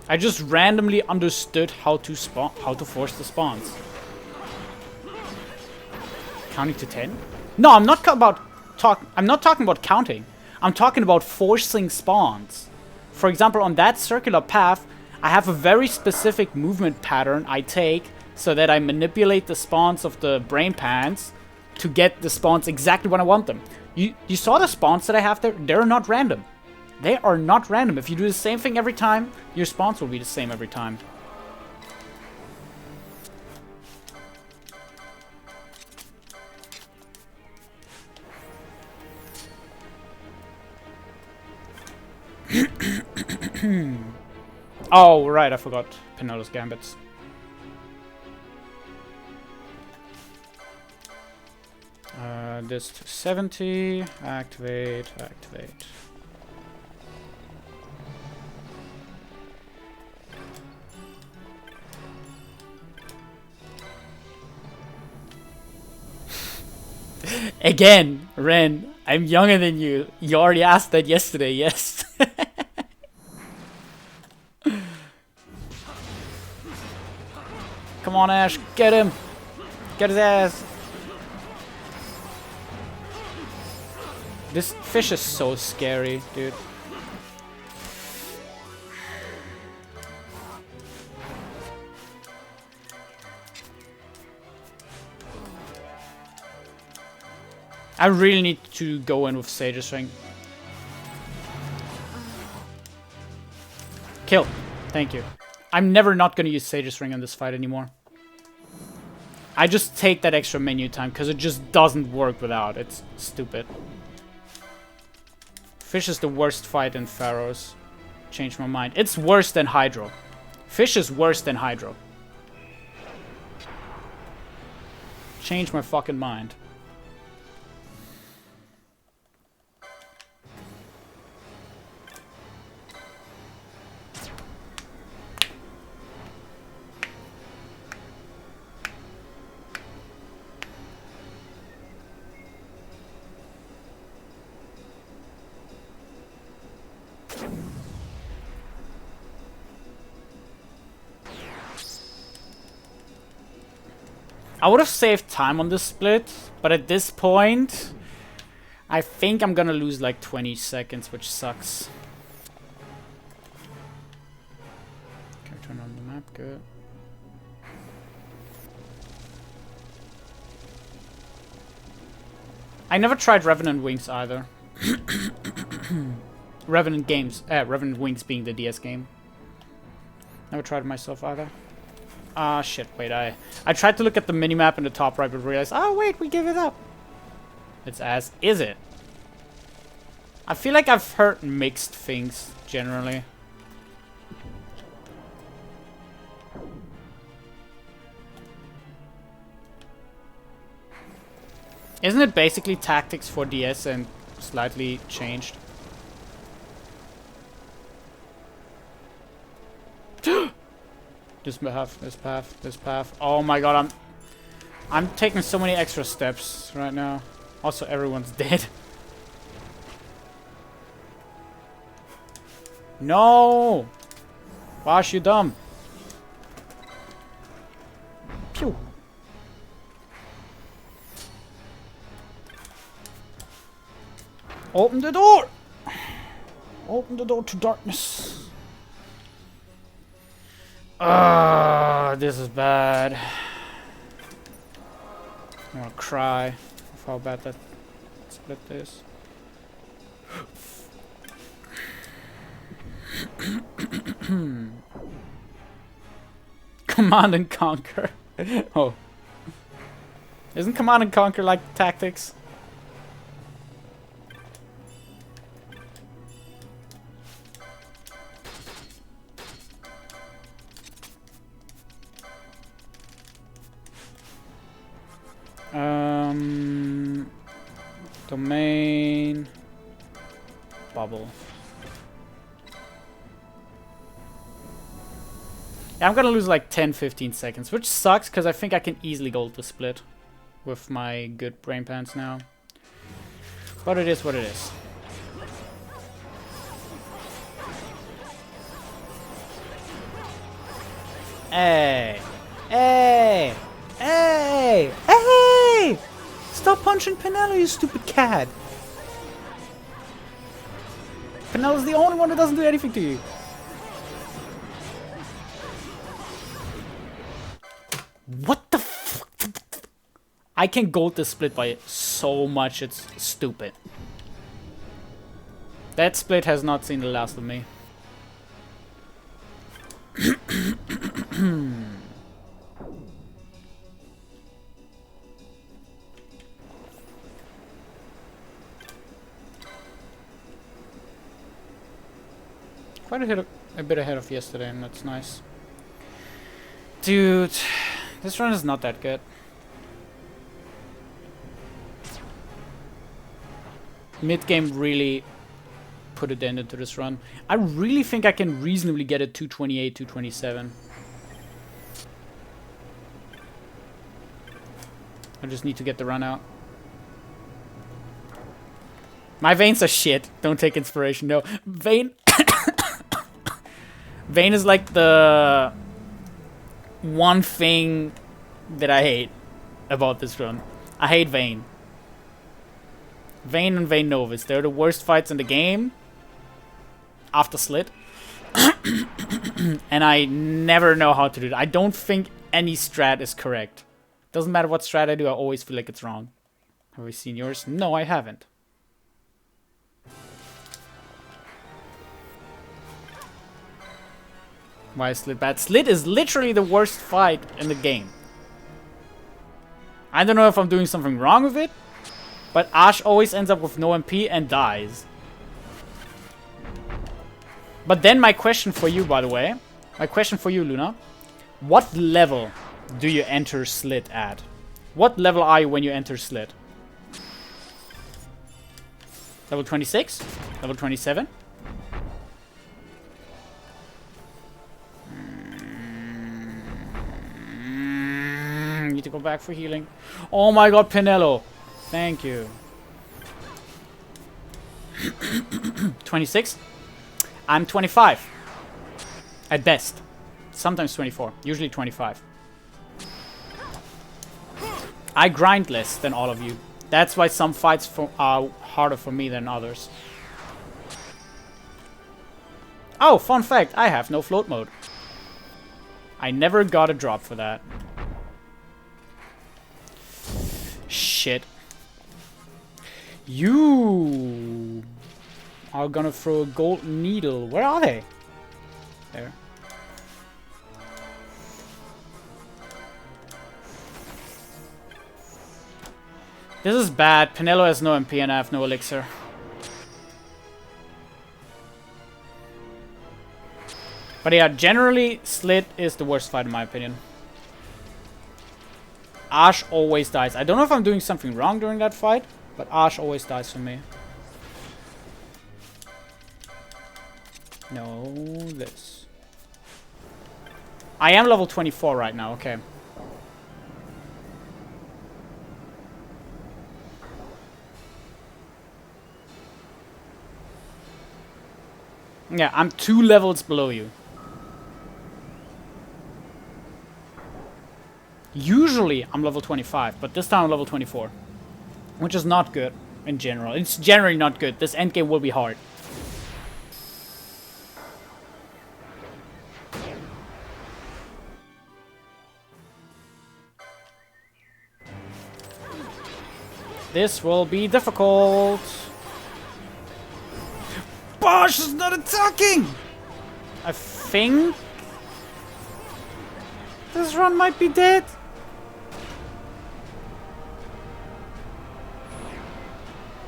I just randomly understood how to force the spawns. Counting to 10? No, I'm not talking about counting. I'm talking about forcing spawns. For example, on that circular path, I have a very specific movement pattern I take so that I manipulate the spawns of the brain pants to get the spawns exactly when I want them. You saw the spawns that I have there? They're not random. They are not random. If you do the same thing every time, your spawns will be the same every time. Oh, right, I forgot Penelo's Gambits. This to 70, activate. Again, Ren, I'm younger than you. You already asked that yesterday, yes. Come on, Ash, get him! Get his ass! This fish is so scary, dude. I really need to go in with Sage's Ring. Kill. Thank you. I'm never not gonna use Sage's Ring in this fight anymore. I just take that extra menu time because it just doesn't work without. It's stupid. Fish is the worst fight in Pharaohs. Change my mind. It's worse than Hydro. Fish is worse than Hydro. Change my fucking mind. I would have saved time on this split, but at this point, I think I'm gonna lose like 20 seconds, which sucks. Okay, turn on the map, good. I never tried Revenant Wings either. Revenant Wings being the DS game. Never tried it myself either. Ah, shit, wait, I tried to look at the minimap in the top right, but realized, oh, wait, we give it up. It's as is it. I feel like I've heard mixed things, generally. Isn't it basically tactics for DS and slightly changed? This path. Oh my god, I'm taking so many extra steps right now. Also, everyone's dead. No! Wash, you dumb. Pew. Open the door! Open the door to darkness. This is bad. I wanna cry of how bad that split is. Command and Conquer. Oh. Isn't Command and Conquer like tactics? Domain. Bubble. Yeah, I'm gonna lose like 10-15 seconds, which sucks because I think I can easily gold the split with my good brain pants now. But it is what it is. Hey! Hey! Hey! Hey! Stop punching Penelo, you stupid cat! Penelo's the only one that doesn't do anything to you. What the fuck? I can gold this split by so much, it's stupid. That split has not seen the last of me. Quite a bit ahead of yesterday, and that's nice. Dude, this run is not that good. Mid-game really put a dent into this run. I really think I can reasonably get a 228, 227. I just need to get the run out. My Vaynes are shit. Don't take inspiration. No. Vayne... Vayne is like the one thing that I hate about this run. I hate Vayne. Vayne and Vayne Novus. They're the worst fights in the game. After Slit. And I never know how to do it. I don't think any strat is correct. Doesn't matter what strat I do, I always feel like it's wrong. Have we seen yours? No, I haven't. Why is Slit bad? Slit is literally the worst fight in the game. I don't know if I'm doing something wrong with it, but Ash always ends up with no MP and dies. But then my question for you, by the way, my question for you, Luna, what level do you enter Slit at? What level are you when you enter Slit? Level 26? Level 27? Need to go back for healing. Oh my god, Pinello. Thank you. 26? I'm 25. At best. Sometimes 24. Usually 25. I grind less than all of you. That's why some fights are harder for me than others. Oh, fun fact. I have no float mode. I never got a drop for that. Shit. You are gonna throw a gold needle. Where are they? There. This is bad. Pinello has no MP and I have no elixir. But yeah, generally, Slit is the worst fight in my opinion. Ash always dies. I don't know if I'm doing something wrong during that fight, but Ash always dies for me. No, this. I am level 24 right now, okay. Yeah, I'm 2 levels below you. Usually I'm level 25, but this time I'm level 24. Which is not good in general. It's generally not good. This endgame will be hard. This will be difficult. Bosh is not attacking! I think this run might be dead.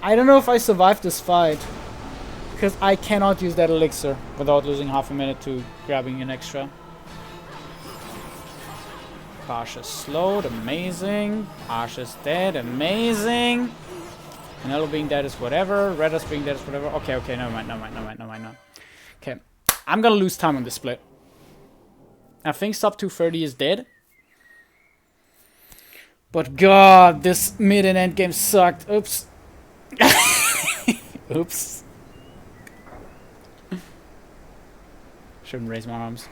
I don't know if I survived this fight, because I cannot use that elixir without losing half a minute to grabbing an extra. Ash is slowed, amazing. Ash is dead, amazing. Pinello being dead is whatever. Redus being dead is whatever. Okay, okay, never mind. Okay, I'm gonna lose time on this split. I think sub 230 is dead. But god, this mid and end game sucked. Oops. Oops. Shouldn't raise my arms.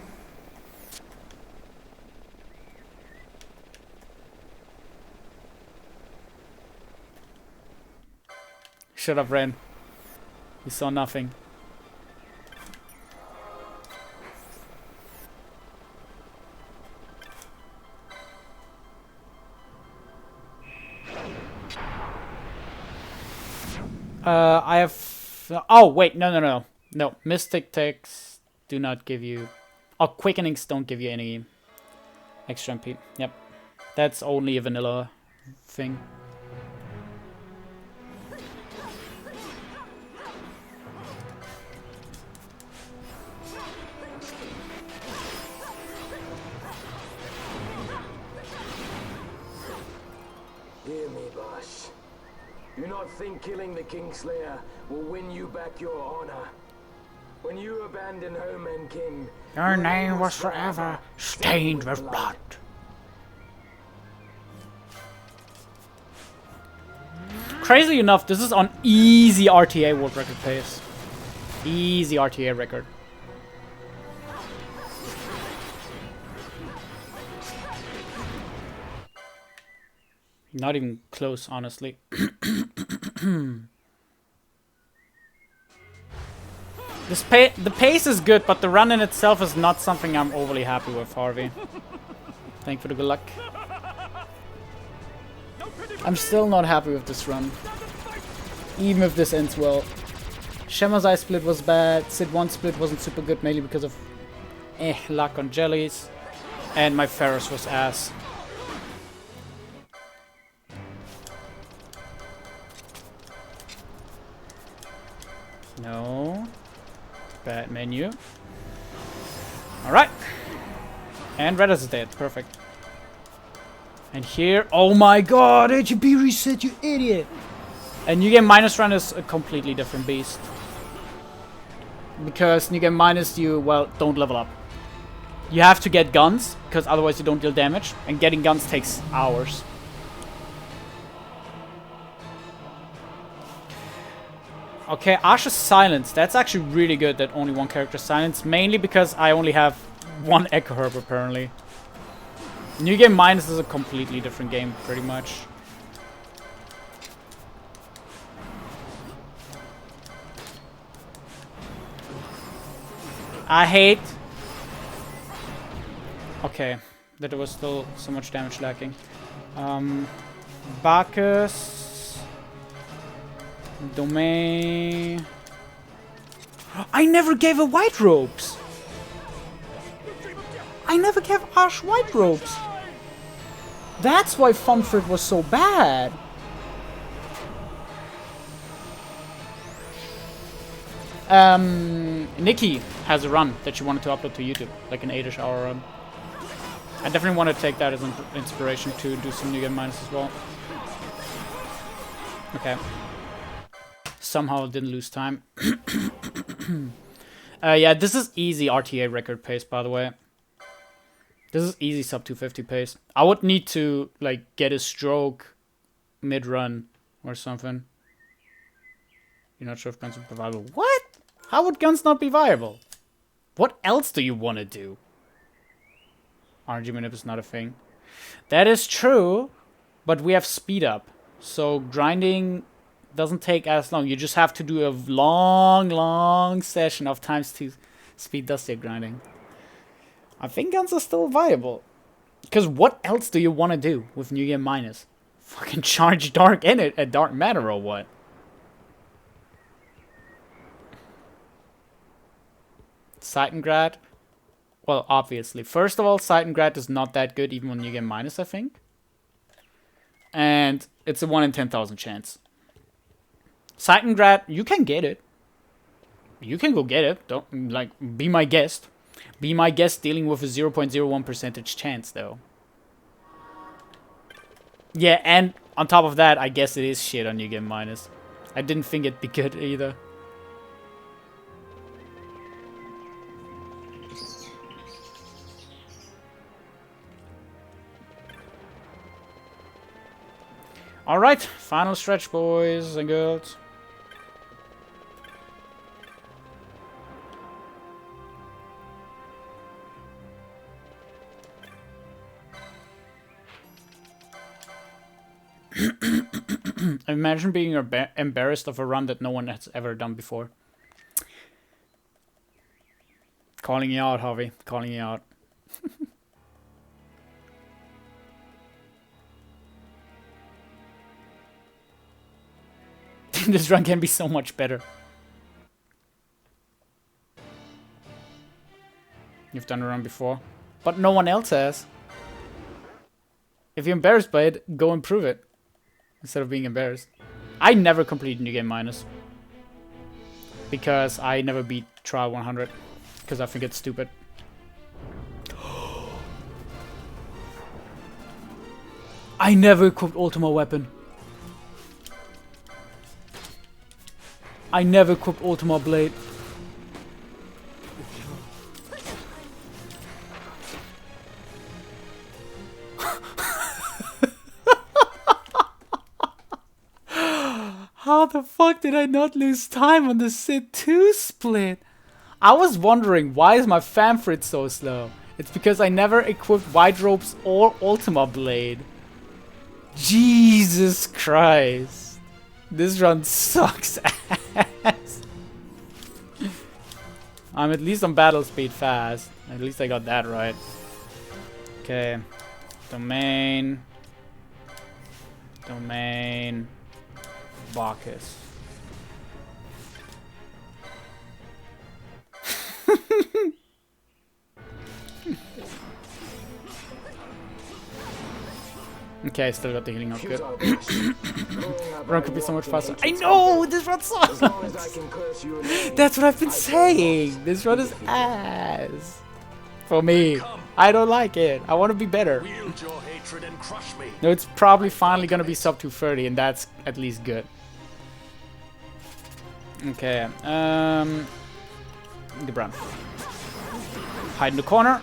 Shut up, Ren. You saw nothing. I have... Oh, wait. No. No, Mystic Ticks do not give you... Oh, Quickenings don't give you any extra MP. Yep. That's only a vanilla thing. Hear me, boss. Do not think killing the Kingslayer will win you back your honor. When you abandon home and kin, Your name was forever stained with blood. Crazily enough, this is on easy RTA world record pace. Easy RTA record. Not even close, honestly. The pace is good, but the run in itself is not something I'm overly happy with, Harvey. Thank you for the good luck. I'm still not happy with this run. Even if this ends well. Shema's Eye split was bad. Sid 1 split wasn't super good, mainly because of luck on jellies. And my Ferris was ass. No. Bad menu. Alright. And red is dead. Perfect. And here, oh my god, HB reset, you idiot! And New Game Minus run is a completely different beast. Because New Game Minus, you, well, don't level up. You have to get guns, because otherwise you don't deal damage. And getting guns takes hours. Okay, Asha's Silence. That's actually really good that only one character is silenced. Mainly because I only have one Echo Herb, apparently. New Game Minus is a completely different game, pretty much. I hate... Okay, that there was still so much damage lacking. Bacchus... Domain... I never gave her white robes! I never gave Ash white robes! That's why Funfrit was so bad! Nikki has a run that she wanted to upload to YouTube, like an 8-ish hour run. I definitely want to take that as an inspiration to do some New Game Minus as well. Okay. Somehow didn't lose time. Yeah, this is easy RTA record pace, by the way. This is easy sub 250 pace. I would need to, like, get a stroke mid-run or something. You're not sure if guns are viable. What? How would guns not be viable? What else do you want to do? RNG manip is not a thing. That is true, but we have speed up. So grinding doesn't take as long. You just have to do a long session of times 2 speed dust your grinding. I think guns are still viable. Because what else do you want to do with New Game Minus? Fucking charge dark in it at dark matter or what? Seitengrad? Well, obviously. First of all, Seitengrad is not that good even on New Game Minus, I think. And it's a 1 in 10,000 chance. Seitengrad, you can get it. You can go get it. Don't, like, be my guest. Be my guest dealing with a 0.01% chance, though. Yeah, and on top of that, I guess it is shit on New Game Minus. I didn't think it'd be good either. Alright, final stretch, boys and girls. Imagine being embarrassed of a run that no one has ever done before. Calling you out, Harvey. Calling you out. This run can be so much better. You've done a run before, but no one else has. If you're embarrassed by it, go improve it instead of being embarrassed. I never complete New Game Minus because I never beat Trial 100 because I think it's stupid. I never equipped Ultima Weapon. I never equipped Ultima Blade. How the fuck did I not lose time on the Sid 2 split? I was wondering, why is my fanfrit so slow? It's because I never equipped White Robes or Ultima Blade. Jesus Christ. This run sucks ass. I'm at least on battle speed fast. At least I got that right. Okay. Domain. Domain. Bacchus. Okay, I still got the healing up good. Run could be so much faster. I know! This run sucks! That's what I've been saying! This run is ass! For me. I don't like it. I want to be better. No, it's probably finally gonna be sub 230 and that's at least good. Okay, the brown. Hide in the corner.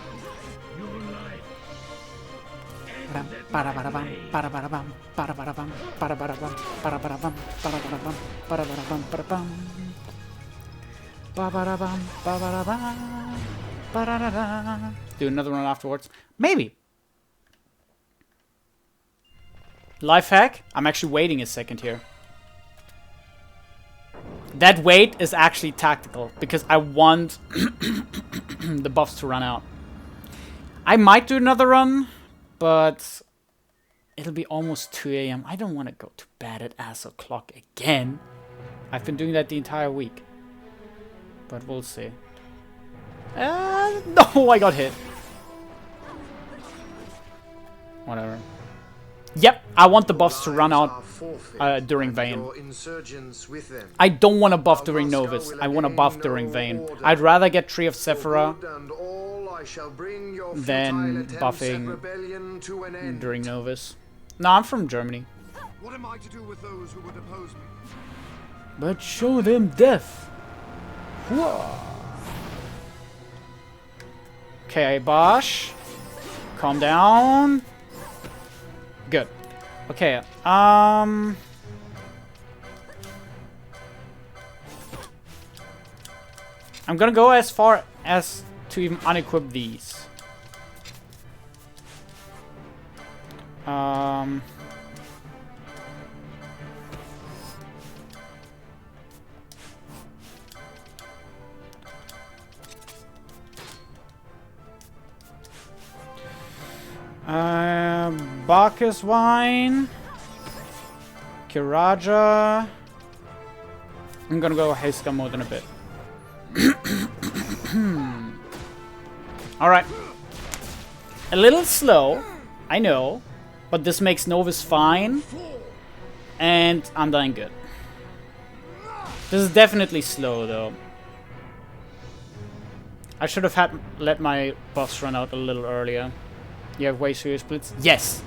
Do another one afterwards. Maybe. Life hack. I'm actually waiting a second here. That wait is actually tactical because I want the buffs to run out. I might do another run, but it'll be almost 2 AM. I don't want to go to bed at ass o'clock again. I've been doing that the entire week. But we'll see. No, I got hit. Whatever. Yep, I want the buffs to run out during Vayne. I don't want a buff during Novus. I want a buff during Vayne. I'd rather get Tree of Sephira than buffing during Novus. No, I'm from Germany. What am I to do with those who would oppose me? But show them death. Whoa. Okay, Bosch. Calm down. Good. Okay, I'm gonna go as far as to even unequip these. Bacchus wine, Kiraja. I'm gonna go Heiska mode in a bit. Alright. A little slow, I know, but this makes Novus fine, and I'm dying good. This is definitely slow though. I should have let my buffs run out a little earlier. You have way fewer splits? Yes!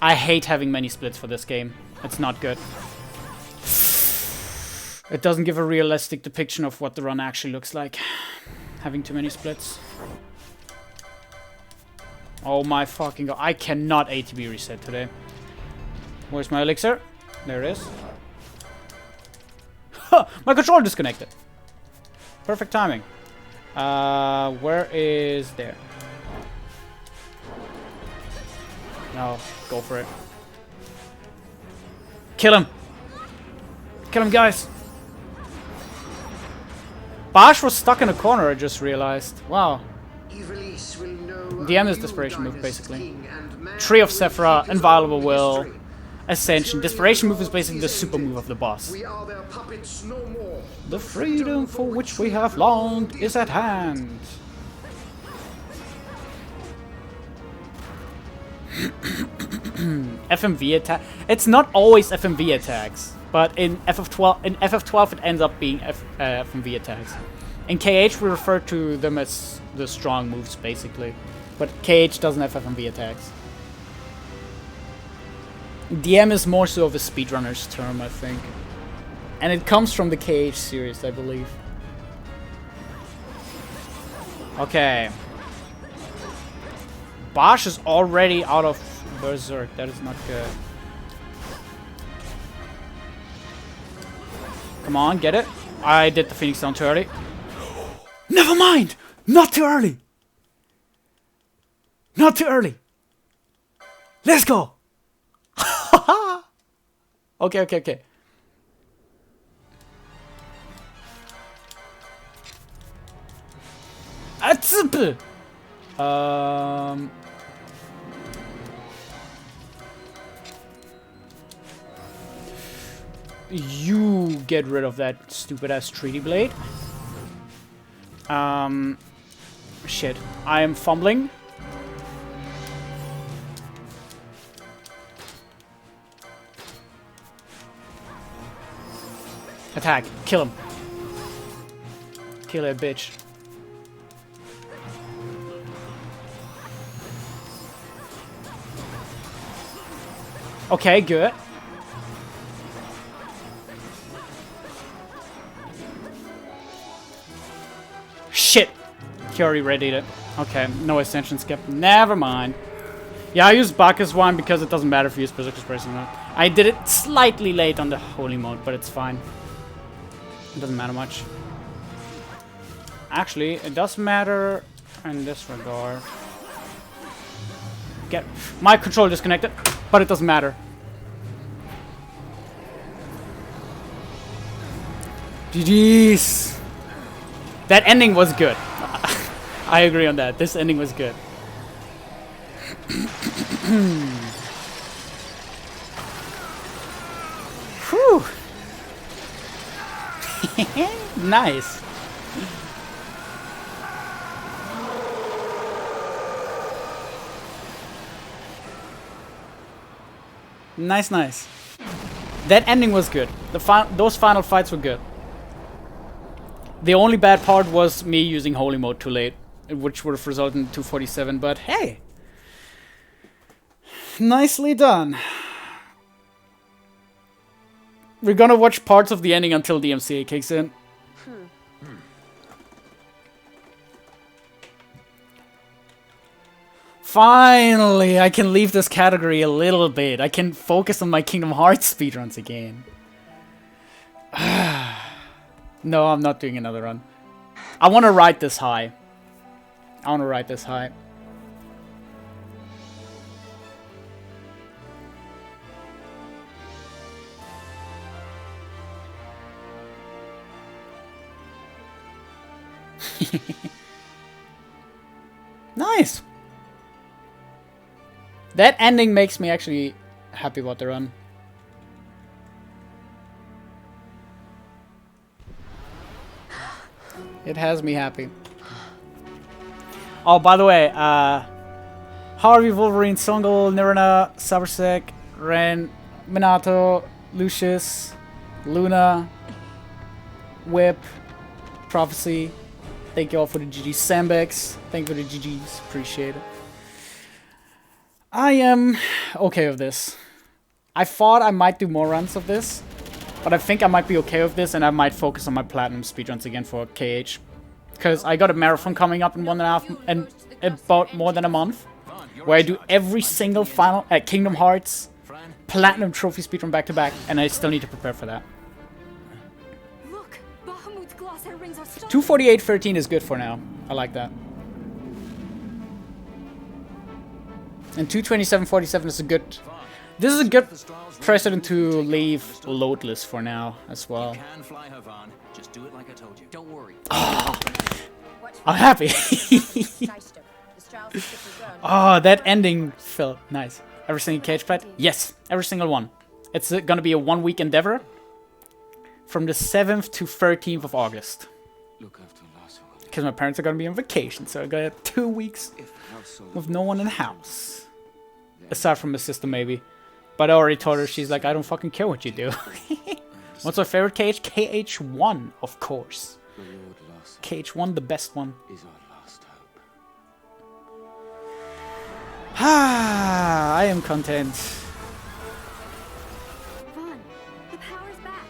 I hate having many splits for this game. It's not good. It doesn't give a realistic depiction of what the run actually looks like. Having too many splits. Oh my fucking god. I cannot ATB reset today. Where's my elixir? There it is. Huh, my controller disconnected. Perfect timing. Where is there? No, go for it. Kill him! Kill him, guys! Bosch was stuck in a corner, I just realized. Wow. DM is desperation move, basically. Tree of Sephira, Inviolable Will. Ascension. Desperation move is basically the super move of the boss. We are their puppets no more. The freedom for which we have longed is at hand. FMV attack. It's not always FMV attacks, but in FF12 it ends up being FMV attacks. In KH we refer to them as the strong moves basically, but KH doesn't have FMV attacks. DM is more so of a speedrunner's term, I think, and it comes from the KH series, I believe. Okay. Bosch is already out of Berserk. That is not good. Come on, get it. I did the Phoenix down too early. Never mind! Not too early! Not too early! Let's go! Okay. Atsup! You get rid of that stupid ass treaty blade. Shit. I am fumbling. Attack. Kill him. Kill that bitch. Okay, good. Shit! He already readied it. Okay, no ascension skip. Never mind. Yeah, I used Bacchus one because it doesn't matter if you use Berserker's Brace or not. I did it slightly late on the holy mode, but it's fine. It doesn't matter much. Actually, it does matter in this regard. Get my control disconnected, but it doesn't matter. GG's. That ending was good. I agree on that. This ending was good. Whew. Nice. Nice. That ending was good. Those final fights were good. The only bad part was me using holy mode too late, which would have resulted in 247, but hey! Nicely done. We're gonna watch parts of the ending until DMCA kicks in. Finally, I can leave this category a little bit. I can focus on my Kingdom Hearts speedruns again. No, I'm not doing another run. I want to ride this high. Nice. That ending makes me actually happy about the run. It has me happy. Oh, by the way, Harvey, Wolverine, Songol, Nirana, Sabersek, Ren, Minato, Lucius, Luna, Whip, Prophecy. Thank you all for the GGs. Sambex, thank you for the GGs. Appreciate it. I am okay with this. I thought I might do more runs of this, but I think I might be okay with this, and I might focus on my platinum speedruns again for KH. Because I got a marathon coming up in about more than a month, where I do every single final Kingdom Hearts platinum trophy speedrun back to back, and I still need to prepare for that. 248.13 is good for now. I like that. And 227.47 is a good. This is a good precedent to leave loadless for now as well. Just do it like I told you. Don't worry. Oh, I'm happy. Oh, that ending felt nice. Every single cage pet? Yes, every single one. It's gonna be a 1-week endeavor from the 7th to 13th of August. Because my parents are gonna be on vacation, so I got 2 weeks with no one in the house. Aside from my sister, maybe. But I already told her, she's like, I don't fucking care what you do. What's my favorite cage? KH1, of course. KH1, the best one. Ah, I am content. Vaughn, the power's back.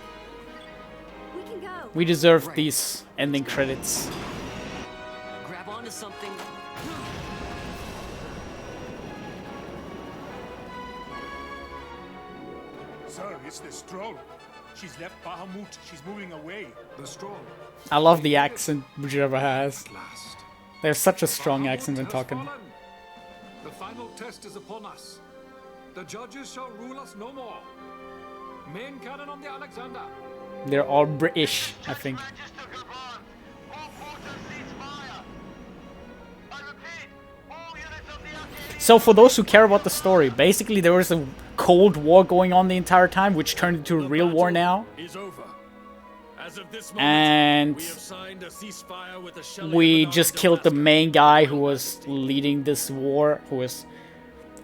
We can go. We deserve these ending credits. Grab onto something. Sir, it's the stroll. She's left Bahamut. She's moving away. The stroll. I love the accent Mujaba has. At last. They have such a strong accent when Has talking. fallen. The final test is upon us. The judges shall rule us no more. Main cannon on the Alexander. They're all British, I think. So for those who care about the story, basically there was a Cold War going on the entire time, which turned into a real war now. Is over. As of this moment, And we have signed a ceasefire with the Shelley we of the just North killed the Master. main guy who was leading this war, who was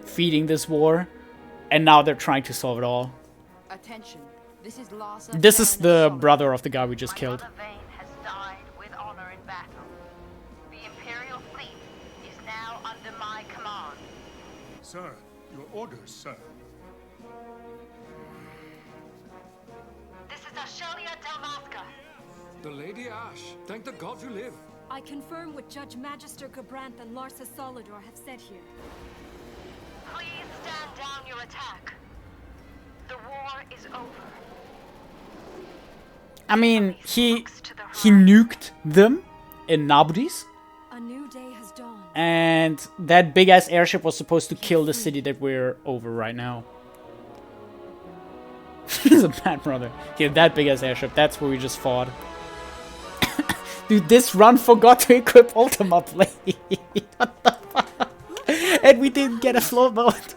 feeding this war. And now they're trying to solve it all. Attention. This is This is the brother of the guy we just killed. Vayne has died with honor in battle. The Imperial fleet is now under my command. Sir, your orders, sir. This is Ashelia Delmasca. The Lady Ash. Thank the gods you live. I confirm what Judge Magister Gabranth and Larsa Solidor have said here. Please stand down your attack. The war is over. I mean, he nuked them in Nabudis. A new day has dawned. And that big-ass airship was supposed to kill the city that we're over right now. He's a bad brother. Okay, that big-ass airship, that's where we just fought. Dude, this run forgot to equip Ultima Blade. What the fuck? And we didn't get a float boat.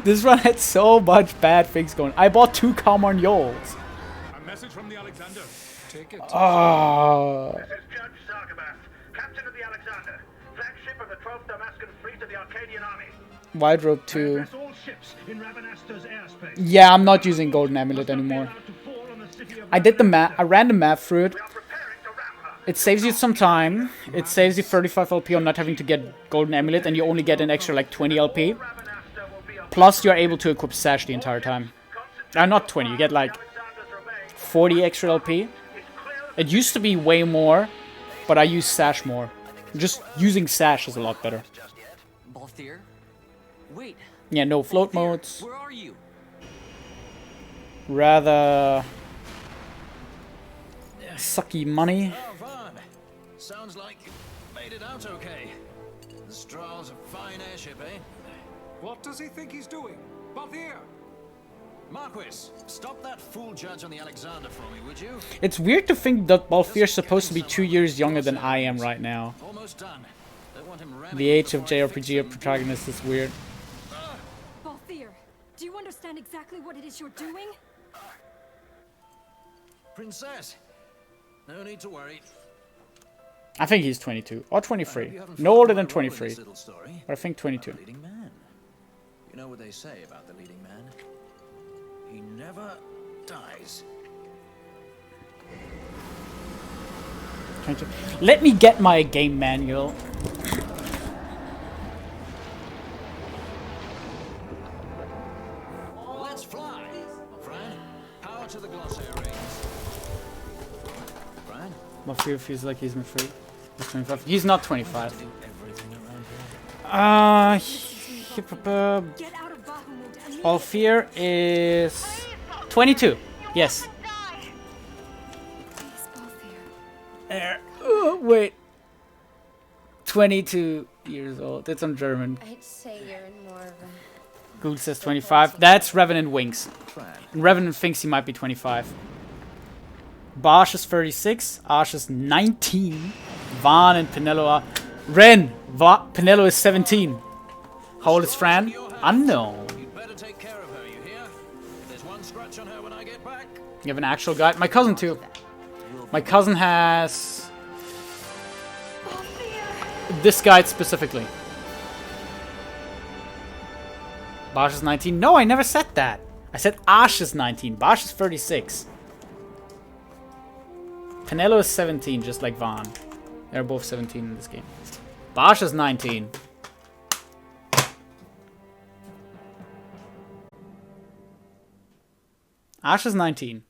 This run had so much bad things going. I bought 2 Carmargnoles. A message from the Alexander. Take it. Oh. This is Judge Sargabath, captain of the Alexander, flagship of the 12th Damascus fleet of the Arcadian army. Wide Rope 2. Address all ships in Ravenasta's airspace. Yeah, I'm not using Golden Amulet anymore. I did the map. I ran the map through it. We are preparing to ram her. It saves you some time. It saves you 35 LP on not having to get Golden Amulet, and you only get an extra like 20 LP. Ravenasta will be a Plus, you're able to equip Sash the entire time. Not 20, you get like Alexander's remains. 40 extra LP. It's clear It used to be way more, but I use Sash more. Just using Sash is a lot better. Balthier? Wait. Yeah, no float Balthier, modes. Where are you? Rather sucky money. Oh, Vaughn. Sounds like you made it out okay. The Strahl's a fine airship, eh? What does he think he's doing? Balthier! Marquis, stop that fool judge on the Alexander for me, would you? It's weird to think that Balthier's supposed to be 2 years younger than I am right now. Almost done. Don't want him ramming The age of before I fix JRPG him. protagonist is weird. Balthier, do you understand exactly what it is you're doing? Princess, no need to worry. I think he's 22 or 23. You haven't No followed older my than role in 23. this little story. But I think 22. Leading man. You know what they say about the leading man? He never dies. 22. Let me get my game manual. Let's fly, Fran. Power to the glossary rings. Fran, Balthier feels like he's free. He's 25. He's not 25. do everything around here. Get out of Bahamut and leave. Balthier is 22. Yes. Please, Balthier. There. Oh, wait. 22 years old. It's on German. I'd say you're in more of a... Google says 25. That's Revenant Wings. Fran, Revenant thinks he might be 25. Bosch is 36. Ash is 19. Vaughn and Pinello are... Ren! Pinello is 17. How old is Fran? Unknown. You'd better take care of her, you hear? If there's one scratch on her when I get back. You have an actual guide? My cousin too. My cousin has this guide specifically. Bosch is 19. No, I never said that. I said Ash is 19. Bosch is 36. Penelo is 17, just like Vaughn. They're both 17 in this game. Bosch is 19. Ash is 19.